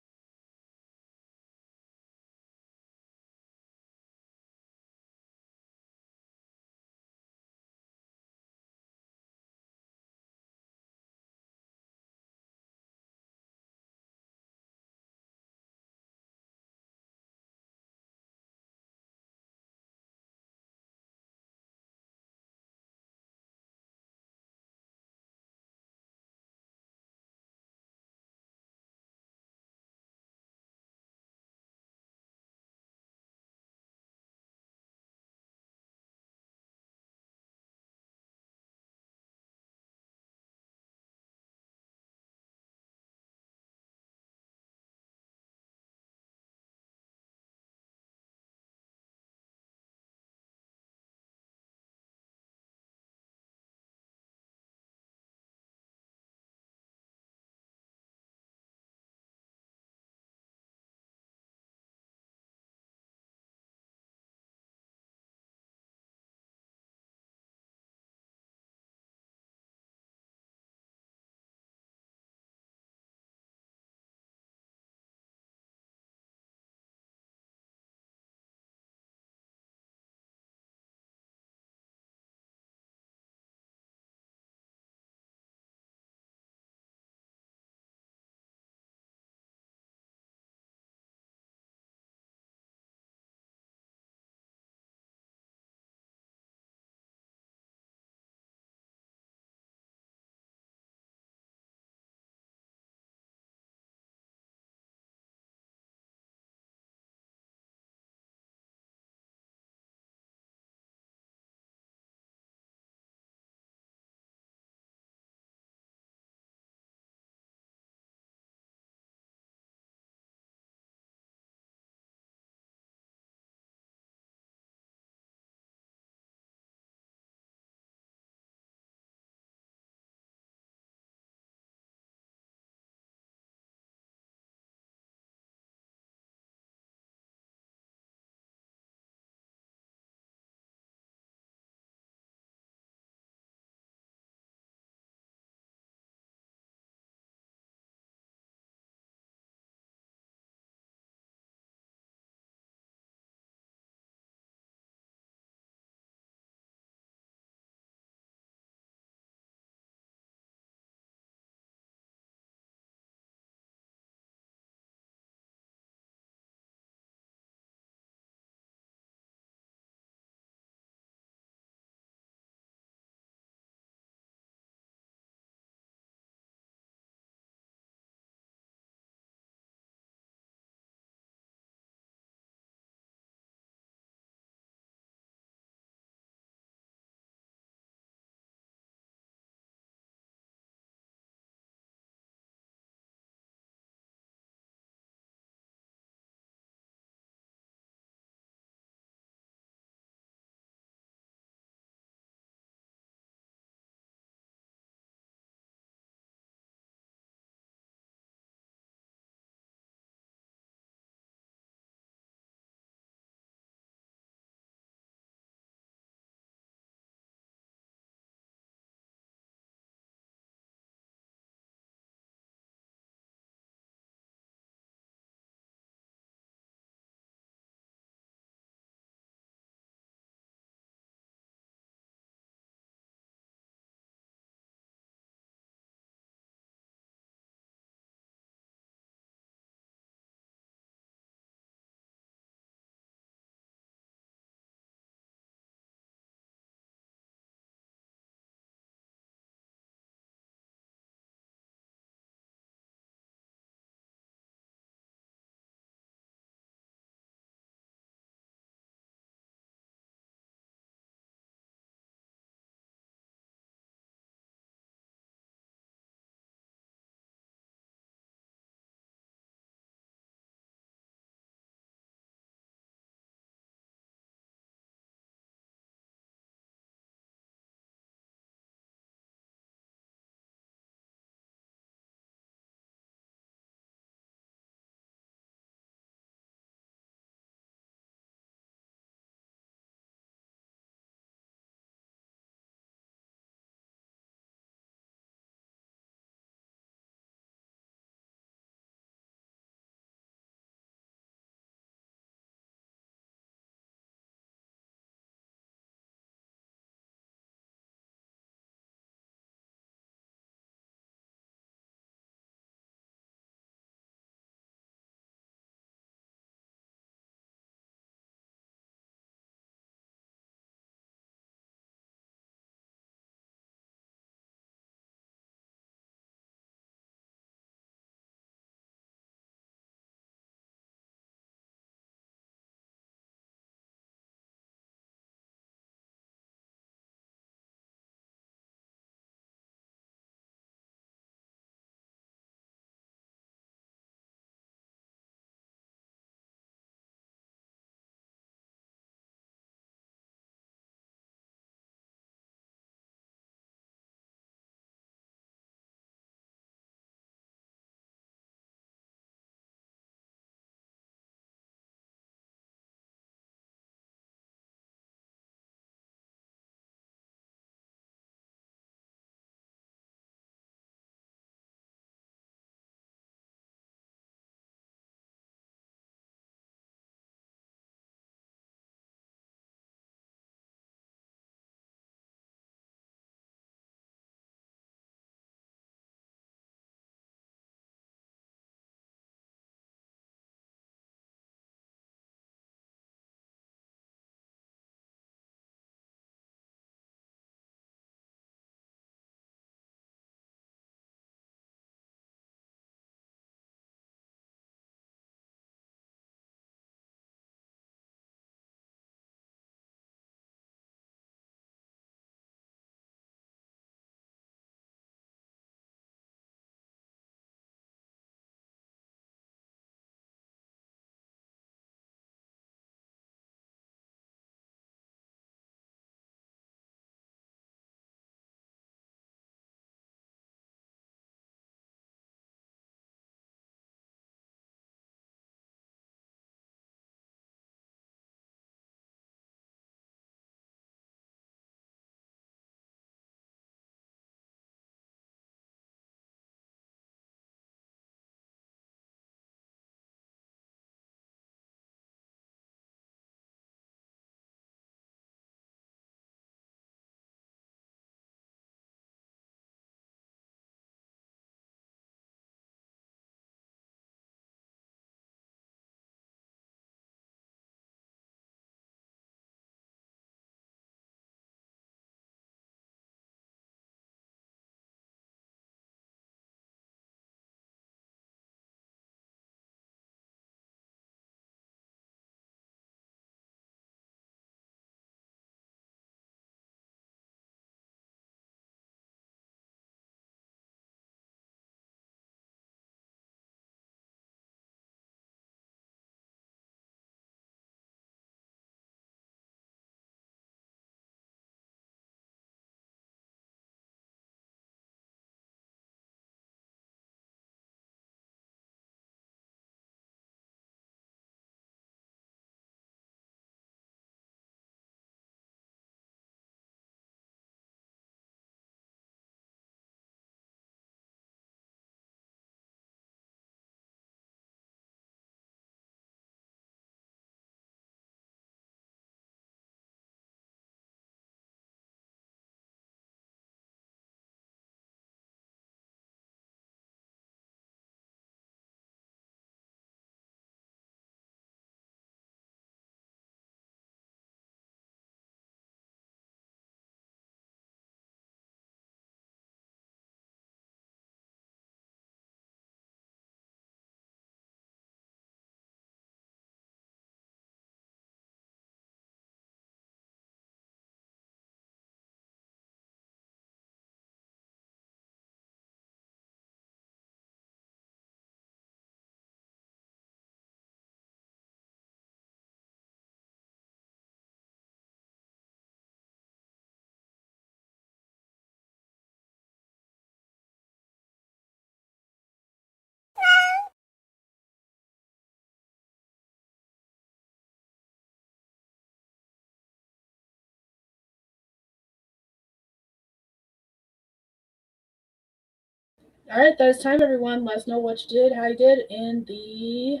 All right, that is time, everyone. Let us know what you did, how you did in the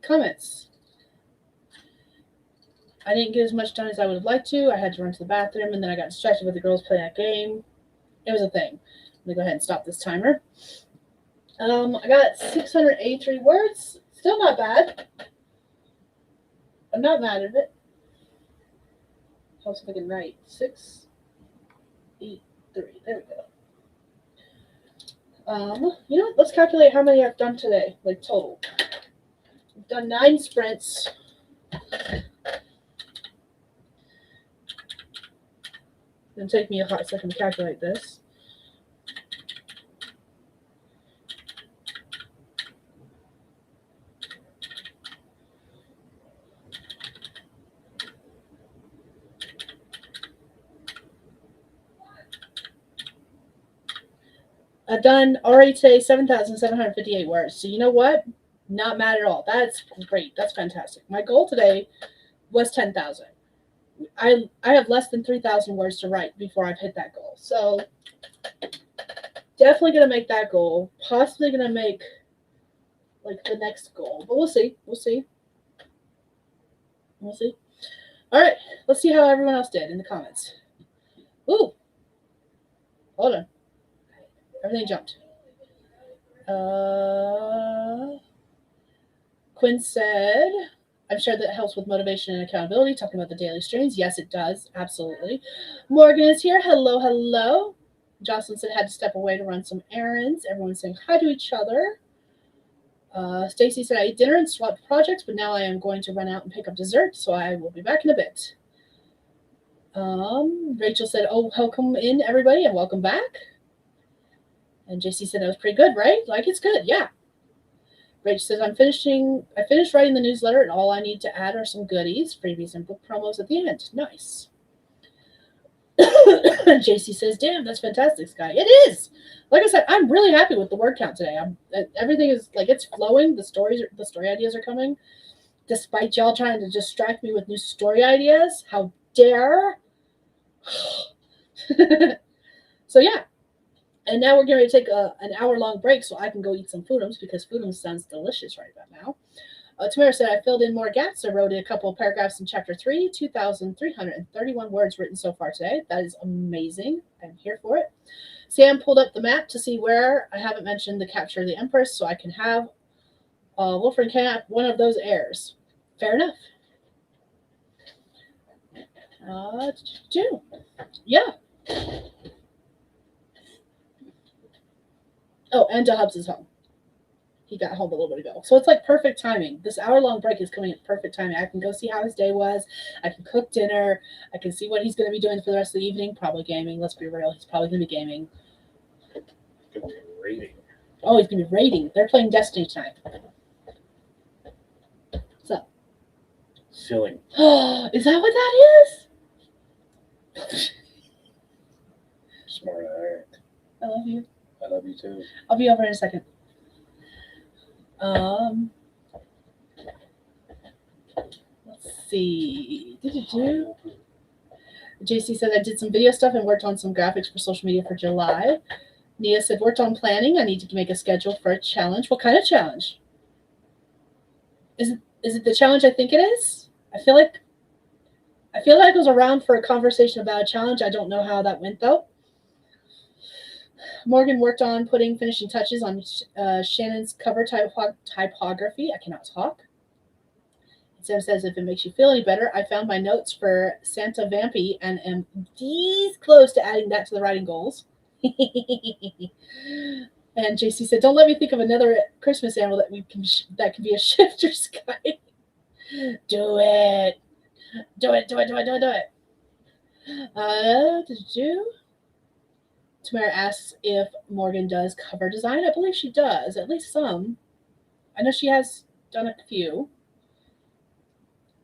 comments. I didn't get as much done as I would have liked to. I had to run to the bathroom, and then I got distracted with the girls playing that game. It was a thing. Let me go ahead and stop this timer. I got 683 words. Still not bad. I'm not mad at it. I'll see if I can write 683. There we go. You know what? Let's calculate how many I've done today, like total. I've done 9 sprints. It's gonna take me a hot second to calculate this. I've done already today 7,758 words. So you know what? Not mad at all. That's great. That's fantastic. My goal today was 10,000. I have less than 3,000 words to write before I've hit that goal. So definitely gonna make that goal. Possibly gonna make like the next goal, but we'll see. We'll see. We'll see. All right, let's see how everyone else did in the comments. Ooh, hold on. Everything jumped. Quinn said, I'm sure that helps with motivation and accountability, talking about the daily streams. Yes, it does. Absolutely. Morgan is here. Hello, hello. Jocelyn said had to step away to run some errands. Everyone's saying hi to each other. Stacy said I ate dinner and swapped projects, but now I am going to run out and pick up dessert, so I will be back in a bit. Rachel said, oh, welcome in, everybody, and welcome back. And JC said that was pretty good, right? Like, it's good, yeah. Rachel says, I finished writing the newsletter, and all I need to add are some goodies, freebies, and book promos at the end. Nice. JC says, damn, that's fantastic, Skye. It is. Like I said, I'm really happy with the word count today. Everything is like it's flowing. The story ideas are coming. Despite y'all trying to distract me with new story ideas. How dare. So yeah. And now we're going to take an hour-long break so I can go eat some foodums because foodums sounds delicious right about now. Tamara said, I filled in more gaps. I wrote a couple of paragraphs in chapter 3, 2,331 words written so far today. That is amazing. I'm here for it. Sam pulled up the map to see where I haven't mentioned the capture of the Empress, so I can have Wolfram Camp one of those heirs. Fair enough. Yeah. Oh, and Dobbs is home. He got home a little bit ago. So it's like perfect timing. This hour-long break is coming at perfect timing. I can go see how his day was. I can cook dinner. I can see what he's going to be doing for the rest of the evening. Probably gaming. Let's be real. He's probably going to be gaming. Raiding. Oh, he's going to be raiding. They're playing Destiny tonight. What's up? Ceiling. Is that what that is? Smart art. I love you. I love you too. I'll be over in a second. Let's see. JC said I did some video stuff and worked on some graphics for social media for July. Nia said worked on planning. I need to make a schedule for a challenge. What kind of challenge? Is it the challenge I think it is? I feel like I was around for a conversation about a challenge. I don't know how that went though. Morgan worked on putting finishing touches on Shannon's cover typography. I cannot talk. Sam says, if it makes you feel any better, I found my notes for Santa Vampy and am these close to adding that to the writing goals. And JC said, don't let me think of another Christmas animal that can be a shifter, Skye. Do it. Did you? Tamara asks if Morgan does cover design. I believe she does, at least some. I know she has done a few.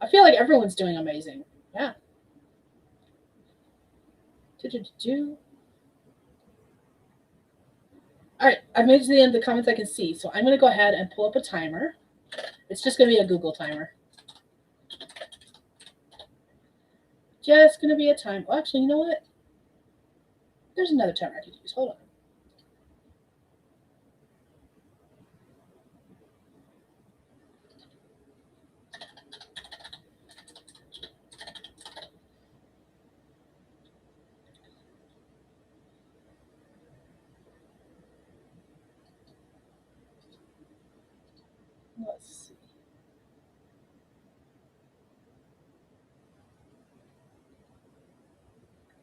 I feel like everyone's doing amazing. Yeah. All right, I've made it to the end of the comments I can see, so I'm going to go ahead and pull up a timer. It's just going to be a Google timer. Just going to be a time. Oh, actually, you know what? There's another timer I could use. Hold on.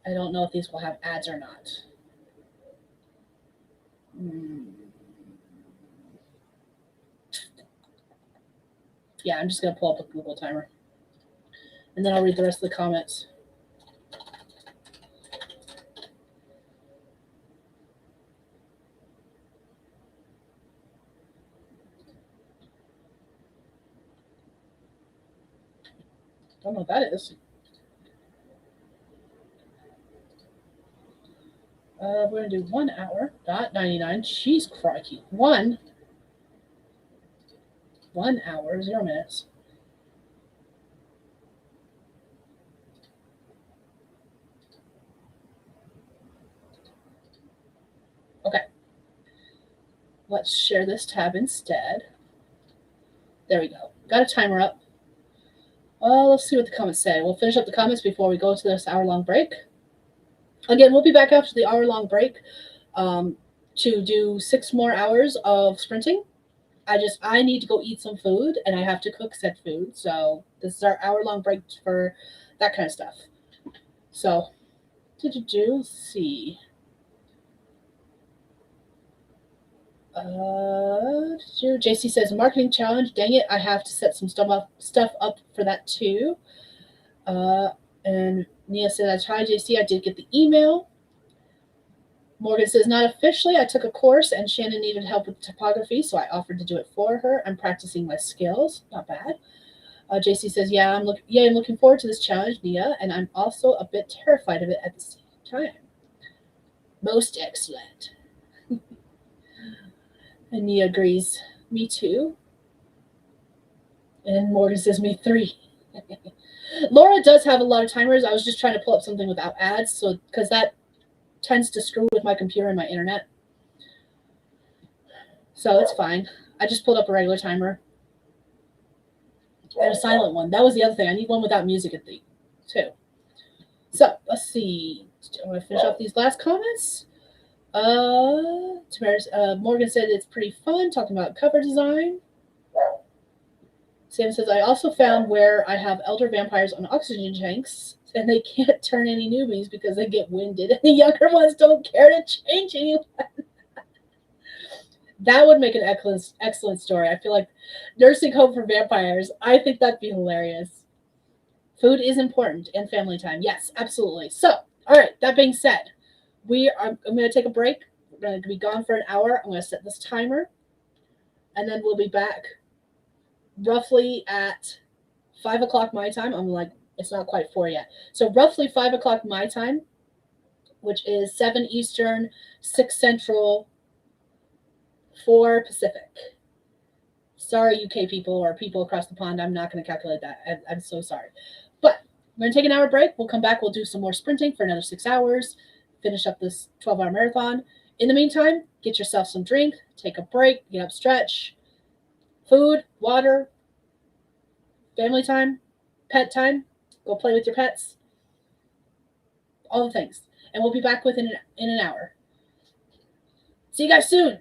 I don't know if these will have ads or not. Yeah, I'm just going to pull up a Google timer. And then I'll read the rest of the comments. Don't know what that is. We're going to do 1 hour, .99. Jeez, crikey. 1 hour, 0 minutes. Okay. Let's share this tab instead. There we go. Got a timer up. Let's see what the comments say. We'll finish up the comments before we go to this hour-long break. Again, we'll be back after the hour-long break to do 6 more hours of sprinting. I need to go eat some food, and I have to cook said food. So this is our hour-long break for that kind of stuff. So, let's see. JC says marketing challenge. Dang it, I have to set some stuff up for that too. And Nia says, hi JC, I did get the email. Morgan says, not officially. I took a course and Shannon needed help with topography, so I offered to do it for her. I'm practicing my skills. Not bad. JC says, I'm looking forward to this challenge, Nia, and I'm also a bit terrified of it at the same time. Most excellent. And Nia agrees. Me too. And Morgan says, me 3. Laura does have a lot of timers. I was just trying to pull up something without ads, so because that tends to screw with my computer and my internet. So it's fine. I just pulled up a regular timer. And a silent one. That was the other thing. I need one without music at the too. So let's see. I'm going to finish off these last comments. Morgan said it's pretty fun talking about cover design. Sam says, I also found where I have elder vampires on oxygen tanks, and they can't turn any newbies because they get winded, and the younger ones don't care to change anyone. That would make an excellent story. I feel like nursing home for vampires, I think that'd be hilarious. Food is important, and family time. Yes, absolutely. So, all right, that being said, I'm going to take a break. We're going to be gone for an hour. I'm going to set this timer, and then we'll be back roughly at 5 o'clock my time. I'm like, it's not quite 4 yet. So roughly 5 o'clock my time, which is 7 Eastern, 6 Central, 4 Pacific. Sorry, UK people or people across the pond. I'm not going to calculate that. I'm so sorry. But we're going to take an hour break. We'll come back. We'll do some more sprinting for another 6 hours, finish up this 12-hour marathon. In the meantime, get yourself some drink, take a break, get up, stretch, food, water, family time, pet time, go play with your pets, all the things. And we'll be back in an hour. See you guys soon.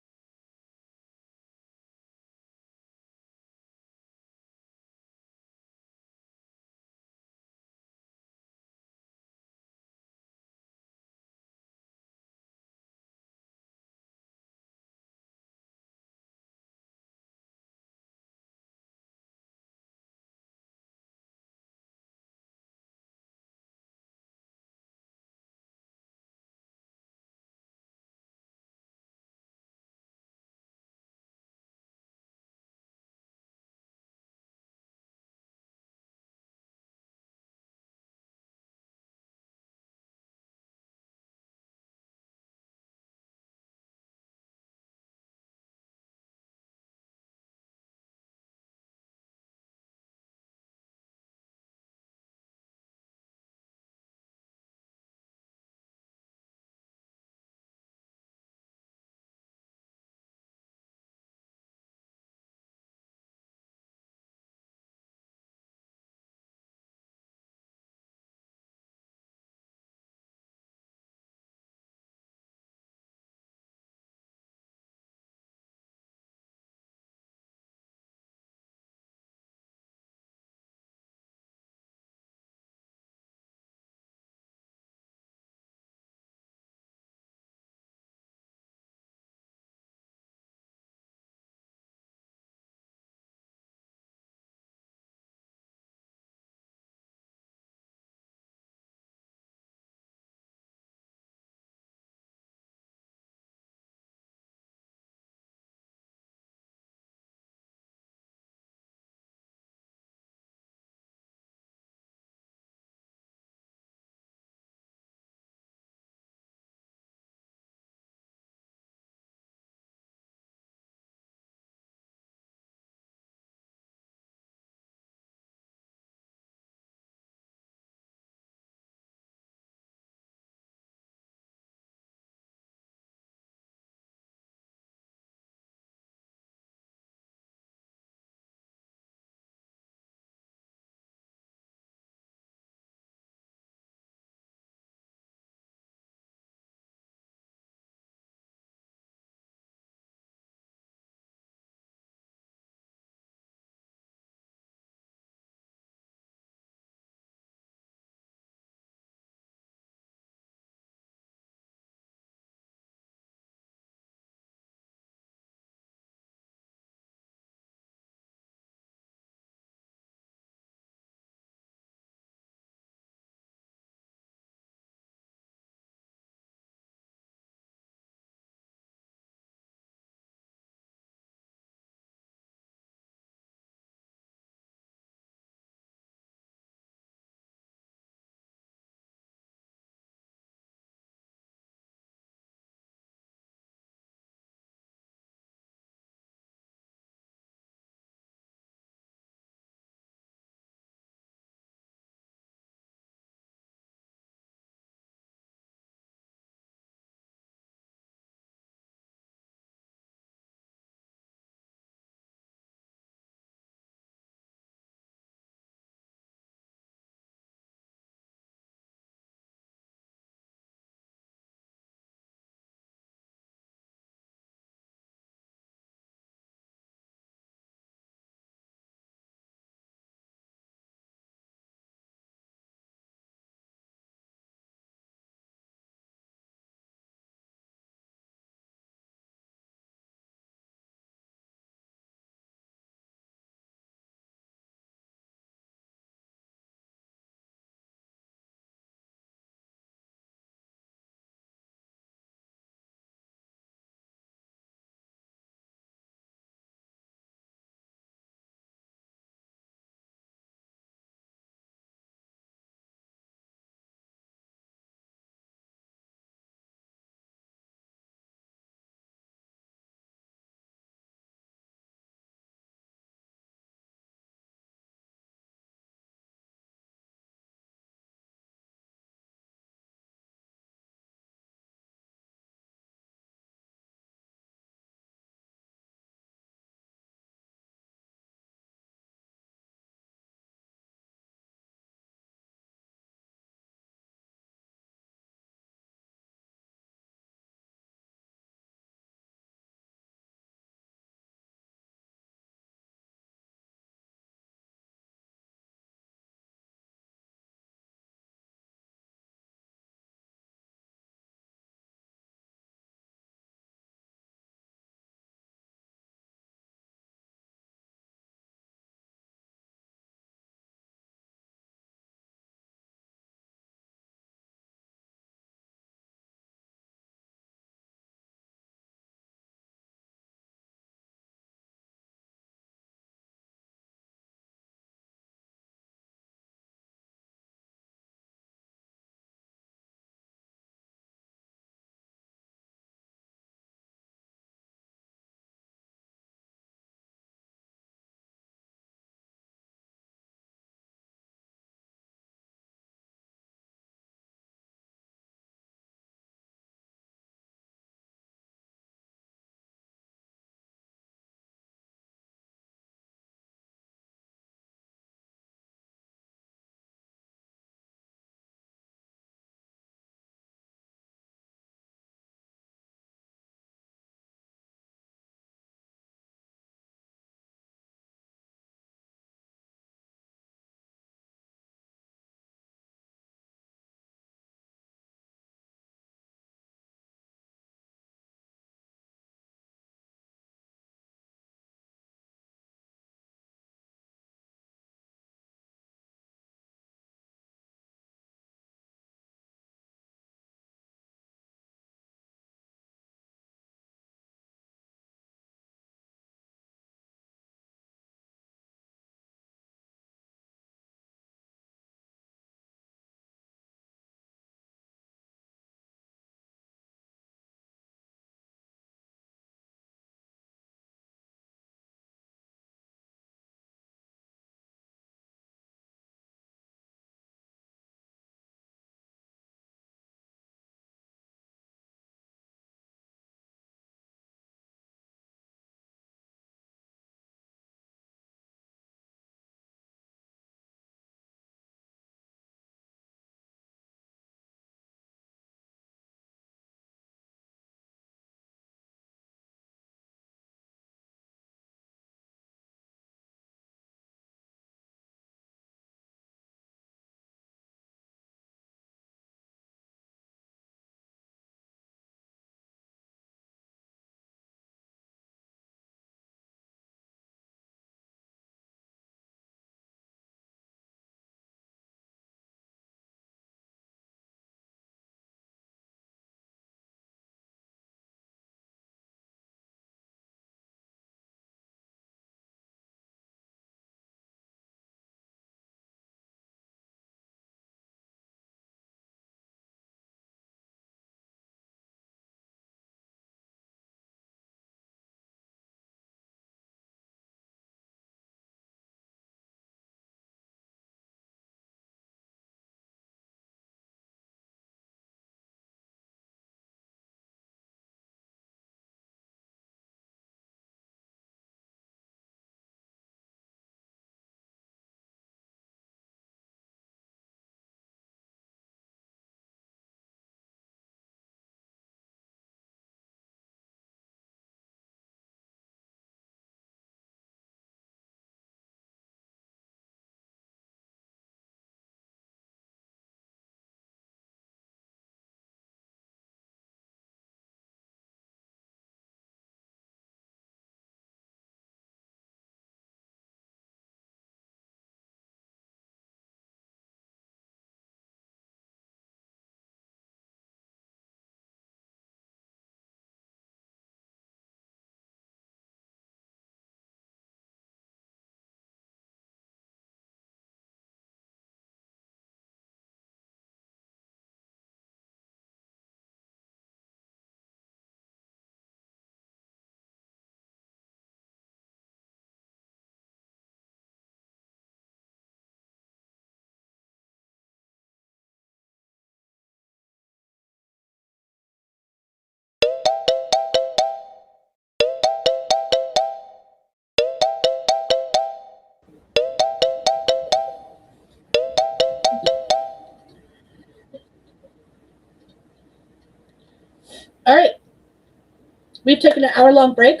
We've taken an hour-long break.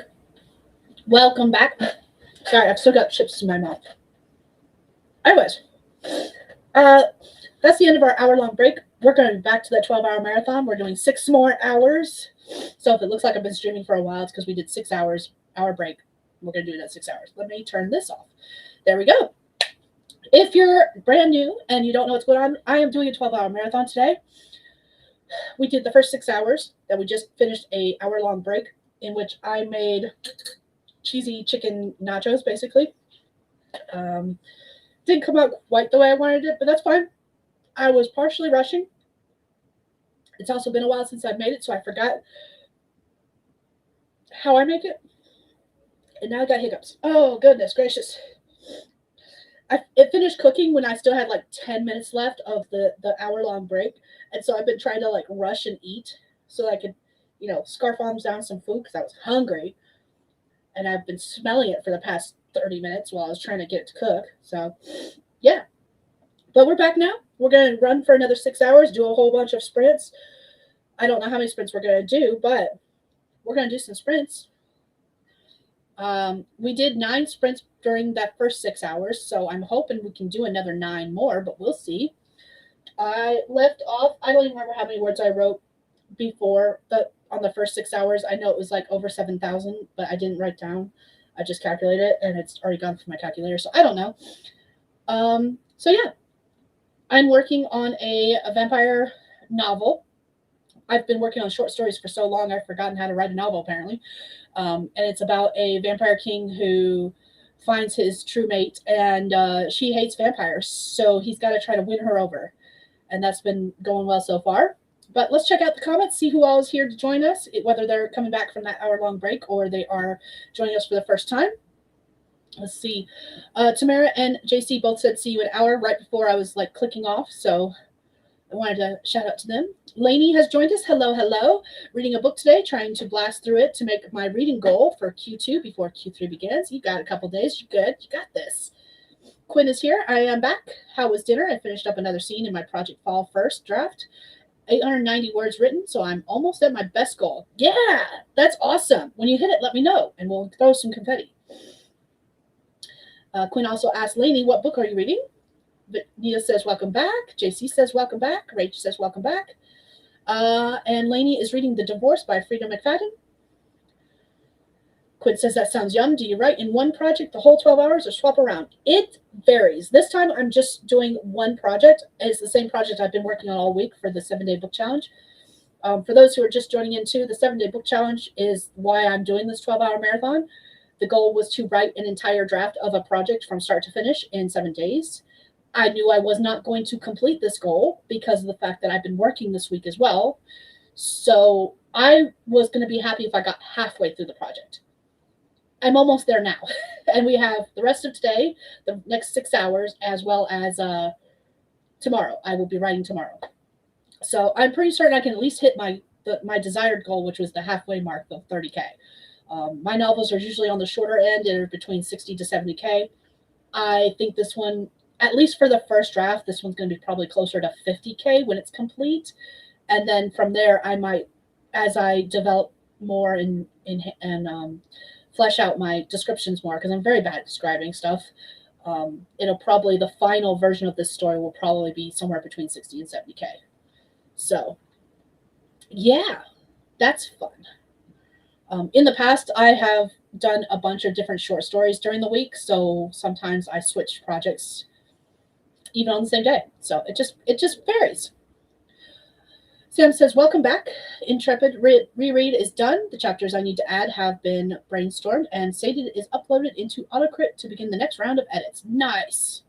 Welcome back. Sorry, I've still got chips in my mouth. Anyways, that's the end of our hour-long break. We're going back to that 12-hour marathon. We're doing 6 more hours. So if it looks like I've been streaming for a while, it's because we did 6 hours, hour break. We're going to do it at 6 hours. Let me turn this off. There we go. If you're brand new and you don't know what's going on, I am doing a 12-hour marathon today. We did the first 6 hours. Then we just finished a hour-long break in which I made cheesy chicken nachos, basically. Didn't come out quite the way I wanted it, but that's fine. I was partially rushing. It's also been a while since I've made it, so I forgot how I make it. And now I got hiccups. Oh, goodness gracious. It finished cooking when I still had like 10 minutes left of the hour-long break. And so I've been trying to like rush and eat so I could, scarf arms down some food because I was hungry. And I've been smelling it for the past 30 minutes while I was trying to get it to cook. So, yeah. But we're back now. We're going to run for another 6 hours, do a whole bunch of sprints. I don't know how many sprints we're going to do, but we're going to do some sprints. We did 9 sprints during that first 6 hours, so I'm hoping we can do another 9 more, but we'll see. I left off, I don't even remember how many words I wrote before, but on the first 6 hours, I know it was like over 7,000, but I didn't write down. I just calculated it, and it's already gone from my calculator, so I don't know. So yeah, I'm working on a vampire novel. I've been working on short stories for so long, I've forgotten how to write a novel, apparently. And it's about a vampire king who finds his true mate, and she hates vampires, so he's got to try to win her over. And that's been going well so far. But let's check out the comments, see who all is here to join us, whether they're coming back from that hour-long break or they are joining us for the first time. Let's see. Tamara and JC both said see you an hour right before I was like clicking off, so I wanted to shout out to them. Lainey has joined us. Hello, hello. Reading a book today, trying to blast through it to make my reading goal for Q2 before Q3 begins. You got a couple days. You're good. You got this. Quinn is here. I am back. How was dinner? I finished up another scene in my Project Fall First draft. 890 words written, so I'm almost at my best goal. Yeah, that's awesome. When you hit it, let me know, and we'll throw some confetti. Quinn also asked Lainey, what book are you reading? Nia says, welcome back. JC says, welcome back. Rach says, welcome back. And Lainey is reading The Divorce by Frida McFadden. Quinn says, that sounds yum. Do you write in one project the whole 12 hours or swap around? It varies. This time I'm just doing one project. It's the same project I've been working on all week for the 7-day book challenge. For those who are just joining in too, the 7-day book challenge is why I'm doing this 12-hour marathon. The goal was to write an entire draft of a project from start to finish in 7 days. I knew I was not going to complete this goal because of the fact that I've been working this week as well. So I was going to be happy if I got halfway through the project. I'm almost there now. And we have the rest of today, the next 6 hours, as well as tomorrow. I will be writing tomorrow. So I'm pretty certain I can at least hit my desired goal, which was the halfway mark of 30K. My novels are usually on the shorter end. They're between 60 to 70K. I think this one, at least for the first draft, this one's going to be probably closer to 50K when it's complete. And then from there, I might, as I develop more and flesh out my descriptions more, because I'm very bad at describing stuff, it'll probably, the final version of this story will probably be somewhere between 60 and 70K. So, yeah, that's fun. In the past, I have done a bunch of different short stories during the week, so sometimes I switch projects even on the same day. So it just varies. Sam says, welcome back. Intrepid reread is done. The chapters I need to add have been brainstormed, and Saded is uploaded into AutoCrit to begin the next round of edits. Nice.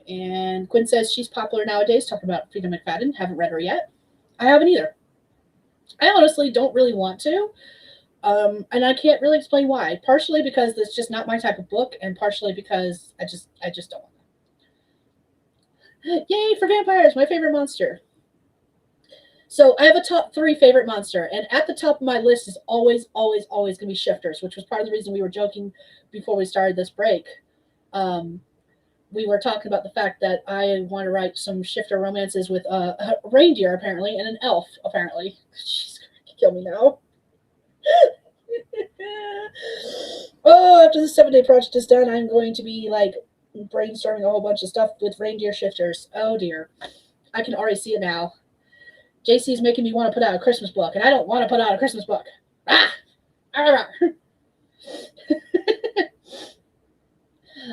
And Quinn says she's popular nowadays, talking about Frida McFadden. Haven't read her yet. I haven't either. I honestly don't really want to. And I can't really explain why. Partially because it's just not my type of book, and partially because I just don't want to. Yay for vampires, my favorite monster. So I have a top 3 favorite monster, and at the top of my list is always going to be shifters, which was part of the reason we were joking before we started this break. We were talking about the fact that I want to write some shifter romances with a reindeer, apparently, and an elf, apparently. She's going to kill me now. Oh, after the 7-day project is done, I'm going to be like brainstorming a whole bunch of stuff with reindeer shifters. Oh dear. I can already see it now. JC's making me want to put out a Christmas book, and I don't want to put out a Christmas book. Ah!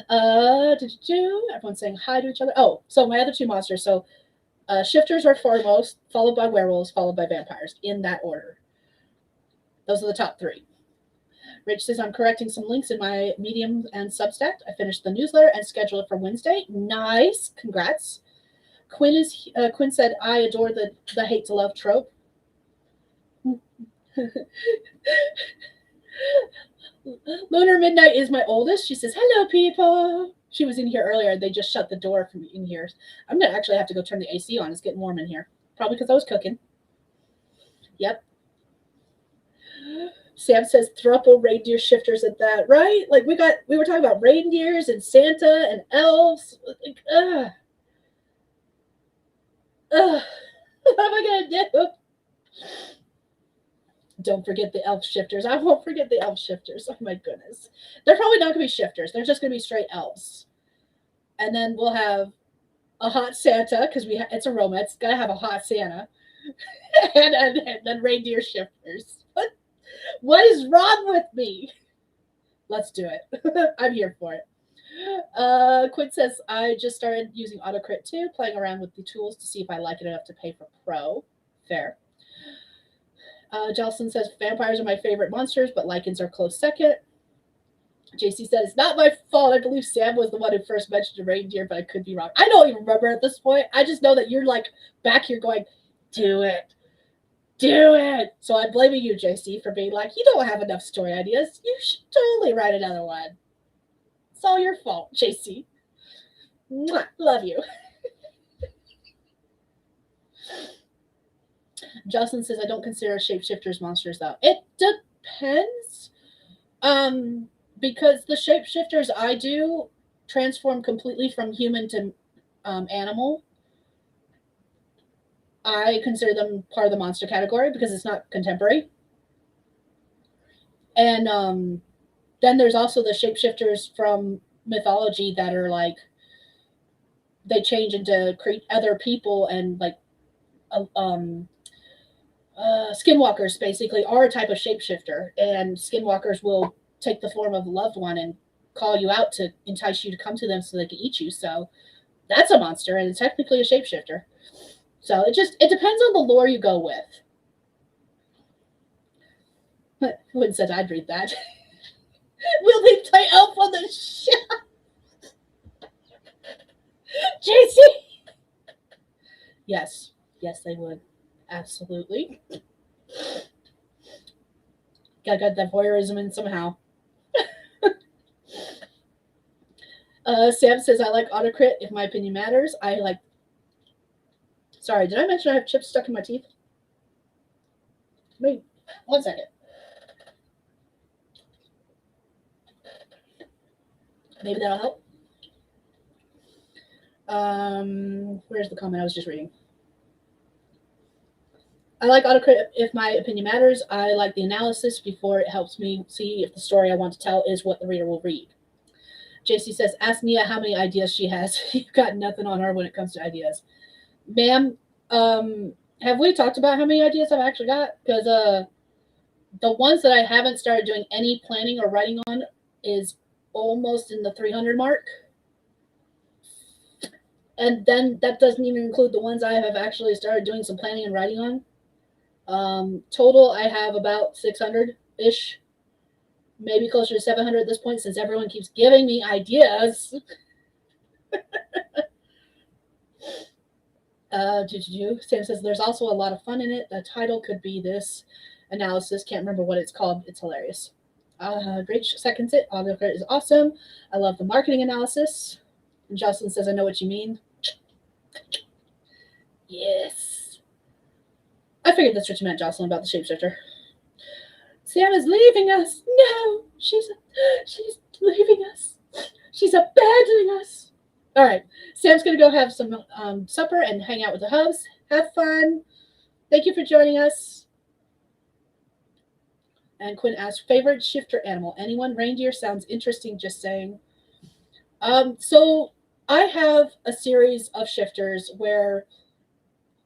Everyone's saying hi to each other. Oh, so my other two monsters. So shifters are foremost, followed by werewolves, followed by vampires, in that order. Those are the top three. Rich says, I'm correcting some links in my Medium and Substack. I finished the newsletter and scheduled it for Wednesday. Nice. Congrats. Quinn said, I adore the hate to love trope. Lunar Midnight is my oldest. She says, hello, people. She was in here earlier. They just shut the door from in here. I'm going to actually have to go turn the AC on. It's getting warm in here. Probably because I was cooking. Yep. Sam says thruple reindeer shifters at that, right? Like we were talking about reindeers and Santa and elves. Like, what am I gonna do? Don't forget the elf shifters. I won't forget the elf shifters. Oh my goodness. They're probably not gonna be shifters. They're just gonna be straight elves. And then we'll have a hot Santa, because it's a romance. It's gotta have a hot Santa. and then reindeer shifters. What is wrong with me? Let's do it. I'm here for it. Quinn says, I just started using AutoCrit too, playing around with the tools to see if I like it enough to pay for Pro. Fair. Jelson says, vampires are my favorite monsters, but lichens are close second. JC said, it's not my fault. I believe Sam was the one who first mentioned a reindeer, but I could be wrong. I don't even remember at this point. I just know that you're like back here going, do it. Do it. So I'm blaming you, JC, for being like, you don't have enough story ideas. You should totally write another one. It's all your fault, JC. Mwah. Love you. Jocelyn says, I don't consider shapeshifters monsters, though. It depends. Because the shapeshifters I do transform completely from human to animal. I consider them part of the monster category because it's not contemporary. And then there's also the shapeshifters from mythology that are like, they change into other people, and like skinwalkers basically are a type of shapeshifter, and skinwalkers will take the form of a loved one and call you out to entice you to come to them so they can eat you. So that's a monster, and it's technically a shapeshifter. So it depends on the lore you go with. Who said I'd read that? Will they play Elf on the Shelf? JC? Yes. Yes, they would. Absolutely. Gotta get that voyeurism in somehow. Sam says, I like AutoCrit if my opinion matters. Sorry, did I mention I have chips stuck in my teeth? Wait, 1 second. Maybe that'll help. Where's the comment I was just reading? I like AutoCrit if my opinion matters. I like the analysis before it helps me see if the story I want to tell is what the reader will read. JC says, ask Nia how many ideas she has. You've got nothing on her when it comes to ideas. Ma'am, have we talked about how many ideas I've actually got? Because the ones that I haven't started doing any planning or writing on is almost in the 300 mark. And then that doesn't even include the ones I have actually started doing some planning and writing on. Total, I have about 600-ish, maybe closer to 700 at this point, since everyone keeps giving me ideas. Sam says, there's also a lot of fun in it. The title could be this analysis. Can't remember what it's called. It's hilarious. Rach seconds it. AutoCrit is awesome. I love the marketing analysis. And Jocelyn says, I know what you mean. Yes. I figured that's what you meant, Jocelyn, about the shapeshifter. Sam is leaving us. No, she's leaving us. She's abandoning us. All right. Sam's going to go have some supper and hang out with the hubs. Have fun. Thank you for joining us. And Quinn asks, favorite shifter animal? Anyone? Reindeer sounds interesting, just saying. So I have a series of shifters where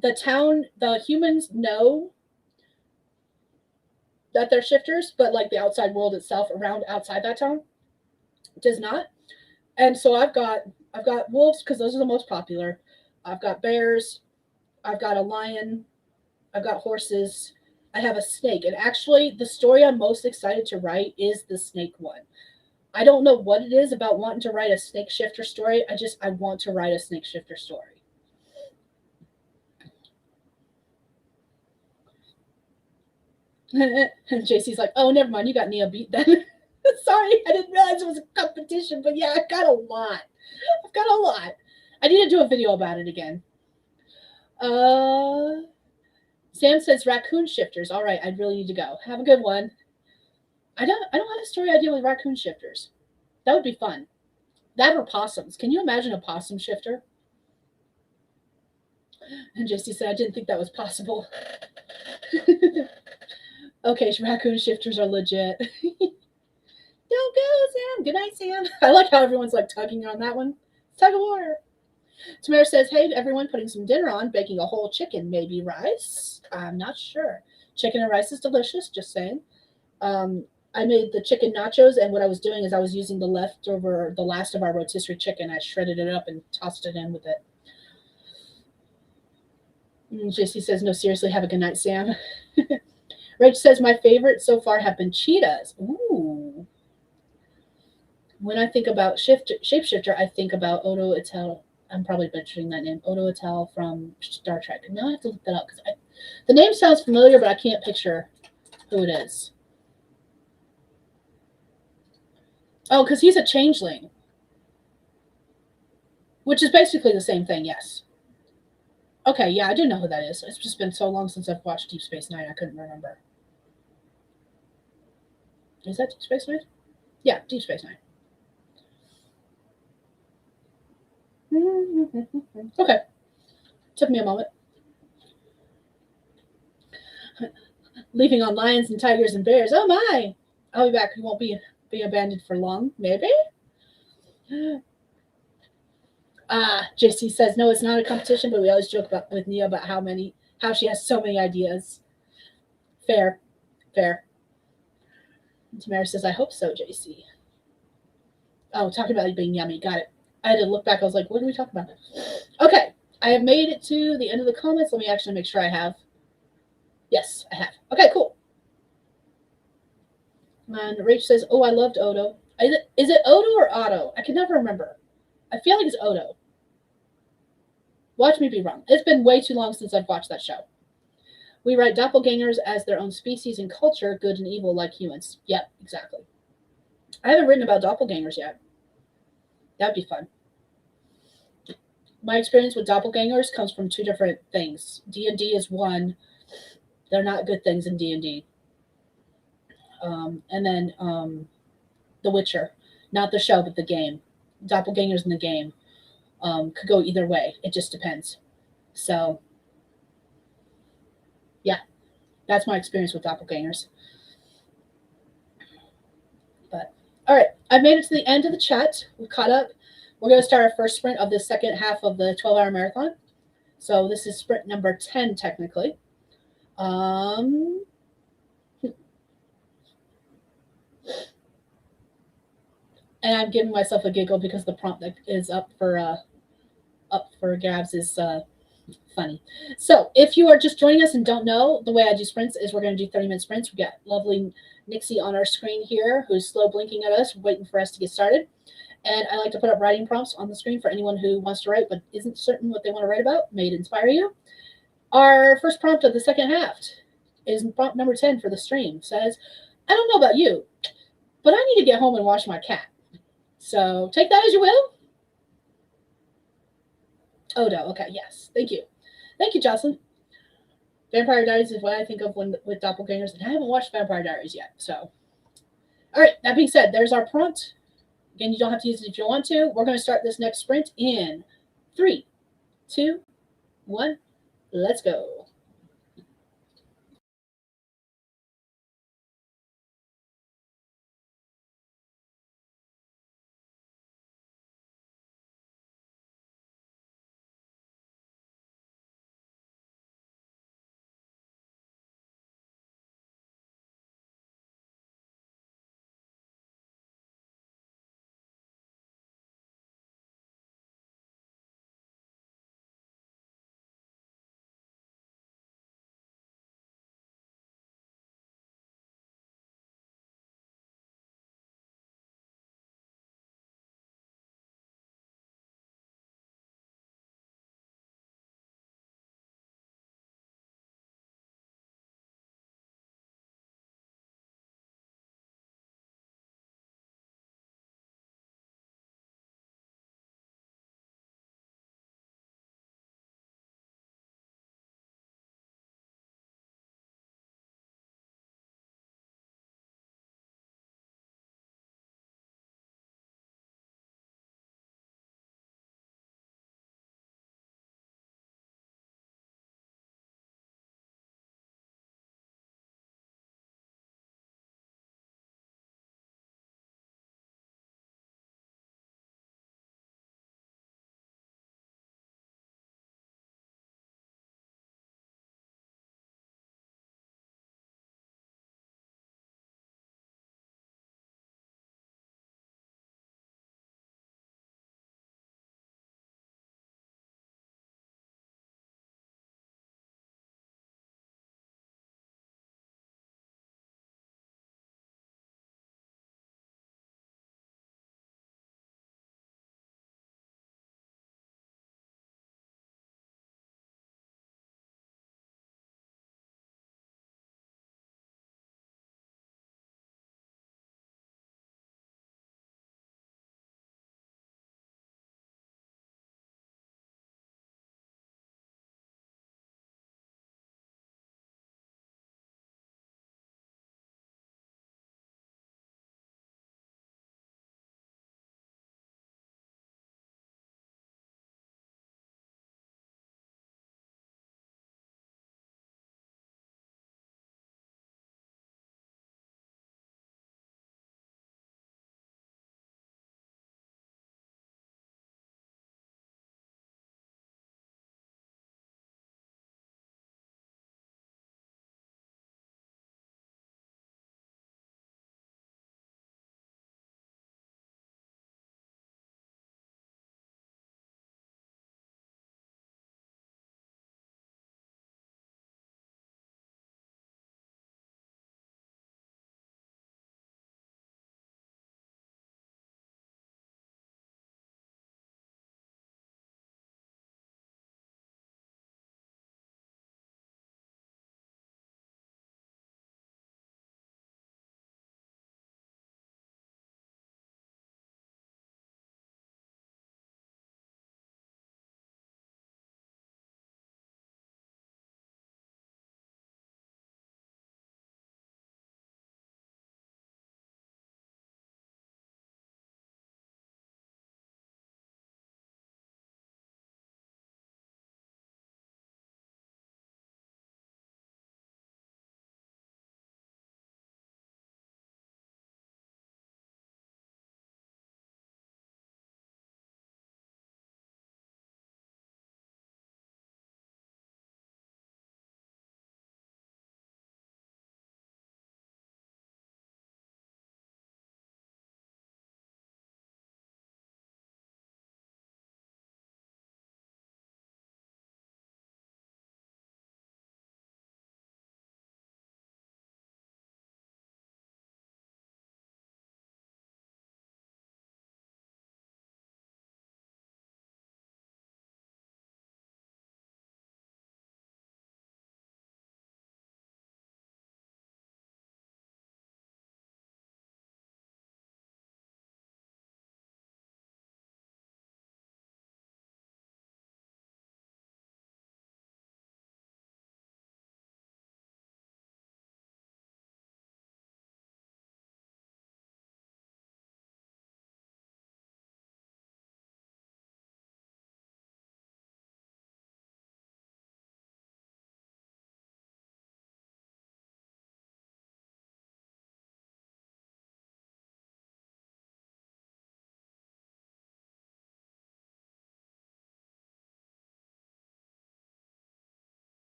the humans know that they're shifters, but like the outside world itself around outside that town does not. And so I've got wolves because those are the most popular. I've got bears. I've got a lion. I've got horses. I have a snake. And actually, the story I'm most excited to write is the snake one. I don't know what it is about wanting to write a snake shifter story. I want to write a snake shifter story. And JC's like, oh, never mind. You got Nia beat then. Sorry, I didn't realize it was a competition, but yeah, I've got a lot. I need to do a video about it again. Sam says raccoon shifters. All right, I really need to go. Have a good one. I don't have a story idea with raccoon shifters. That would be fun. That or possums. Can you imagine a possum shifter? And JC said, I didn't think that was possible. Okay, raccoon shifters are legit. Don't go, Sam. Good night, Sam. I like how everyone's like tugging on that one. Tug of war. Tamara says, hey, everyone, putting some dinner on, baking a whole chicken, maybe rice. I'm not sure. Chicken and rice is delicious, just saying. I made the chicken nachos, and what I was doing is I was using the last of our rotisserie chicken. I shredded it up and tossed it in with it. JC says, no, seriously, have a good night, Sam. Rach says, my favorite so far have been cheetahs. Ooh. When I think about shapeshifter, I think about Odo Itel. I'm probably butchering that name. Odo Itel from Star Trek. Now I have to look that up because the name sounds familiar, but I can't picture who it is. Oh, because he's a changeling. Which is basically the same thing, yes. Okay, yeah, I do know who that is. It's just been so long since I've watched Deep Space Nine, I couldn't remember. Is that Deep Space Nine? Yeah, Deep Space Nine. Okay. Took me a moment. Leaving on lions and tigers and bears. Oh my! I'll be back. You won't be abandoned for long, maybe? JC says, no, it's not a competition, but we always joke with Nia about how she has so many ideas. Fair. Tamara says, I hope so, JC. Oh, talking about it being yummy. Got it. I had to look back. I was like, what are we talking about? Okay. I have made it to the end of the comments. Let me actually make sure I have. Yes, I have. Okay, cool. And Rach says, oh, I loved Odo. Is it Odo or Otto? I can never remember. I feel like it's Odo. Watch me be wrong. It's been way too long since I've watched that show. We write doppelgangers as their own species and culture, good and evil like humans. Yep, exactly. I haven't written about doppelgangers yet. That'd be fun. My experience with doppelgangers comes from two different things. D&D is one. They're not good things in D&D. And then The Witcher. Not the show, but the game. Doppelgangers in the game could go either way. It just depends. So, yeah. That's my experience with doppelgangers. But, all right. I've made it to the end of the chat. We're caught up. We're going to start our first sprint of the second half of the 12-hour marathon. So this is sprint number 10, technically. And I'm giving myself a giggle because the prompt that is up for grabs is funny. So if you are just joining us and don't know, the way I do sprints is we're going to do 30-minute sprints. We got lovely Nixie on our screen here who's slow blinking at us, waiting for us to get started. And I like to put up writing prompts on the screen for anyone who wants to write but isn't certain what they want to write about. May it inspire you. Our first prompt of the second half is prompt number 10 for the stream. It says, I don't know about you, but I need to get home and wash my cat. So take that as you will. Odo, okay, yes. Thank you. Thank you, Jocelyn. Vampire Diaries is what I think of with doppelgangers, and I haven't watched Vampire Diaries yet. So, all right, that being said, there's our prompt. Again, you don't have to use it if you want to. We're going to start this next sprint in 3, 2, 1. Let's go.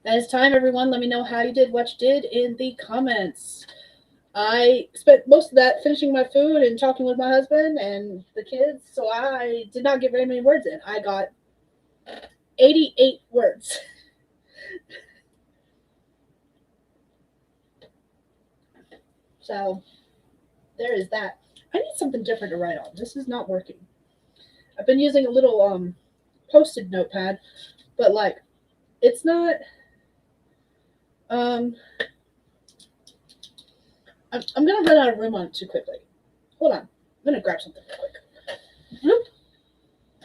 That is time, everyone. Let me know how you did, what you did in the comments. I spent most of that finishing my food and talking with my husband and the kids, so I did not get very many words in. I got 88 words. So there is that. I need something different to write on. This is not working. I've been using a little post-it notepad, but like it's not I'm gonna run out of room on it too quickly. Hold on. I'm gonna grab something real quick. Whoop.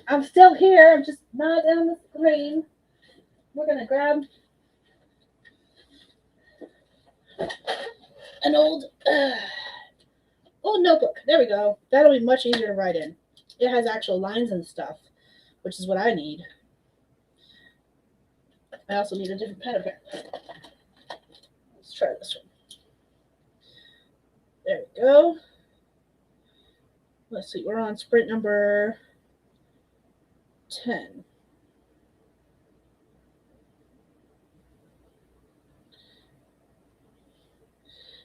I'm still here. I'm just not on the screen. We're gonna grab an old notebook. There we go. That'll be much easier to write in. It has actual lines and stuff, which is what I need. I also need a different pen apparently. Let's try this one. There we go. Let's see. We're on sprint number 10.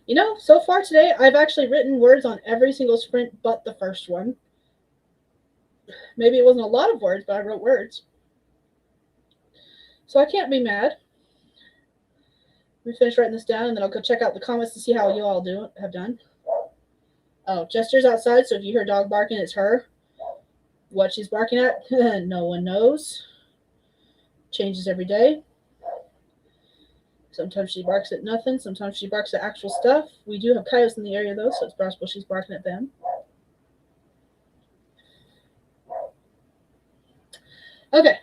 You know, so far today, I've actually written words on every single sprint but the first one. Maybe it wasn't a lot of words, but I wrote words. So I can't be mad. Let me finish writing this down, and then I'll go check out the comments to see how you all have done. Oh, Jester's outside, so if you hear a dog barking, it's her. What she's barking at, no one knows. Changes every day. Sometimes she barks at nothing. Sometimes she barks at actual stuff. We do have coyotes in the area, though, so it's possible she's barking at them. Okay.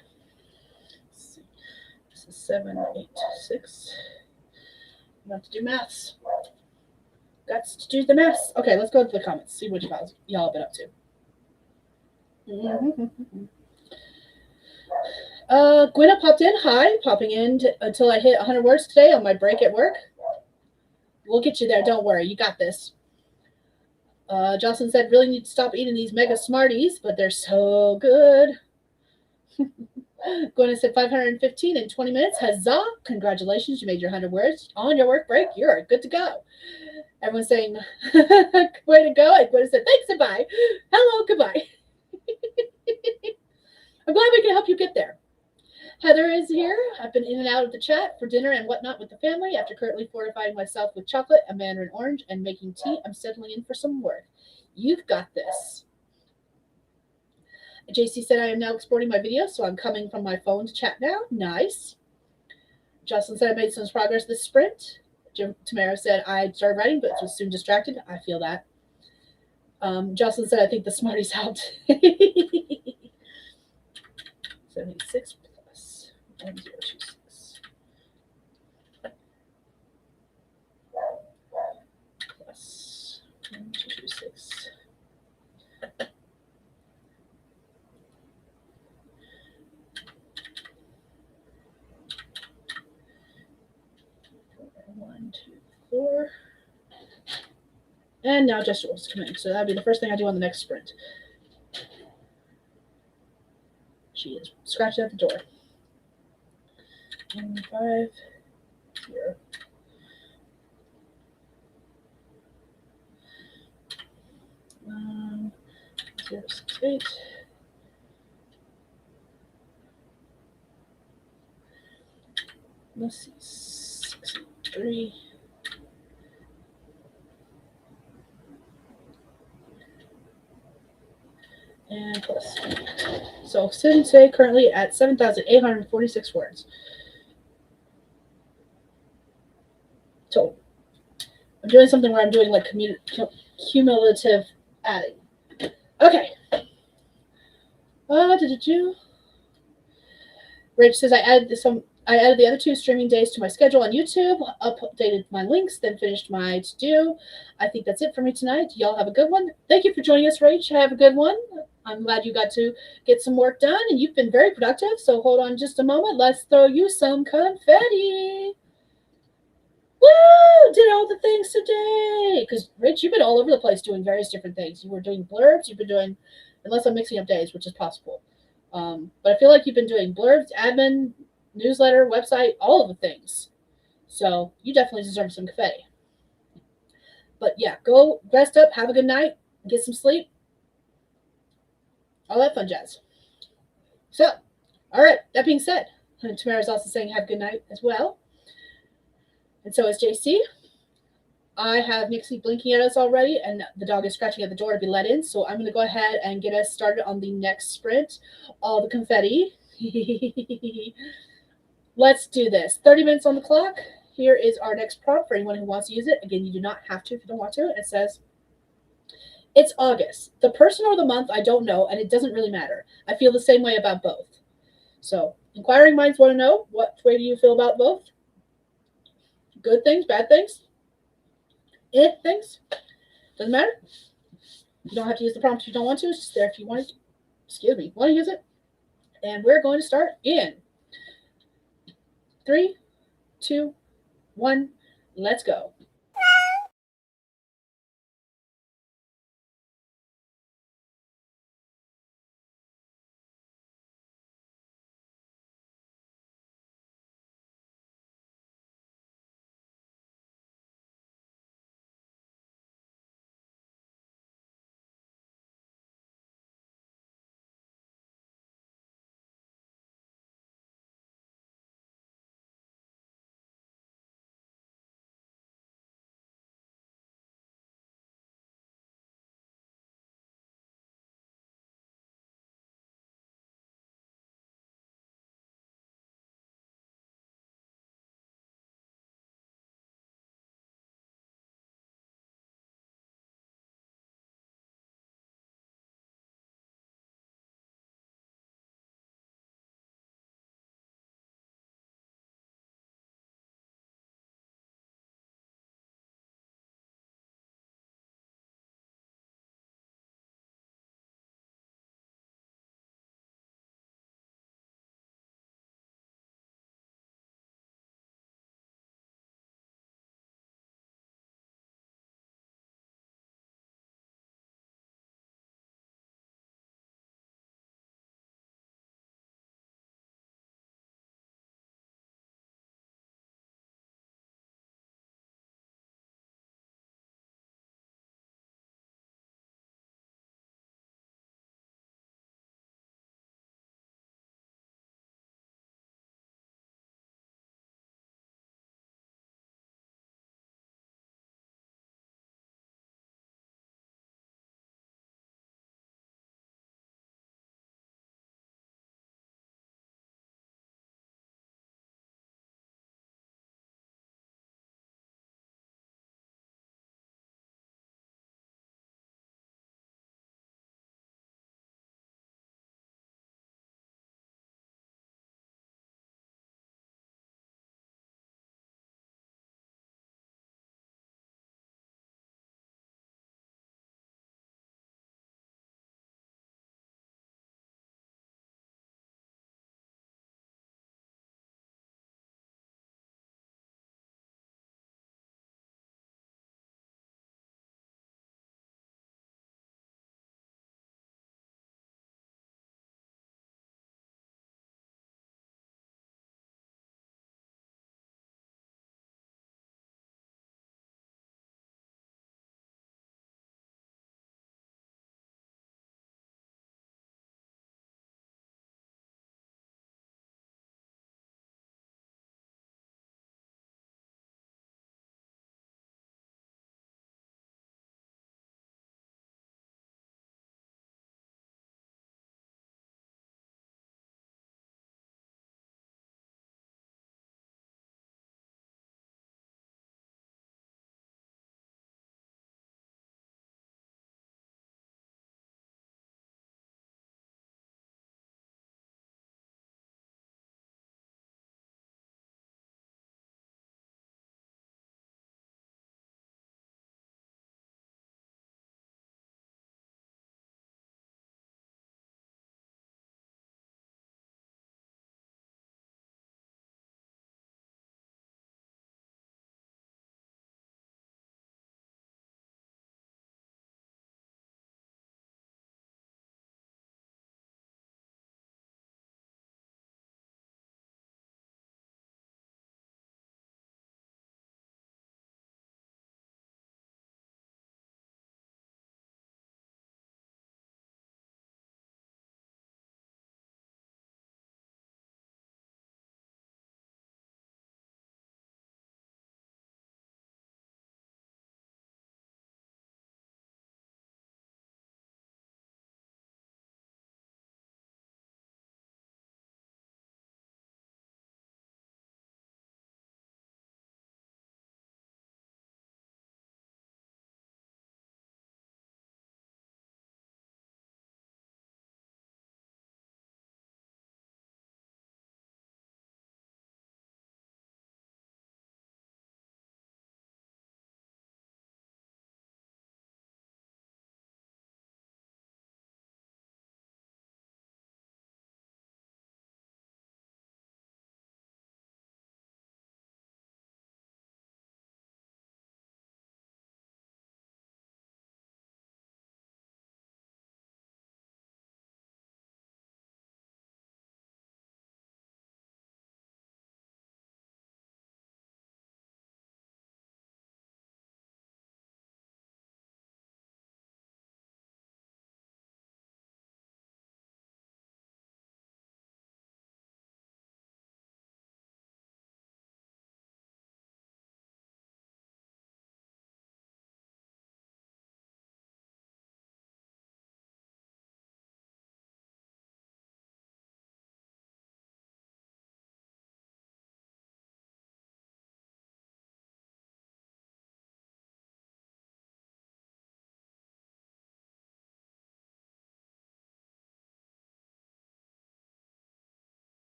Let's see. This is 7, 8, 6. I'm going to have to do maths. Got to do the maths. Okay, let's go to the comments. See what y'all have been up to. Gwenna popped in. Hi, popping in until I hit 100 words today on my break at work. We'll get you there. Don't worry. You got this. Jocelyn said, really need to stop eating these mega Smarties, but they're so good. Gwenna said 515 in 20 minutes. Huzzah. Congratulations. You made your 100 words on your work break. You're good to go. Everyone's saying, way to go. And Gwenna said, thanks and bye. Hello, goodbye. I'm glad we can help you get there. Heather is here. I've been in and out of the chat for dinner and whatnot with the family. After currently fortifying myself with chocolate, a mandarin orange, and making tea, I'm settling in for some work. You've got this. JC said, I am now exporting my video, so I'm coming from my phone to chat now. Nice. Jocelyn said, I made some progress this sprint. Tamara said, I started writing, but was soon distracted. I feel that. Jocelyn said, I think the Smarties helped. 76 plus 1026 plus 1226. One, two, four. And now Jester wants to come in. So that'll be the first thing I do on the next sprint. She is scratching at the door. 1, 5, 0. Um, 0, 6, 8. Let's see. 6, 3. And plus 8. So Sensei currently at 7,846 words. So I'm doing something where I'm doing like cumulative adding. Okay. Rach says I added the other 2 streaming days to my schedule on YouTube, updated my links, then finished my to-do. I think that's it for me tonight. Y'all have a good one. Thank you for joining us, Rach. Have a good one. I'm glad you got to get some work done, and you've been very productive. So hold on just a moment. Let's throw you some confetti. Woo! Did all the things today. Because, Rach, you've been all over the place doing various different things. You were doing blurbs. You've been doing, unless I'm mixing up days, which is possible. But I feel like you've been doing blurbs, admin, newsletter, website, all of the things. So you definitely deserve some confetti. But yeah, go rest up, have a good night, get some sleep, all that fun jazz. So, all right, that being said, Tamara's also saying have a good night as well. And so is JC. I have Nixie blinking at us already, and the dog is scratching at the door to be let in. So I'm going to go ahead and get us started on the next sprint. All the confetti. Let's do this. 30 minutes on the clock. Here is our next prompt for anyone who wants to use it. Again, you do not have to if you don't want to. It says, it's August. The person or the month, I don't know, and it doesn't really matter. I feel the same way about both. So, inquiring minds want to know, what way do you feel about both? Good things, bad things? Things? Doesn't matter. You don't have to use the prompt if you don't want to. It's just there if you want to use it. And we're going to start in 3, 2, 1. Let's go.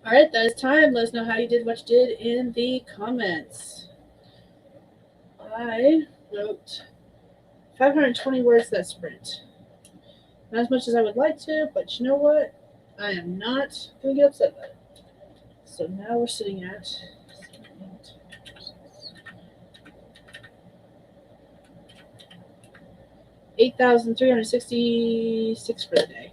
All right, that is time. Let us know how you did what you did in the comments. I wrote 520 words that sprint. Not as much as I would like to, but you know what? I am not going to get upset about it. So now we're sitting at 8,366 for the day.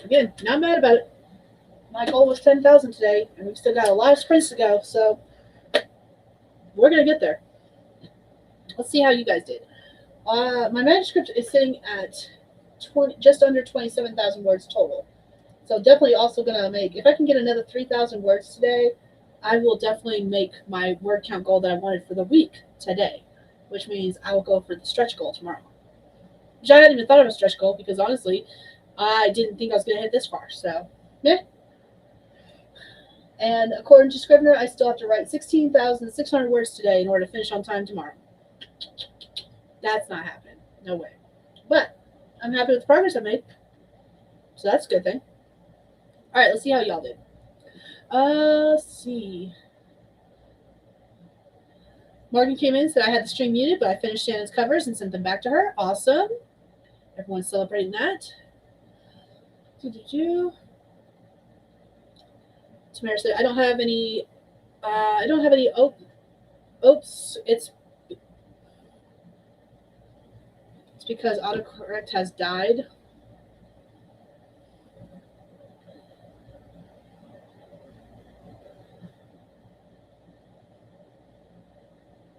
Again, not mad about it. My goal was 10,000 today, and we've still got a lot of sprints to go, so we're going to get there. Let's see how you guys did. My manuscript is sitting at just under 27,000 words total. So definitely also going to make, if I can get another 3,000 words today, I will definitely make my word count goal that I wanted for the week today, which means I will go for the stretch goal tomorrow. Which I hadn't even thought of a stretch goal because honestly, I didn't think I was going to hit this far. So, yeah. And according to Scrivener, I still have to write 16,600 words today in order to finish on time tomorrow. That's not happening. No way. But I'm happy with the progress I made. So that's a good thing. All right, let's see how y'all did. Let's see. Morgan came in and said I had the string muted, but I finished Shannon's covers and sent them back to her. Awesome. Everyone's celebrating that. Tamara said I don't have any oops. It's because autocorrect has died.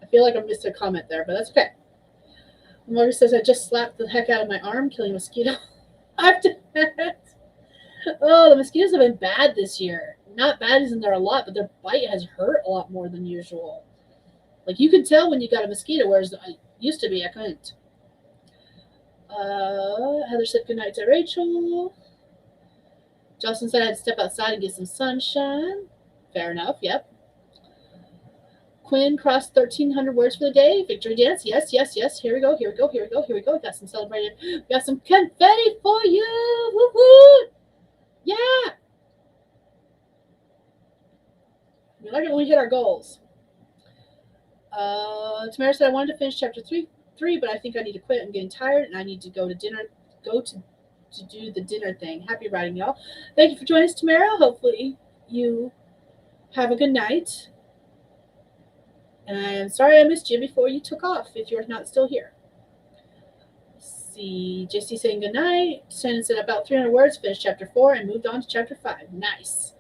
I feel like I missed a comment there, but that's okay. Morgan says I just slapped the heck out of my arm, killing a mosquito. I've done that. Oh, the mosquitoes have been bad this year. Not bad as in there a lot, but their bite has hurt a lot more than usual. Like you could tell when you got a mosquito, whereas I used to be, I couldn't. Heather said goodnight to Rachel. Justin said I had to step outside and get some sunshine. Fair enough, yep. Quinn crossed 1,300 words for the day. Victory dance. Yes, yes, yes. Here we go, here we go, here we go, here we go. We got some celebrated. We got some confetti for you. Woo-hoo! Yeah. We like it when we hit our goals. Tamara said I wanted to finish chapter three, but I think I need to quit. I'm getting tired and I need to go to dinner. To do the dinner thing. Happy writing, y'all. Thank you for joining us, Tamara. Hopefully you have a good night. And I am sorry I missed you before you took off if you're not still here. Let's see. JC saying good night. Shannon said about 300 words, finished chapter 4 and moved on to chapter 5. Nice.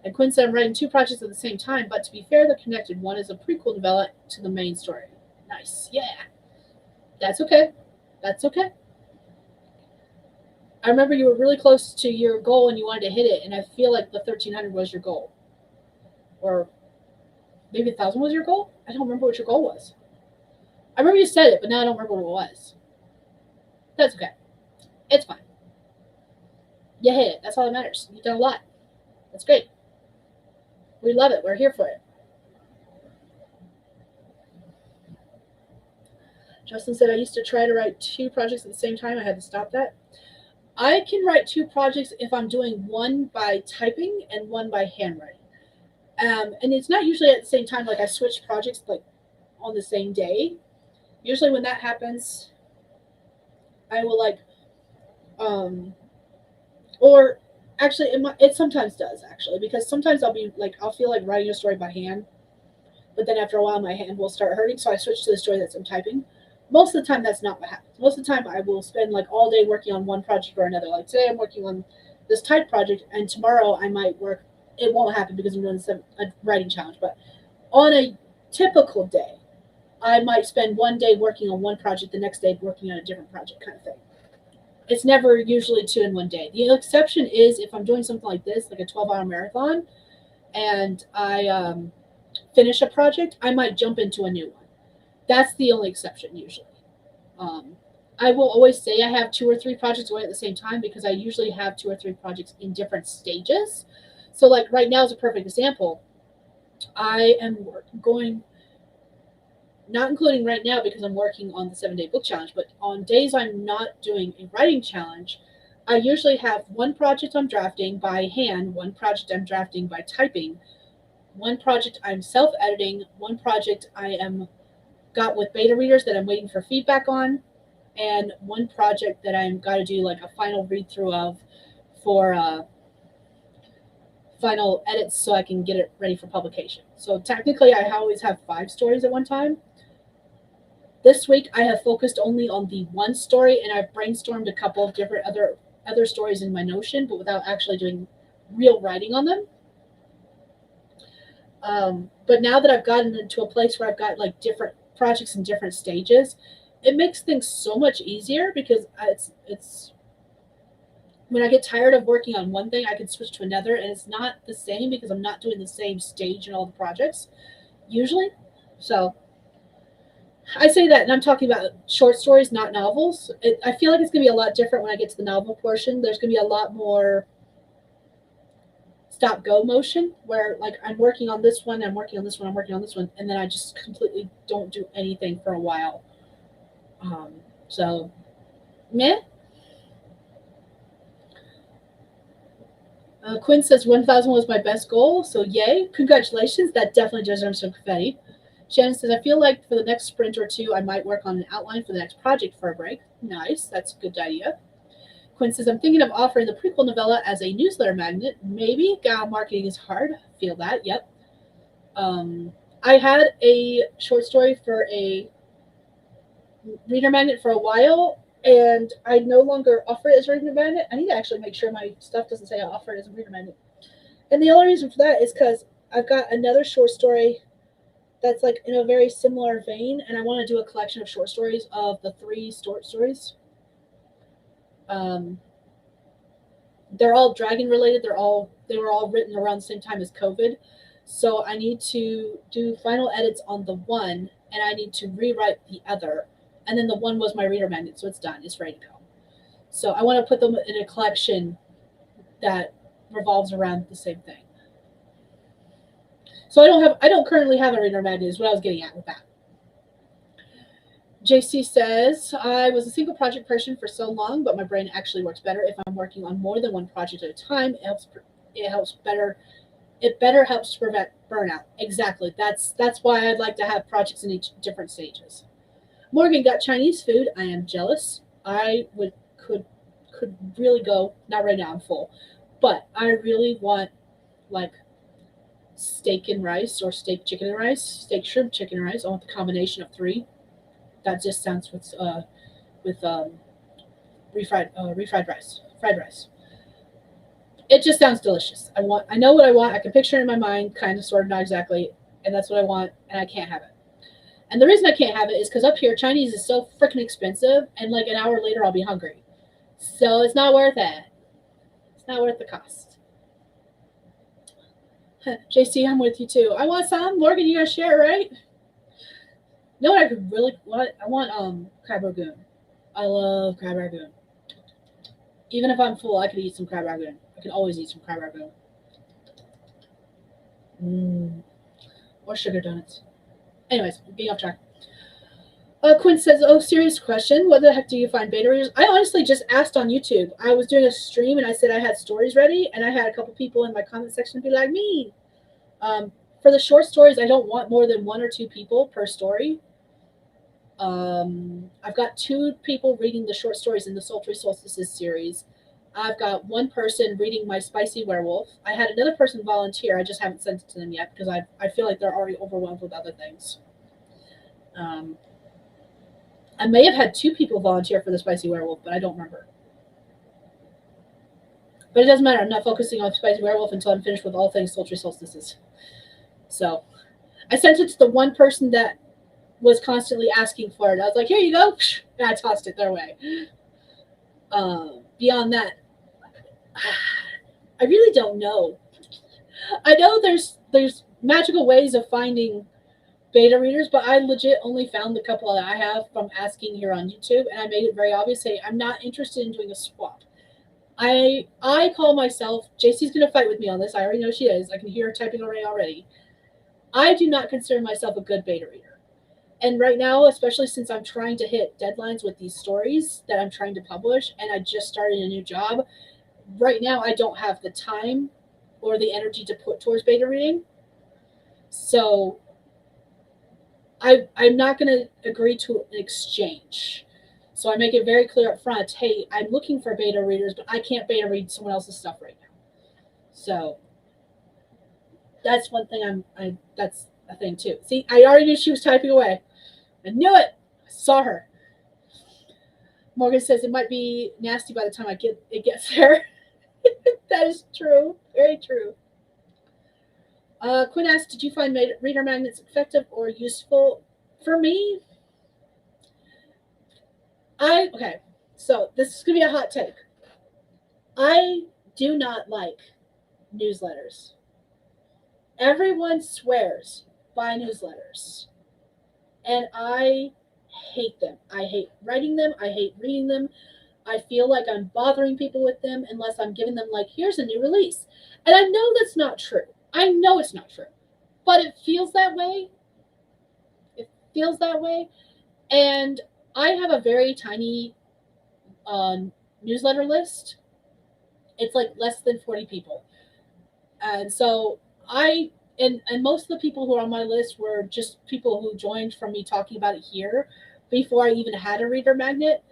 And Quinn said I'm writing 2 projects at the same time, but to be fair, they're connected. One is a prequel novella to the main story. Nice. Yeah. That's okay. That's okay. I remember you were really close to your goal and you wanted to hit it, and I feel like the 1,300 was your goal. Or maybe 1,000 was your goal? I don't remember what your goal was. I remember you said it, but now I don't remember what it was. That's okay. It's fine. You hit it. That's all that matters. You've done a lot. That's great. We love it. We're here for it. Justin said, I used to try to write 2 projects at the same time. I had to stop that. I can write 2 projects if I'm doing one by typing and one by handwriting. And it's not usually at the same time, like I switch projects like on the same day. Usually when that happens, I will like, or actually it sometimes does actually, because sometimes I'll feel like writing a story by hand, but then after a while my hand will start hurting. So I switch to the story that I'm typing. Most of the time, that's not what happens. Most of the time, I will spend like all day working on one project or another. Like today, I'm working on this type project, and tomorrow I might work. It won't happen because I'm doing a writing challenge. But on a typical day, I might spend one day working on one project, the next day working on a different project, kind of thing. It's never usually 2 in one day. The exception is if I'm doing something like this, like a 12-hour marathon, and I finish a project, I might jump into a new one. That's the only exception usually. I will always say I have 2 or 3 projects going at the same time because I usually have 2 or 3 projects in different stages. So like right now is a perfect example. I am not including right now because I'm working on the 7-day book challenge, but on days I'm not doing a writing challenge, I usually have one project I'm drafting by hand, one project I'm drafting by typing, one project I'm self-editing, one project I am got with beta readers that I'm waiting for feedback on, and one project that I'm got to do like a final read through of for final edits so I can get it ready for publication. So technically, I always have 5 stories at one time. This week, I have focused only on the one story, and I've brainstormed a couple of different other stories in my Notion, but without actually doing real writing on them. But now that I've gotten into a place where I've got like different projects in different stages, it makes things so much easier because it's when I get tired of working on one thing, I can switch to another, and it's not the same because I'm not doing the same stage in all the projects usually. So I say that, and I'm talking about short stories, not novels. I feel like it's going to be a lot different when I get to the novel portion. There's going to be a lot more stop-go motion where, like, I'm working on this one, I'm working on this one, I'm working on this one, and then I just completely don't do anything for a while. So, meh. Quinn says 1,000 was my best goal, so yay. Congratulations. That definitely deserves some confetti. Shannon says, I feel like for the next sprint or two, I might work on an outline for the next project for a break. Nice. That's a good idea. Quinn says, I'm thinking of offering the prequel novella as a newsletter magnet. Maybe. God, marketing is hard. Feel that. Yep. I had a short story for a reader magnet for a while, and I no longer offer it as a reader magnet. I need to actually make sure my stuff doesn't say I offer it as a reader magnet. And the only reason for that is because I've got another short story that's like in a very similar vein, and I want to do a collection of short stories of the 3 short stories. They're all dragon related. They were all written around the same time as COVID. So I need to do final edits on the one, and I need to rewrite the other. And then the one was my reader magnet, so it's done. It's ready to go. So I want to put them in a collection that revolves around the same thing. So I don't currently have a reader magnet is what I was getting at with that. JC says, I was a single project person for so long, but my brain actually works better if I'm working on more than one project at a time. It better helps to prevent burnout. Exactly. That's why I'd like to have projects in each different stages. Morgan got Chinese food. I am jealous. I could really go. Not right now. I'm full, but I really want like steak and rice or steak chicken and rice, steak shrimp chicken and rice. I want the combination of 3. That just sounds with refried rice, fried rice. It just sounds delicious. I know what I want. I can picture it in my mind, kind of, sort of, not exactly, and that's what I want, and I can't have it. And the reason I can't have it is because up here, Chinese is so freaking expensive, and like an hour later, I'll be hungry. So it's not worth it. It's not worth the cost. JC, I'm with you too. I want some. Morgan, you gotta share, right? You know what I could really want? I want crab ragoon. I love crab ragoon. Even if I'm full, I could eat some crab ragoon. I can always eat some crab ragoon. Or sugar donuts. Anyways, getting off track. Quinn says, oh, serious question. What the heck do you find beta readers? I honestly just asked on YouTube. I was doing a stream and I said I had stories ready, and I had a couple people in my comment section be like, me. For the short stories, I don't want more than 1 or 2 people per story. I've got 2 people reading the short stories in the Sultry Solstices series. I've got 1 person reading my Spicy Werewolf. I had another person volunteer. I just haven't sent it to them yet because I feel like they're already overwhelmed with other things. I may have had 2 people volunteer for the Spicy Werewolf, but I don't remember. But it doesn't matter. I'm not focusing on Spicy Werewolf until I'm finished with all things Sultry Solstices. So I sent it to the 1 person that was constantly asking for it. I was like, here you go. And I tossed it their way. Beyond that, I really don't know. I know there's magical ways of finding beta readers, but I legit only found the couple that I have from asking here on YouTube, and I made it very obvious, hey, I'm not interested in doing a swap. I call myself, JC's going to fight with me on this. I already know she is. I can hear her typing away already. I do not consider myself a good beta reader. And right now, especially since I'm trying to hit deadlines with these stories that I'm trying to publish, and I just started a new job, right now I don't have the time or the energy to put towards beta reading. So I'm not going to agree to an exchange. So I make it very clear up front, hey, I'm looking for beta readers, but I can't beta read someone else's stuff right now. So that's one thing that's a thing too. See, I already knew she was typing away. I knew it. I saw her. Morgan says it might be nasty by the time it gets there. That is true. Very true. Quinn asked, did you find reader magnets effective or useful? For me, okay, so this is going to be a hot take. I do not like newsletters. Everyone swears by newsletters. And I hate them. I hate writing them. I hate reading them. I feel like I'm bothering people with them unless I'm giving them, like, here's a new release. And I know that's not true. I know it's not true. But it feels that way. It feels that way. And I have a very tiny newsletter list. It's like less than 40 people. And so and most of the people who are on my list were just people who joined from me talking about it here before I even had a reader magnet.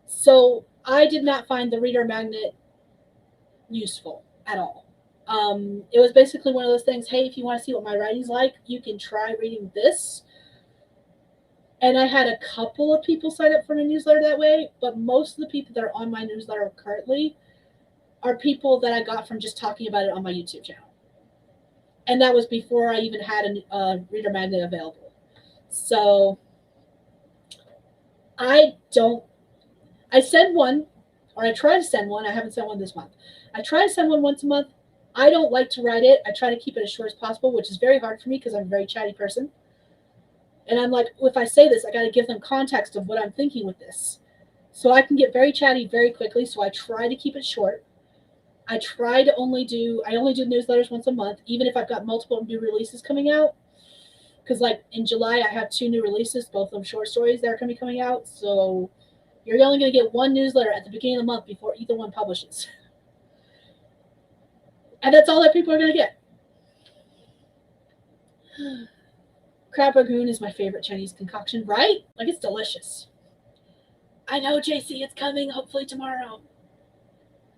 So I did not find the reader magnet useful at all. It was basically one of those things, hey, if you want to see what my writing's like, you can try reading this. And I had a couple of people sign up for my newsletter that way, but most of the people that are on my newsletter currently are people that I got from just talking about it on my YouTube channel. And that was before I even had a reader magnet available. So I send one, or I try to send one. I haven't sent one this month. I try to send one once a month. I don't like to write it. I try to keep it as short as possible, which is very hard for me because I'm a very chatty person. And I'm like, if I say this, I got to give them context of what I'm thinking with this. So I can get very chatty very quickly. So I try to keep it short. I only do newsletters once a month, even if I've got multiple new releases coming out. Because like in July, I have 2 new releases, both of them short stories that are going to be coming out. So you're only going to get one newsletter at the beginning of the month before either one publishes. And that's all that people are going to get. Crab ragoon is my favorite Chinese concoction, right? Like, it's delicious. I know, JC, it's coming hopefully tomorrow.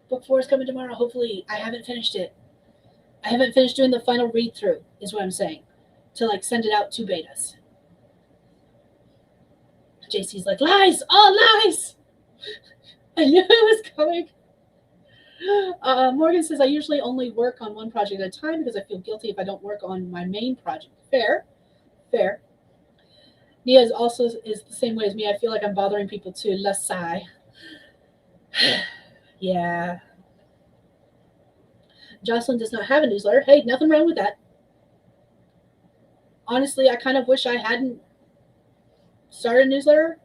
Book 4 is coming tomorrow, hopefully. I haven't finished it. I haven't finished doing the final read-through, is what I'm saying, to, like, send it out to betas. JC's like, lies! All lies! I knew it was coming. Morgan says, I usually only work on one project at a time because I feel guilty if I don't work on my main project. Fair. Nia is the same way as me. I feel like I'm bothering people too. Less sigh. Yeah. Jocelyn does not have a newsletter. Hey, nothing wrong with that. Honestly, I kind of wish I hadn't started a newsletter.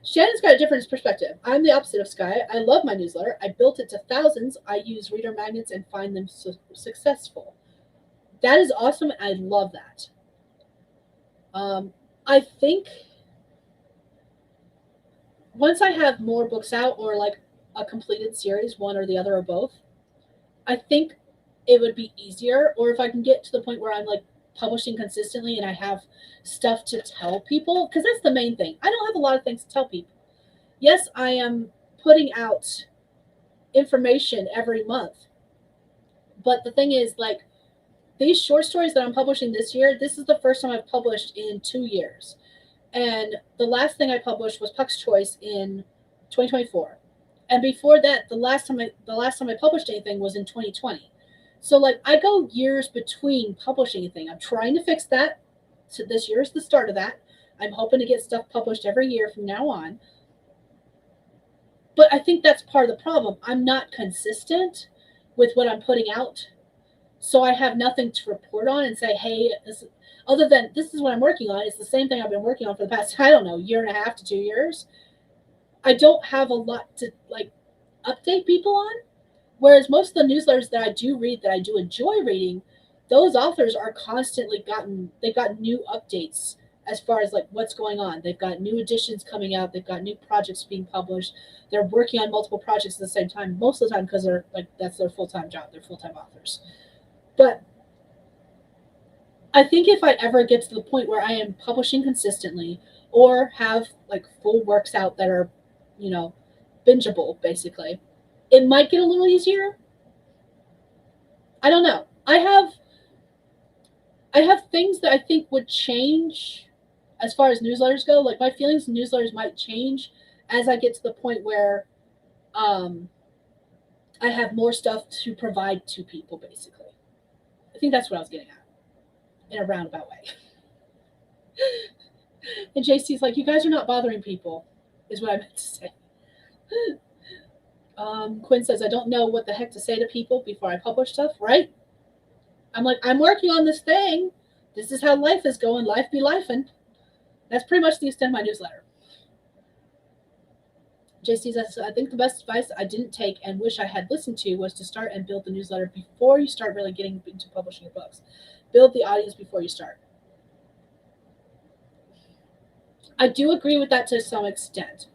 Shannon's got a different perspective. I'm the opposite of Skye. I love my newsletter. I built it to thousands. I use reader magnets and find them successful. That is awesome. I love that. I think once I have more books out or like a completed series, one or the other or both, I think it would be easier. Or if I can get to the point where I'm like publishing consistently and I have stuff to tell people, because that's the main thing. I don't have a lot of things to tell people. Yes, I am putting out information every month. But the thing is, like, these short stories that I'm publishing this year, this is the first time I've published in 2 years. And the last thing I published was Puck's Choice in 2024. And before that, the last time I published anything was in 2020. So like I go years between publishing anything. I'm trying to fix that. So this year is the start of that. I'm hoping to get stuff published every year from now on. But I think that's part of the problem. I'm not consistent with what I'm putting out. So I have nothing to report on and say, hey, other than this is what I'm working on. It's the same thing I've been working on for the past, I don't know, 1.5 to 2 years. I don't have a lot to like update people on. Whereas most of the newsletters that I do read, that I do enjoy reading, those authors are constantly they've got new updates as far as like what's going on. They've got new editions coming out. They've got new projects being published. They're working on multiple projects at the same time, most of the time because they're like that's their full-time job. They're full-time authors. But I think if I ever get to the point where I am publishing consistently or have like full works out that are, bingeable basically, it might get a little easier. I don't know. I have things that I think would change as far as newsletters go. Like my feelings in newsletters might change as I get to the point where I have more stuff to provide to people, basically. I think that's what I was getting at in a roundabout way. And JC's like, you guys are not bothering people, is what I meant to say. Quinn says, I don't know what the heck to say to people before I publish stuff, right? I'm like, I'm working on this thing. This is how life is going. Life be lifing. That's pretty much the extent of my newsletter. JC says, I think the best advice I didn't take and wish I had listened to was to start and build the newsletter before you start really getting into publishing your books. Build the audience before you start. I do agree with that to some extent.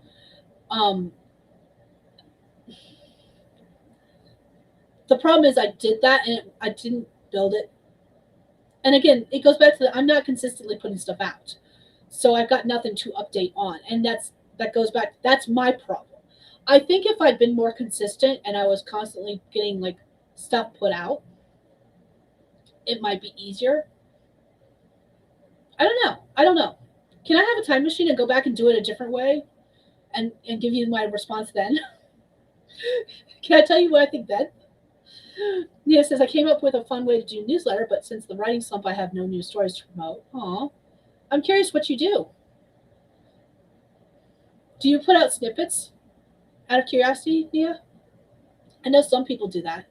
The problem is I did that and I didn't build it. And again, it goes back to I'm not consistently putting stuff out. So I've got nothing to update on. And that goes back, that's my problem. I think if I'd been more consistent and I was constantly getting like stuff put out, it might be easier. I don't know. Can I have a time machine and go back and do it a different way and give you my response then? Can I tell you what I think then? Nia says, I came up with a fun way to do newsletter, but since the writing slump, I have no new stories to promote. Aw. I'm curious what you do. Do you put out snippets out of curiosity, Nia? I know some people do that.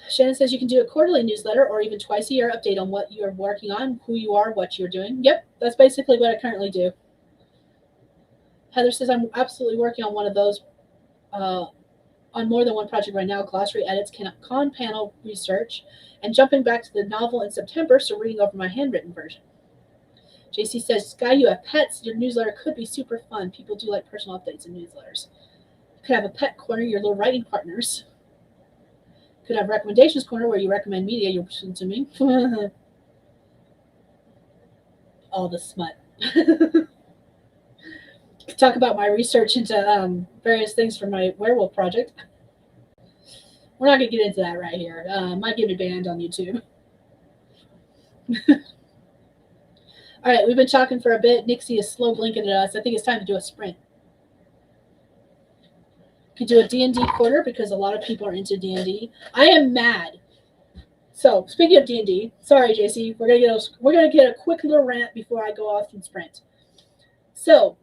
Shannon says you can do a quarterly newsletter or even twice a year update on what you're working on, who you are, what you're doing. Yep, that's basically what I currently do. Heather says I'm absolutely working on one of those on more than one project right now, glossary edits, con panel research, and jumping back to the novel in September, so reading over my handwritten version. JC says, Skye, you have pets. Your newsletter could be super fun. People do like personal updates in newsletters. You could have a pet corner, your little writing partners. Could have recommendations corner where you recommend media you're consuming. All the smut. Talk about my research into various things for my werewolf project. We're not going to get into that right here. Might get me banned on YouTube. All right, we've been talking for a bit. Nixie is slow blinking at us. I think it's time to do a sprint. Could do a D&D quarter because a lot of people are into D&D. I am mad. So speaking of D&D, sorry, JC, we're gonna get a quick little rant before I go off and sprint. So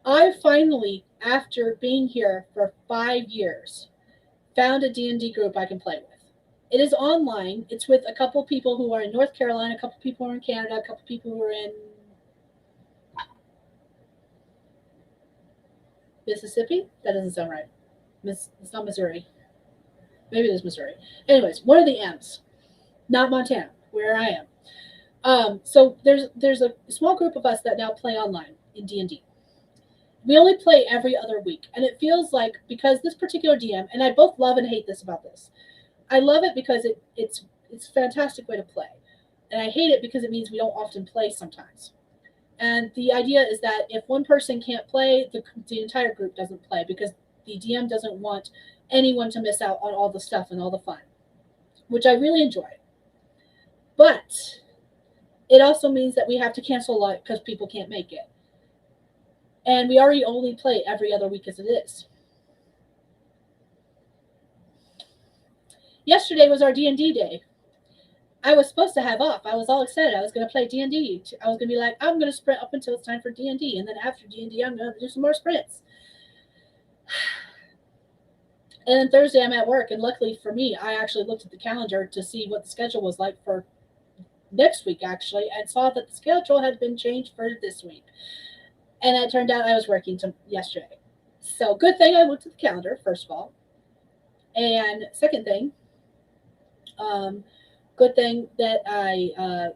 I finally, after being here for 5 years, found a D&D group I can play with. It is online. It's with a couple people who are in North Carolina, a couple people who are in Canada, a couple people who are in Mississippi? That doesn't sound right. It's not Missouri. Maybe it is Missouri. Anyways, one of the M's. Not Montana, where I am. So there's a small group of us that now play online in D&D. We only play every other week, and it feels like, because this particular DM, and I both love and hate this about this. I love it because it's a fantastic way to play, and I hate it because it means we don't often play sometimes. And the idea is that if one person can't play, the entire group doesn't play because the DM doesn't want anyone to miss out on all the stuff and all the fun, which I really enjoy. But it also means that we have to cancel a lot because people can't make it. And we already only play every other week as it is. Yesterday was our D&D day. I was supposed to have off. I was all excited. I was going to play D&D. I was going to be like, I'm going to sprint up until it's time for D&D. And then after D&D, I'm going to do some more sprints. And then Thursday, I'm at work. And luckily for me, I actually looked at the calendar to see what the schedule was like for next week, actually, and saw that the schedule had been changed for this week. And it turned out I was working yesterday. So good thing I looked at the calendar, first of all. And second thing, good thing that I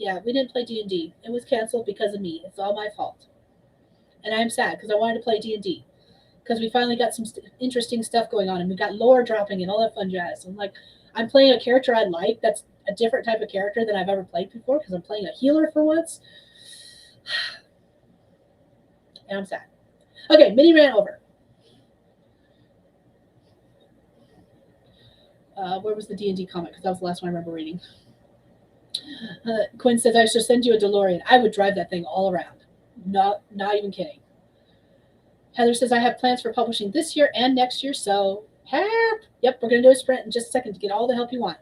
Yeah, we didn't play D&D. It was canceled because of me. It's all my fault. And I'm sad because I wanted to play D&D. Because we finally got some interesting stuff going on and we got lore dropping and all that fun jazz. I'm like, I'm playing a character I like that's a different type of character than I've ever played before because I'm playing a healer for once. And I'm sad. Okay, mini ran over. Where was the D&D comment? Because that was the last one I remember reading. Quinn says, I should send you a DeLorean. I would drive that thing all around. Not even kidding. Heather says, I have plans for publishing this year and next year, so help. Yep, we're going to do a sprint in just a second to get all the help you want.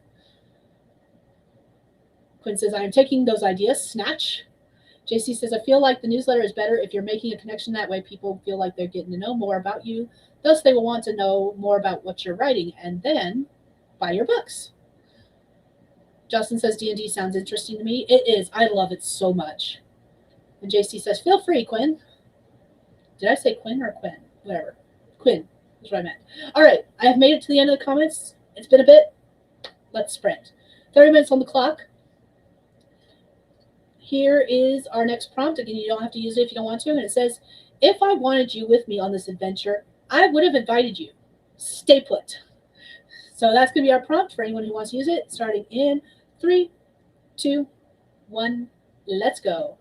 Quinn says, I am taking those ideas. Snatch. JC says, I feel like the newsletter is better if you're making a connection that way. People feel like they're getting to know more about you. Thus, they will want to know more about what you're writing and then buy your books. Justin says, D&D sounds interesting to me. It is. I love it so much. And JC says, feel free, Quinn. Did I say Quinn or Quinn? Whatever. Quinn is what I meant. All right. I have made it to the end of the comments. It's been a bit. Let's sprint. 30 minutes on the clock. Here is our next prompt. Again, you don't have to use it if you don't want to. And it says, if I wanted you with me on this adventure, I would have invited you. Stay put. So that's going to be our prompt for anyone who wants to use it. Starting in 3, 2, 1. Let's go.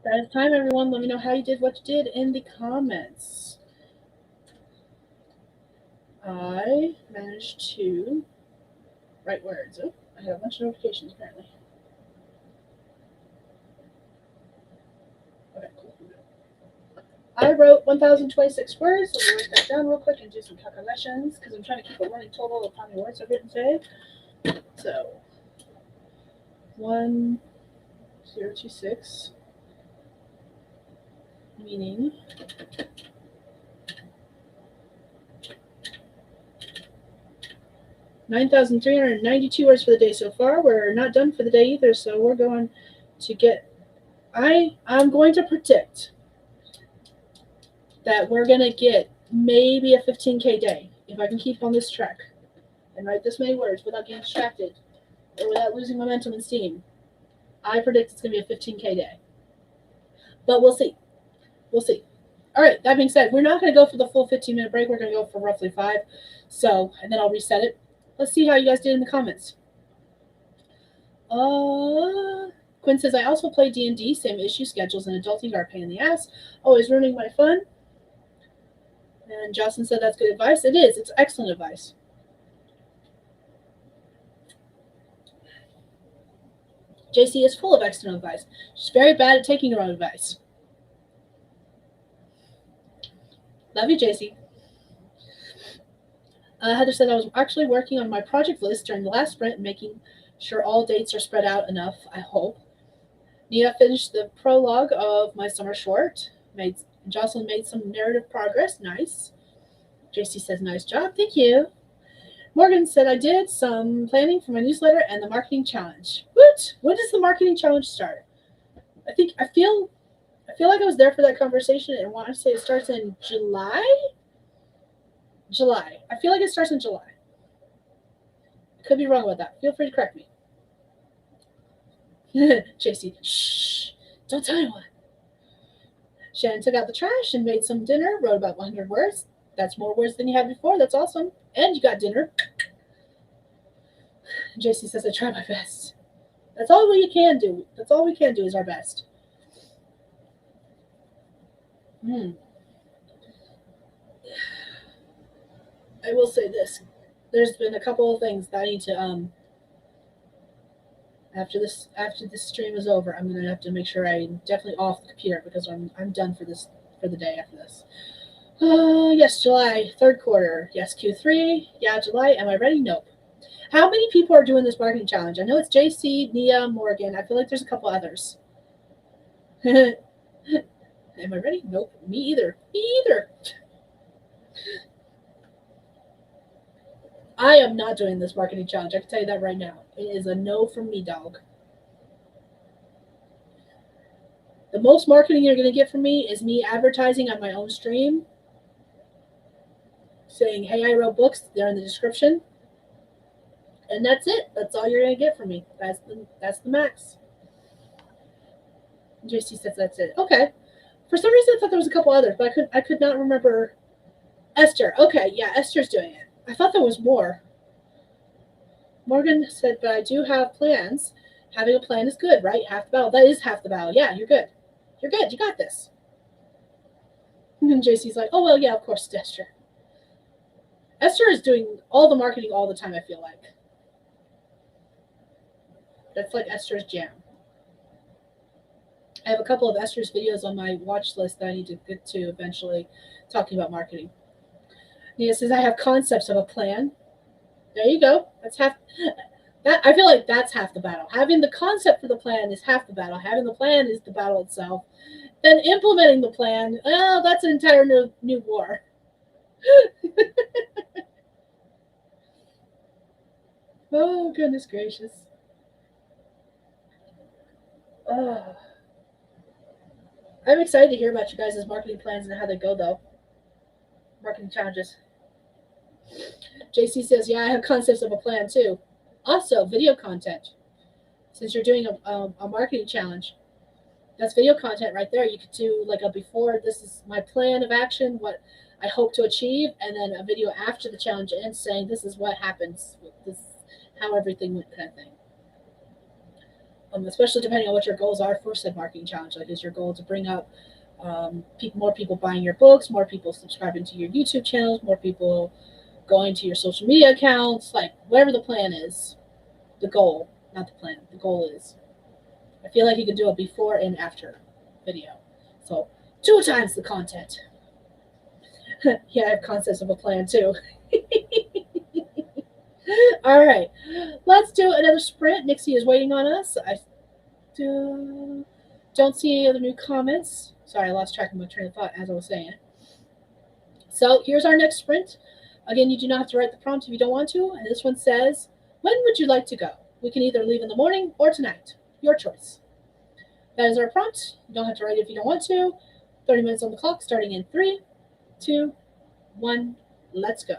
That is time, everyone. Let me know how you did what you did in the comments. I managed to write words. Oh, I had a bunch of notifications apparently. Okay, cool. I wrote 1,026 words. Let me write that down real quick and do some calculations because I'm trying to keep a running total of how many words I've written today. So, 1026, meaning 9,392 words for the day so far. We're not done for the day either, so we're going to get. I'm going to predict that we're going to get maybe a 15K day if I can keep on this track and write this many words without getting distracted or without losing momentum and steam. I predict it's going to be a 15K day. But we'll see. We'll see. All right, that being said, we're not going to go for the full 15-minute break. We're going to go for roughly 5. So, and then I'll reset it. Let's see how you guys did in the comments. Quinn says, I also play D&D. Same issue. Schedules and adulting are a pain in the ass. Always ruining my fun. And Jocelyn said that's good advice. It is. It's excellent advice. JC is full of excellent advice. She's very bad at taking her own advice. Love you, JC. Heather said, I was actually working on my project list during the last sprint, making sure all dates are spread out enough, I hope. Nia finished the prologue of my summer short. Jocelyn made some narrative progress. Nice. JC says, nice job. Thank you. Morgan said, I did some planning for my newsletter and the marketing challenge. What? When does the marketing challenge start? I feel like I was there for that conversation and want to say it starts in July. I feel like it starts in July. I could be wrong about that. Feel free to correct me. JC, shh, don't tell anyone. Shannon took out the trash and made some dinner, wrote about 100 words. That's more words than you had before. That's awesome. And you got dinner. JC says, I try my best. That's all we can do. That's all we can do is our best. I will say this. There's been a couple of things that I need to after this stream is over, I'm gonna have to make sure I'm definitely off the computer because I'm done for the day after this. Yes, July, 3rd quarter. Yes, Q3. Yeah, July. Am I ready? Nope. How many people are doing this marketing challenge? I know it's JC, Nia, Morgan. I feel like there's a couple others. Am I ready? Nope. Me either. I am not doing this marketing challenge. I can tell you that right now. It is a no from me, dog. The most marketing you're going to get from me is me advertising on my own stream, saying, hey, I wrote books. They're in the description. And that's it. That's all you're going to get from me. That's the max. JC says that's it. Okay. For some reason, I thought there was a couple others, but I could not remember. Esther. Okay, yeah, Esther's doing it. I thought there was more. Morgan said, but I do have plans. Having a plan is good, right? Half the battle. That is half the battle. Yeah, you're good. You're good. You got this. And then JC's like, oh, well, yeah, of course, it's Esther. Esther is doing all the marketing all the time, I feel like. That's like Esther's jam. I have a couple of Esther's videos on my watch list that I need to get to eventually, talking about marketing. Nia says, I have concepts of a plan. There you go. That's half. That I feel like that's half the battle. Having the concept for the plan is half the battle. Having the plan is the battle itself. Then implementing the plan, well, that's an entire new war. Oh, goodness gracious. I'm excited to hear about you guys' marketing plans and how they go, though. Marketing challenges. JC says, yeah, I have concepts of a plan, too. Also, video content. Since you're doing a marketing challenge, that's video content right there. You could do like a before, this is my plan of action, what I hope to achieve, and then a video after the challenge ends saying this is what happens, this how everything went, kind of thing. especially depending on what your goals are for said marketing challenge. Like, is your goal to bring up more people buying your books, more people subscribing to your YouTube channels, more people going to your social media accounts, like whatever the plan is, the goal, not the plan, the goal is. I feel like you can do a before and after video. So 2 times the content. Yeah, I have concepts of a plan too. All right, let's do another sprint. Nixie is waiting on us. I don't see any other new comments. Sorry, I lost track of my train of thought as I was saying it. So here's our next sprint. Again, you do not have to write the prompt if you don't want to. And this one says, when would you like to go? We can either leave in the morning or tonight. Your choice. That is our prompt. You don't have to write it if you don't want to. 30 minutes on the clock, starting in 3, 2, 1. Let's go.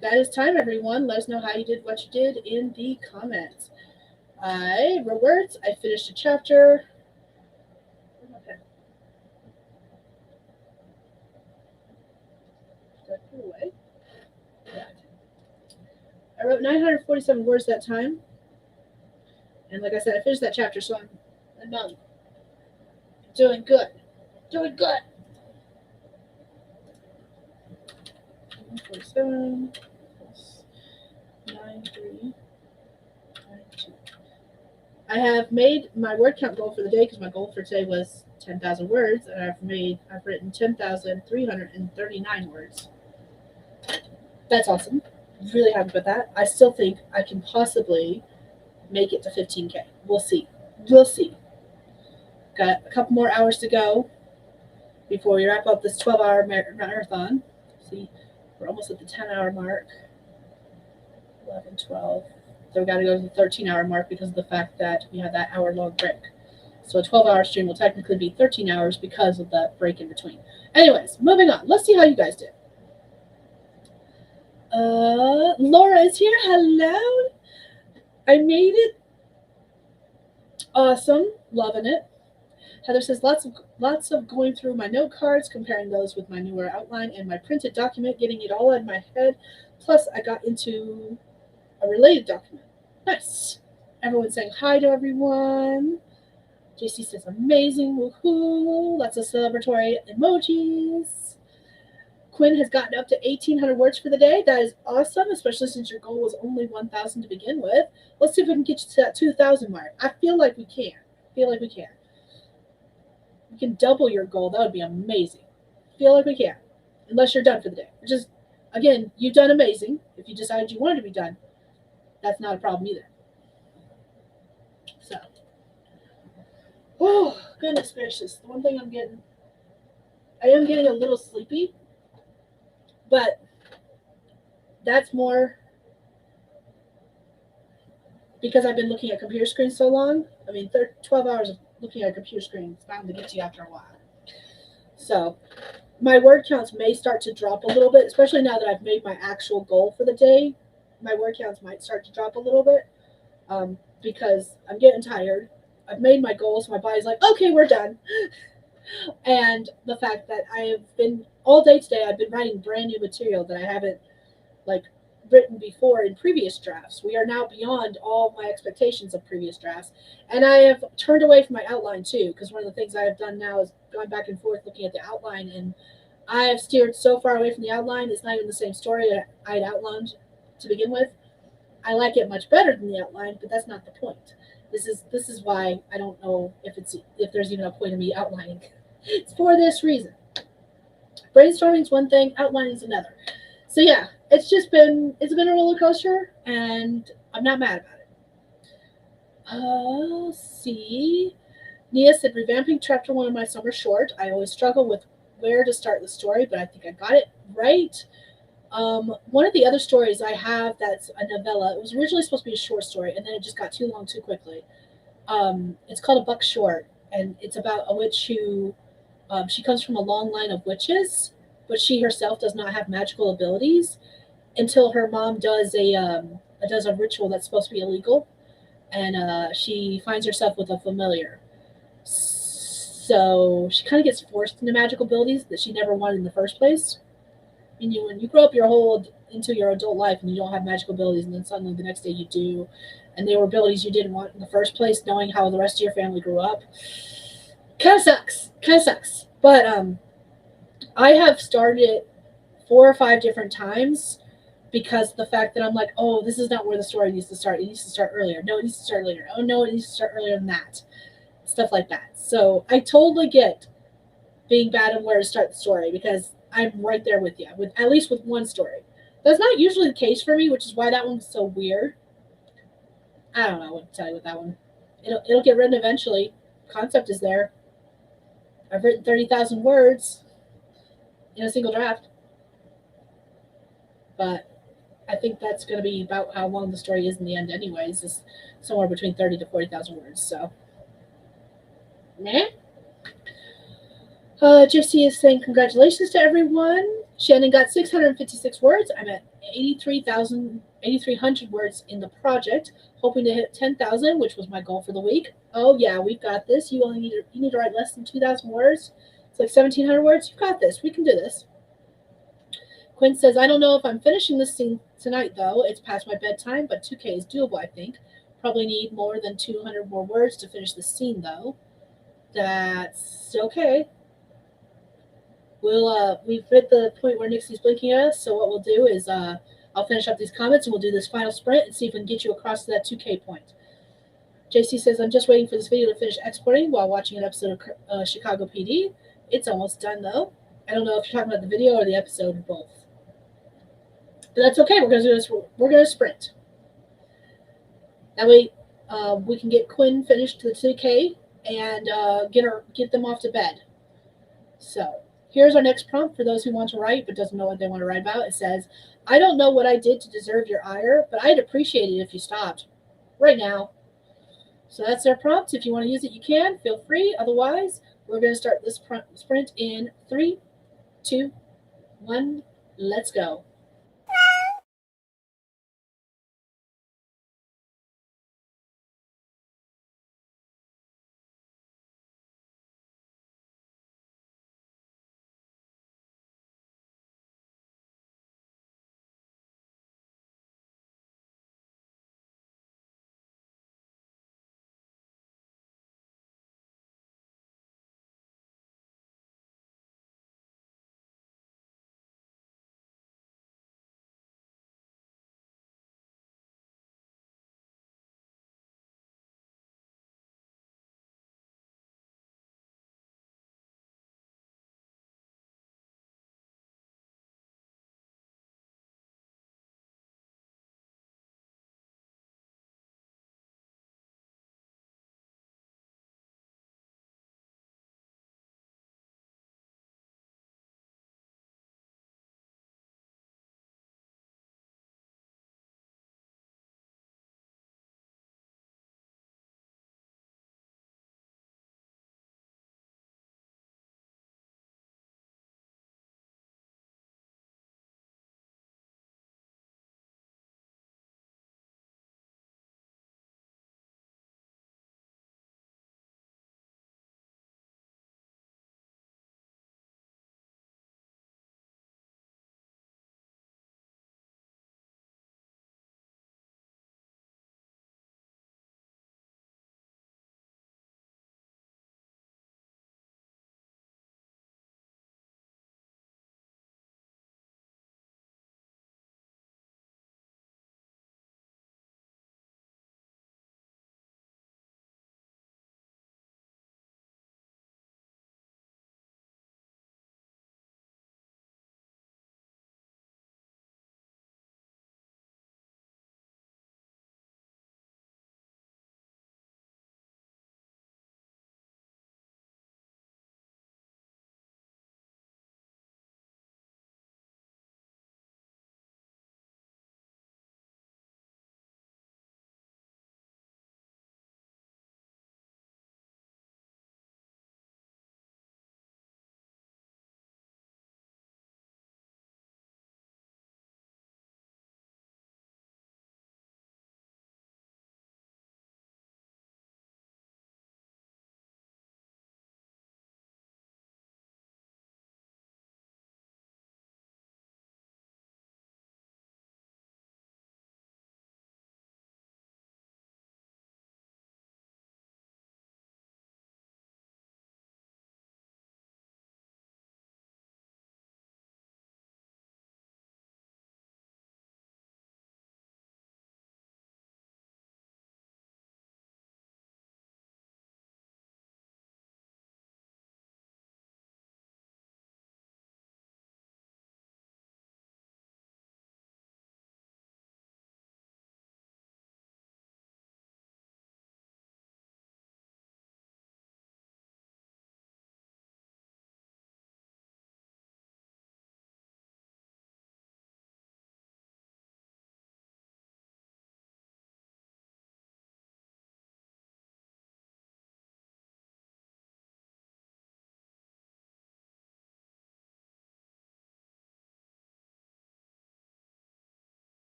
that is time, everyone. Let us know how you did what you did in the comments. I wrote words. I finished a chapter. Where's my pen? Did I put it away? Yeah. I wrote 947 words that time. And like I said, I finished that chapter, so I'm done. Doing good. Doing good. 47 plus 93. I have made my word count goal for the day because my goal for today was 10,000 words, and I've written 10,339 words. That's awesome. Really happy with that. I still think I can possibly make it to 15K. We'll see. We'll see. Got a couple more hours to go before we wrap up this 12-hour marathon. See, we're almost at the 10-hour mark. 11, 12. So we got to go to the 13-hour mark because of the fact that we had that hour-long break. So a 12-hour stream will technically be 13 hours because of that break in between. Anyways, moving on. Let's see how you guys did. Laura is here. Hello. I made it. Awesome. Loving it. Heather says lots of going through my note cards, comparing those with my newer outline and my printed document, getting it all in my head. Plus, I got into a related document. Nice. Everyone's saying hi to everyone. JC says amazing. Woohoo. Lots of celebratory emojis. Quinn has gotten up to 1,800 words for the day. That is awesome, especially since your goal was only 1,000 to begin with. Let's see if we can get you to that 2,000 mark. I feel like we can. We can double your goal. That would be amazing. Feel like we can. Unless you're done for the day. Which is, again, you've done amazing. If you decided you wanted to be done, that's not a problem either. So. Oh, goodness gracious. The one thing I am getting a little sleepy. But that's more because I've been looking at computer screens so long. I mean, 12 hours of looking at a computer screen is bound to get to you after a while. So my word counts may start to drop a little bit, especially now that I've made my actual goal for the day. My word counts might start to drop a little bit because I'm getting tired. I've made my goal, so my body's like, okay, we're done. And the fact that I have been all day today, I've been writing brand new material that I haven't written before in previous drafts. We are now beyond all my expectations of previous drafts, and I have turned away from my outline too, because one of the things I have done now is gone back and forth looking at the outline, and I have steered so far away from the outline. It's not even the same story that I had outlined to begin with. I like it much better than the outline, but that's not the point. This is why I don't know if there's even a point in me outlining. It's for this reason. Brainstorming is one thing, outlining is another. So yeah, it's been a roller coaster, and I'm not mad about it. See. Nia said, revamping chapter 1 of my summer short. I always struggle with where to start the story, but I think I got it right. One of the other stories I have that's a novella, it was originally supposed to be a short story, and then it just got too long too quickly. It's called A Buck Short, and it's about a witch who, she comes from a long line of witches, but she herself does not have magical abilities until her mom does a ritual that's supposed to be illegal, and she finds herself with a familiar. So she kind of gets forced into magical abilities that she never wanted in the first place. When you grow up into your adult life and you don't have magical abilities, and then suddenly the next day you do, and they were abilities you didn't want in the first place, knowing how the rest of your family grew up, kind of sucks. But I have started it 4 or 5 different times because of the fact that I'm like, oh, this is not where the story needs to start. It needs to start earlier. No, it needs to start later. Oh no, it needs to start earlier than that. Stuff like that. So I totally get being bad on where to start the story because I'm right there with you, at least with one story. That's not usually the case for me, which is why that one's so weird. I don't know what to tell you with that one. It'll get written eventually. Concept is there. I've written 30,000 words in a single draft. But I think that's going to be about how long the story is in the end anyways. Is somewhere between 30 to 40,000 words. So, meh. Gypsy is saying congratulations to everyone. Shannon got 656 words. I'm at 8,300 words in the project, hoping to hit 10,000, which was my goal for the week. Oh yeah, we've got this. You need to write less than 2,000 words. It's like 1,700 words. You've got this. We can do this. Quinn says, I don't know if I'm finishing this scene tonight, though. It's past my bedtime, but 2K is doable, I think. Probably need more than 200 more words to finish the scene, though. That's okay. We've hit the point where Nixie's blinking at us, so what we'll do is I'll finish up these comments and we'll do this final sprint and see if we can get you across to that 2K point. JC says, I'm just waiting for this video to finish exporting while watching an episode of Chicago PD. It's almost done, though. I don't know if you're talking about the video or the episode or both. But that's okay. We're gonna sprint. That way, we can get Quinn finished to the 2K and get them off to bed. So here's our next prompt for those who want to write but doesn't know what they want to write about. It says, I don't know what I did to deserve your ire, but I'd appreciate it if you stopped right now. So that's their prompt. If you want to use it, you can. Feel free. Otherwise, we're going to start this sprint in 3, 2, 1. Let's go.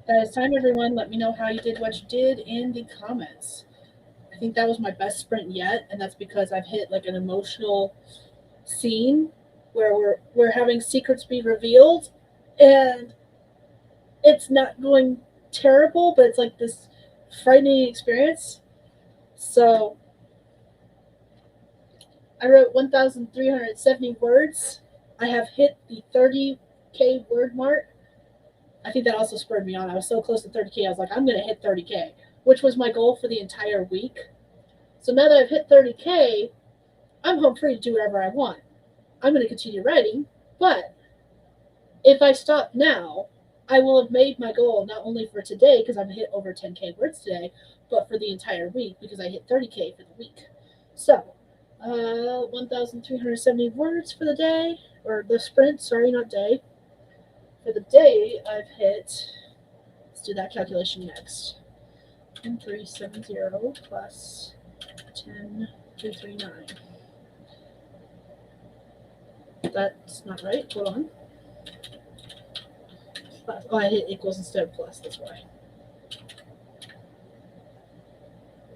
That is time, everyone. Let me know how you did what you did in the comments. I think that was my best sprint yet, and that's because I've hit like an emotional scene where we're having secrets be revealed, and it's not going terrible, but it's like this frightening experience. So I wrote 1,370 words. I have hit the 30K word mark. I think that also spurred me on. I was so close to 30K, I was like, I'm going to hit 30K, which was my goal for the entire week. So now that I've hit 30K, I'm home free to do whatever I want. I'm going to continue writing, but if I stop now, I will have made my goal not only for today, because I've hit over 10K words today, but for the entire week, because I hit 30K for the week. So, 1,370 words for the day, or the sprint, sorry, not day. For the day, I've hit, let's do that calculation next. 1,370 plus 10,239. That's not right. Hold on. Plus. Oh, I hit equals instead of plus. That's why.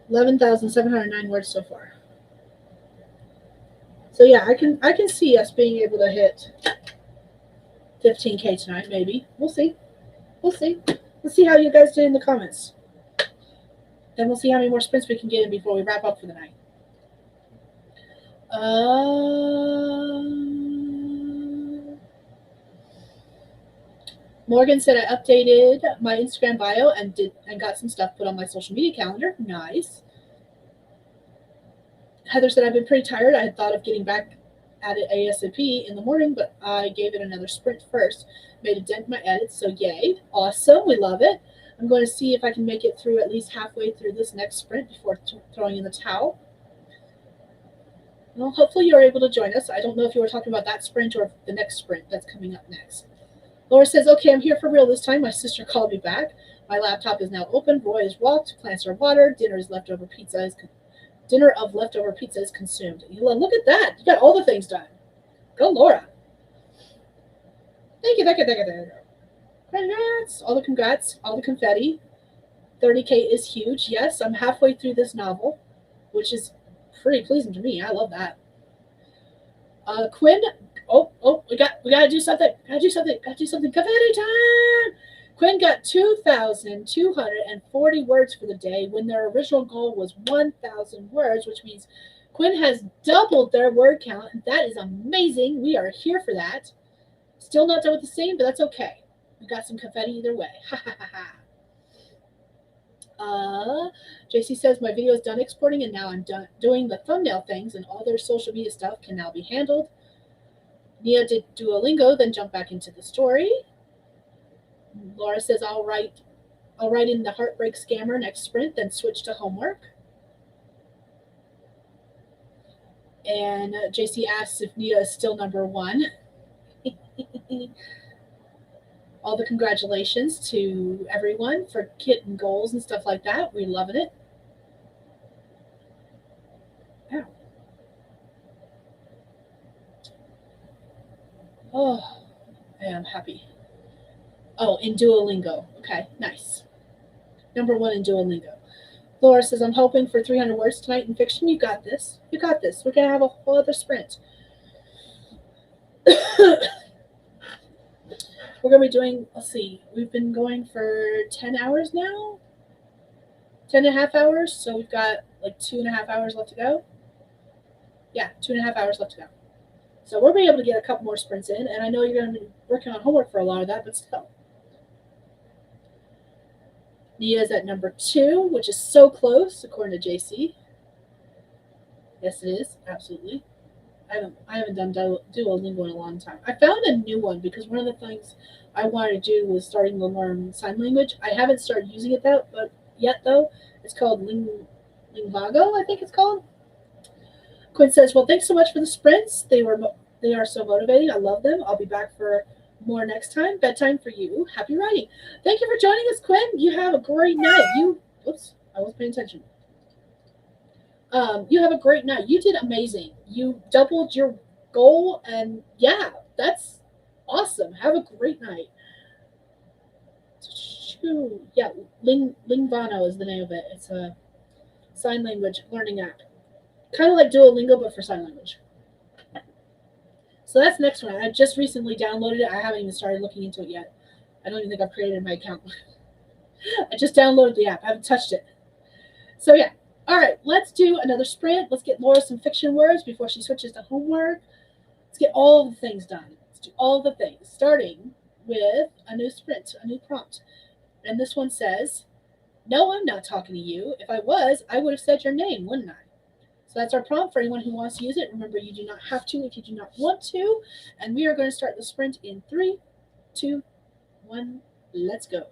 11,709 words so far. So yeah, I can see us being able to hit 15K tonight. Maybe we'll see. We'll see. Let's see how you guys did in the comments. Then we'll see how many more sprints we can get in before we wrap up for the night. Morgan said I updated my Instagram bio and got some stuff put on my social media calendar. Nice. Heather said I've been pretty tired. I had thought of getting back at it ASAP in the morning, but I gave it another sprint first. Made a dent in my edits, so yay. Awesome. We love it. I'm going to see if I can make it through at least halfway through this next sprint before throwing in the towel. Well, hopefully you're able to join us. I don't know if you were talking about that sprint or the next sprint that's coming up next. Laura says, okay, I'm here for real this time. My sister called me back. My laptop is now open. Roy is walked. Plants are watered. Dinner of leftover pizza is consumed. Look at that. You got all the things done. Go, Laura. Thank you. Congrats. All the congrats. All the confetti. 30K is huge. Yes, I'm halfway through this novel, which is pretty pleasing to me. I love that. Quinn. We gotta do something. Confetti time. Quinn got 2,240 words for the day when their original goal was 1,000 words, which means Quinn has doubled their word count. That is amazing. We are here for that. Still not done with the scene, but that's okay. We got some confetti either way. Ha ha ha ha. JC says my video is done exporting and now I'm done doing the thumbnail things and all their social media stuff can now be handled. Nia did Duolingo, then jump back into the story. Laura says I'll write in the heartbreak scammer next sprint, then switch to homework. And JC asks if Nia is still number 1. All the congratulations to everyone for hitting goals and stuff like that. We're loving it. Ow. Oh, I am happy. Oh, in Duolingo. Okay, nice. Number 1 in Duolingo. Laura says, I'm hoping for 300 words tonight in fiction. You got this. We're going to have a whole other sprint. We're going to be doing, let's see, we've been going for 10 hours now. 10 and a half hours. So we've got like 2.5 hours left to go. Yeah, 2.5 hours left to go. So we'll be able to get a couple more sprints in. And I know you're going to be working on homework for a lot of that, but still. Nia's at number 2, which is so close, according to JC. Yes, it is. Absolutely. I haven't done Duolingo in a long time. I found a new one because one of the things I wanted to do was starting to learn sign language. I haven't started using it yet, though. It's called Lingvago, I think it's called. Quinn says, well, thanks so much for the sprints. They are so motivating. I love them. I'll be back for more next time. Bedtime for you. Happy writing. Thank you for joining us, Quinn. You have a great night. Oops, I wasn't paying attention. You have a great night. You did amazing. You doubled your goal, and yeah, that's awesome. Have a great night. 2. Yeah, Lingvano is the name of it. It's a sign language learning app. Kind of like Duolingo, but for sign language. So that's the next one. I just recently downloaded it. I haven't even started looking into it yet. I don't even think I've created my account. I just downloaded the app. I haven't touched it. So yeah. All right, let's do another sprint. Let's get Laura some fiction words before she switches to homework. Let's get all the things done. Let's do all the things, starting with a new sprint, a new prompt. And this one says, no, I'm not talking to you. If I was, I would have said your name, wouldn't I? So that's our prompt for anyone who wants to use it. Remember, you do not have to if you do not want to. And we are going to start the sprint in 3, 2, 1. Let's go.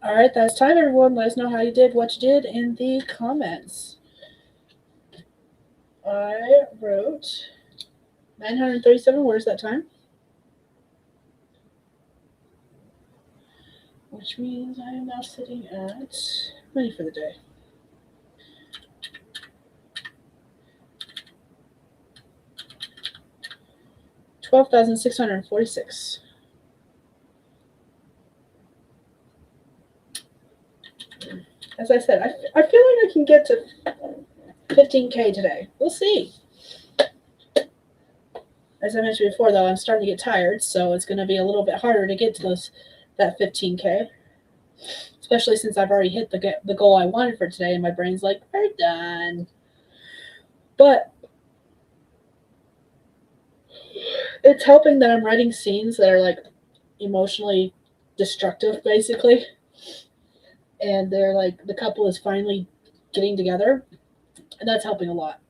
All right, that's time, everyone. Let us know how you did, what you did in the comments. I wrote 937 words that time, which means I am now sitting at ready for the day. $12,646. As I said, I feel like I can get to 15K today. We'll see. As I mentioned before, though, I'm starting to get tired, so it's going to be a little bit harder to get to that 15K, especially since I've already hit the goal I wanted for today, and my brain's like, we're done. But it's helping that I'm writing scenes that are like emotionally destructive, basically. And they're like, the couple is finally getting together, and that's helping a lot.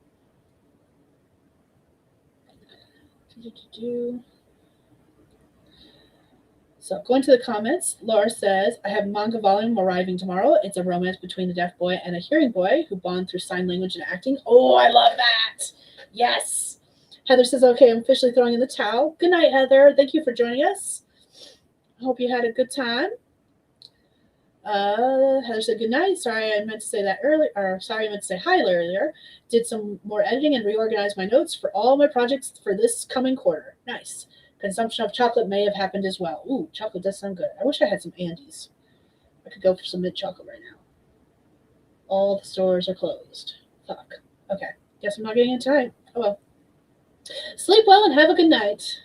So going to the comments, Laura says, I have a manga volume arriving tomorrow. It's a romance between a deaf boy and a hearing boy who bond through sign language and acting. Oh, I love that. Yes. Heather says, okay, I'm officially throwing in the towel. Good night, Heather. Thank you for joining us. I hope you had a good time. Heather said, good night. Sorry, I meant to say that earlier. Or sorry, I meant to say hi earlier. Did some more editing and reorganized my notes for all my projects for this coming quarter. Nice. Consumption of chocolate may have happened as well. Ooh, chocolate does sound good. I wish I had some Andes. I could go for some mint chocolate right now. All the stores are closed. Fuck. Okay. Guess I'm not getting it tonight. Oh well. Sleep well and have a good night.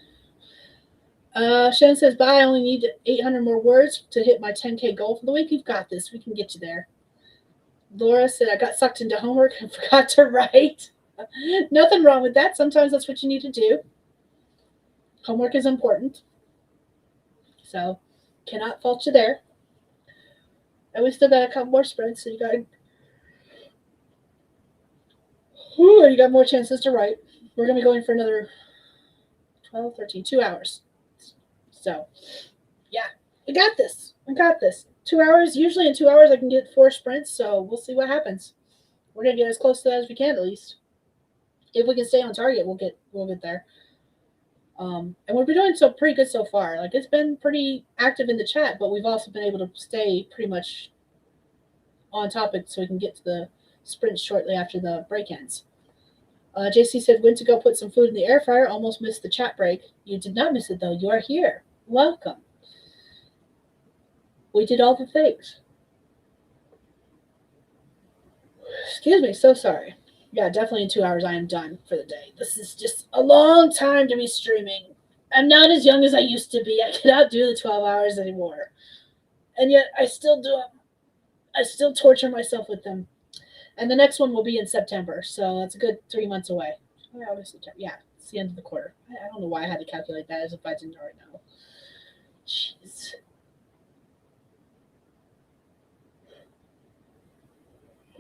Shannon says, bye. I only need 800 more words to hit my 10K goal for the week. You've got this. We can get you there. Laura said, I got sucked into homework and forgot to write. Nothing wrong with that. Sometimes that's what you need to do. Homework is important. So, cannot fault you there. And we still got a couple more sprints, so you got more chances to write. We're going to be going for another 12, 13, 2 hours. So, yeah, I got this. 2 hours. Usually in 2 hours I can get 4 sprints, so we'll see what happens. We're going to get as close to that as we can, at least. If we can stay on target, we'll get there. And we've been doing pretty good so far. Like, it's been pretty active in the chat, but we've also been able to stay pretty much on topic so we can get to the sprint shortly after the break ends. JC said, went to go put some food in the air fryer. Almost missed the chat break. You did not miss it, though. You are here. Welcome. We did all the things. Excuse me. So sorry. Yeah, definitely in 2 hours I am done for the day. This is just a long time to be streaming. I'm not as young as I used to be. I cannot do the 12 hours anymore. And yet I still do them. I still torture myself with them. And the next one will be in September. So that's a good 3 months away. Yeah, it's the end of the quarter. I don't know why I had to calculate that as if I didn't already know. Jeez.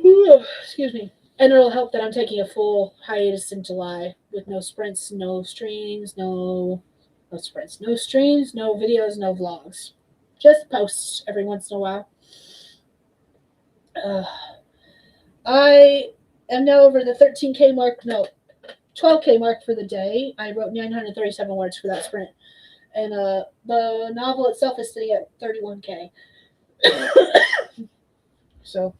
Ooh, excuse me. And it'll help that I'm taking a full hiatus in July with no sprints, no streams, no streams, no videos, no vlogs. Just posts every once in a while. I am now over the 13K mark. No, 12K mark for the day. I wrote 937 words for that sprint. And the novel itself is sitting at 31K. So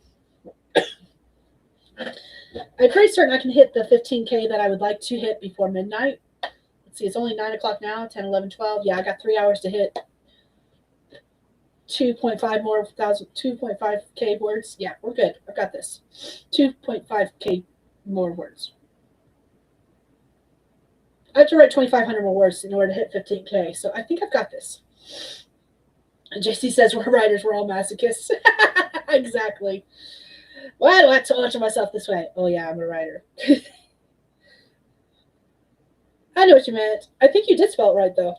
I'm pretty certain I can hit the 15K that I would like to hit before midnight. Let's see, it's only 9 o'clock now, 10, 11, 12. Yeah, I got 3 hours to hit 2.5K words. Yeah, we're good. I've got this. 2.5K more words. I have to write 2,500 more words in order to hit 15K, so I think I've got this. And JC says we're writers, we're all masochists. Exactly. Why do I torture myself this way? Oh, yeah, I'm a writer. I know what you meant. I think you did spell it right, though.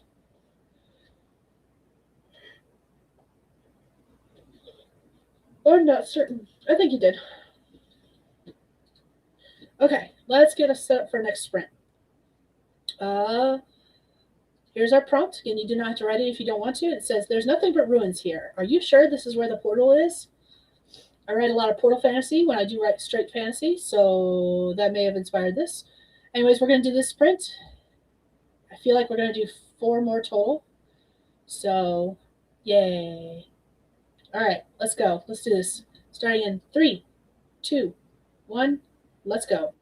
Or not certain. I think you did. Okay, let's get us set up for next sprint. Here's our prompt. Again, you do not have to write it if you don't want to. It says, there's nothing but ruins here. Are you sure this is where the portal is? I write a lot of portal fantasy when I do write straight fantasy, so that may have inspired this. Anyways, we're going to do this sprint. I feel like we're going to do 4 more total. So, yay. All right, let's go. Let's do this. Starting in 3, 2, 1, let's go.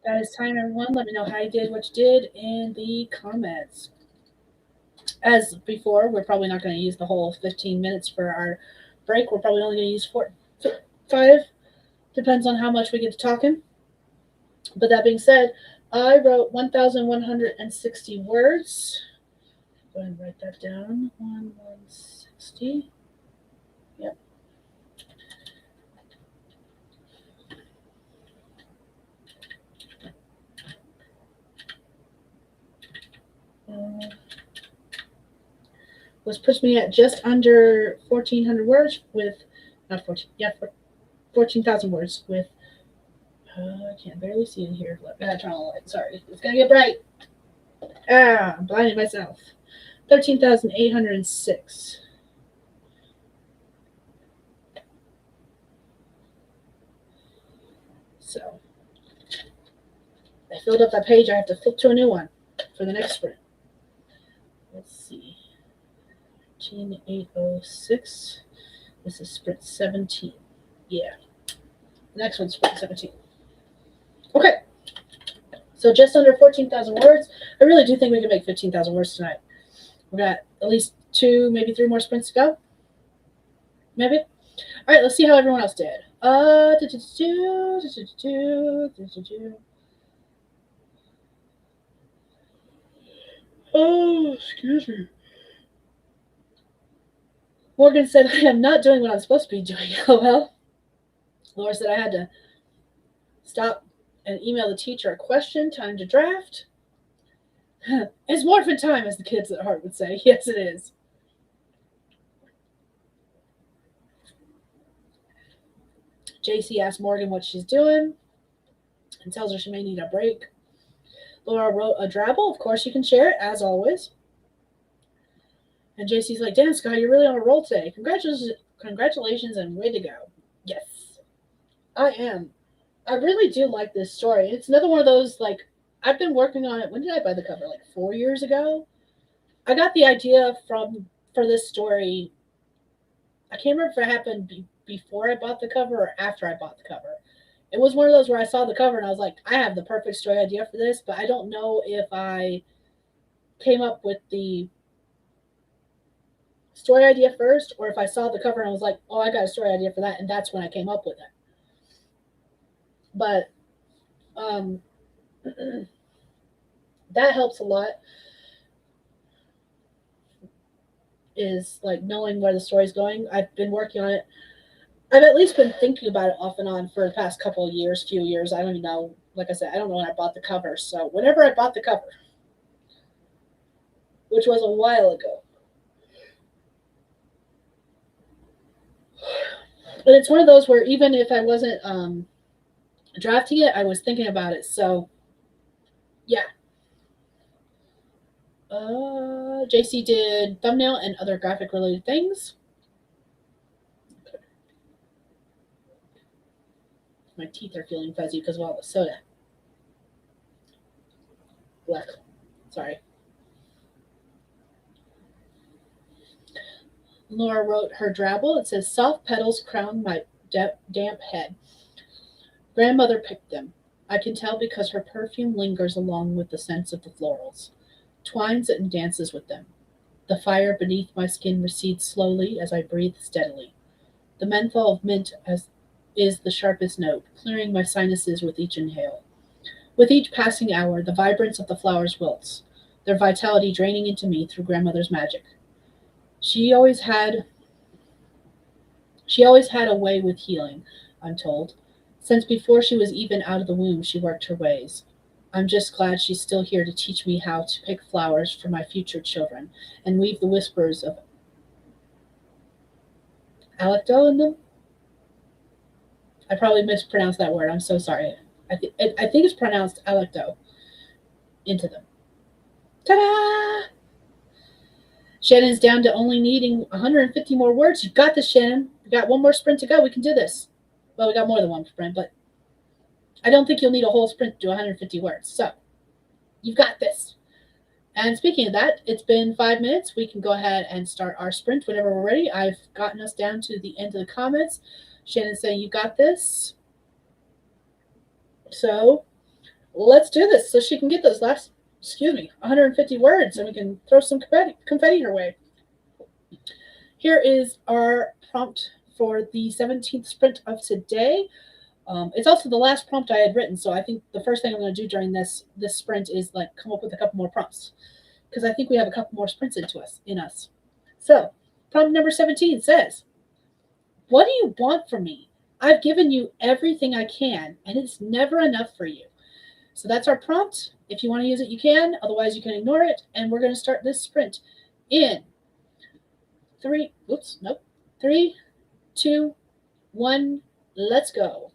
That is time, everyone. Let me know how you did, what you did in the comments. As before, we're probably not going to use the whole 15 minutes for our break. We're probably only going to use 5. Depends on how much we get to talking. But that being said, I wrote 1,160 words. Go ahead and write that down. 1,160. Yep. Which puts me at just under 1,400 words with, not 14, yeah, 14,000 words with, I can't barely see in here. Look, I turn on the light. Sorry. It's going to get bright. I'm blinding myself. 13,806. So, I filled up that page. I have to flip to a new one for the next sprint. Let's see. 13,806. This is sprint 17. Yeah. The next one's sprint 17. Okay. So just under 14,000 words. I really do think we can make 15,000 words tonight. We've got at least 2, maybe 3 more sprints to go. Maybe. All right, let's see how everyone else did. Oh, excuse me. Morgan said, I am not doing what I'm supposed to be doing. Oh, well. Laura said I had to stop and email the teacher a question, time to draft. It's morphin' time, as the kids at heart would say. Yes, it is. JC asked Morgan what she's doing and tells her she may need a break. Laura wrote a drabble. Of course, you can share it, as always. And JC's like, damn, Skye, you're really on a roll today. Congratulations and way to go. Yes, I am. I really do like this story. It's another one of those, like, I've been working on it. When did I buy the cover? Like 4 years ago? I got the idea for this story. I can't remember if it happened before I bought the cover or after I bought the cover. It was one of those where I saw the cover and I was like, I have the perfect story idea for this, but I don't know if I came up with the story idea first or if I saw the cover and I was like, oh, I got a story idea for that, and that's when I came up with it. But that helps a lot, is like knowing where the story's going. I've been working on it. I've at least been thinking about it off and on for the past few years. I don't even know. Like I said, I don't know when I bought the cover. So whenever I bought the cover, which was a while ago. But it's one of those where even if I wasn't drafting it, I was thinking about it. So, yeah. JC did thumbnail and other graphic related things. Okay. My teeth are feeling fuzzy because of all the soda. Blech. Sorry. Laura wrote her drabble. It says, soft petals crown my damp head. Grandmother picked them. I can tell because her perfume lingers along with the scents of the florals, twines and dances with them. The fire beneath my skin recedes slowly as I breathe steadily. The menthol of mint is the sharpest note, clearing my sinuses with each inhale. With each passing hour, the vibrance of the flowers wilts, their vitality draining into me through grandmother's magic. She always had a way with healing, I'm told. Since before she was even out of the womb, she worked her ways. I'm just glad she's still here to teach me how to pick flowers for my future children and weave the whispers of alecto in them. I probably mispronounced that word. I'm so sorry. I think it's pronounced alecto into them. Ta-da! Shannon's down to only needing 150 more words. You got this, Shannon. We got one more sprint to go. We can do this. Well, we got more than one sprint, but I don't think you'll need a whole sprint to do 150 words. So, you've got this. And speaking of that, it's been 5 minutes. We can go ahead and start our sprint whenever we're ready. I've gotten us down to the end of the comments. Shannon's saying, you got this. So, let's do this so she can get those last, 150 words, and we can throw some confetti her way. Here is our prompt for the 17th sprint of today. It's also the last prompt I had written, so I think the first thing I'm going to do during this sprint is like come up with a couple more prompts, because I think we have a couple more sprints in us. So prompt number 17 says, what do you want from me? I've given you everything I can, and it's never enough for you. So that's our prompt. If you want to use it, you can. Otherwise, you can ignore it. And we're going to start this sprint in 3, 2, 1, let's go.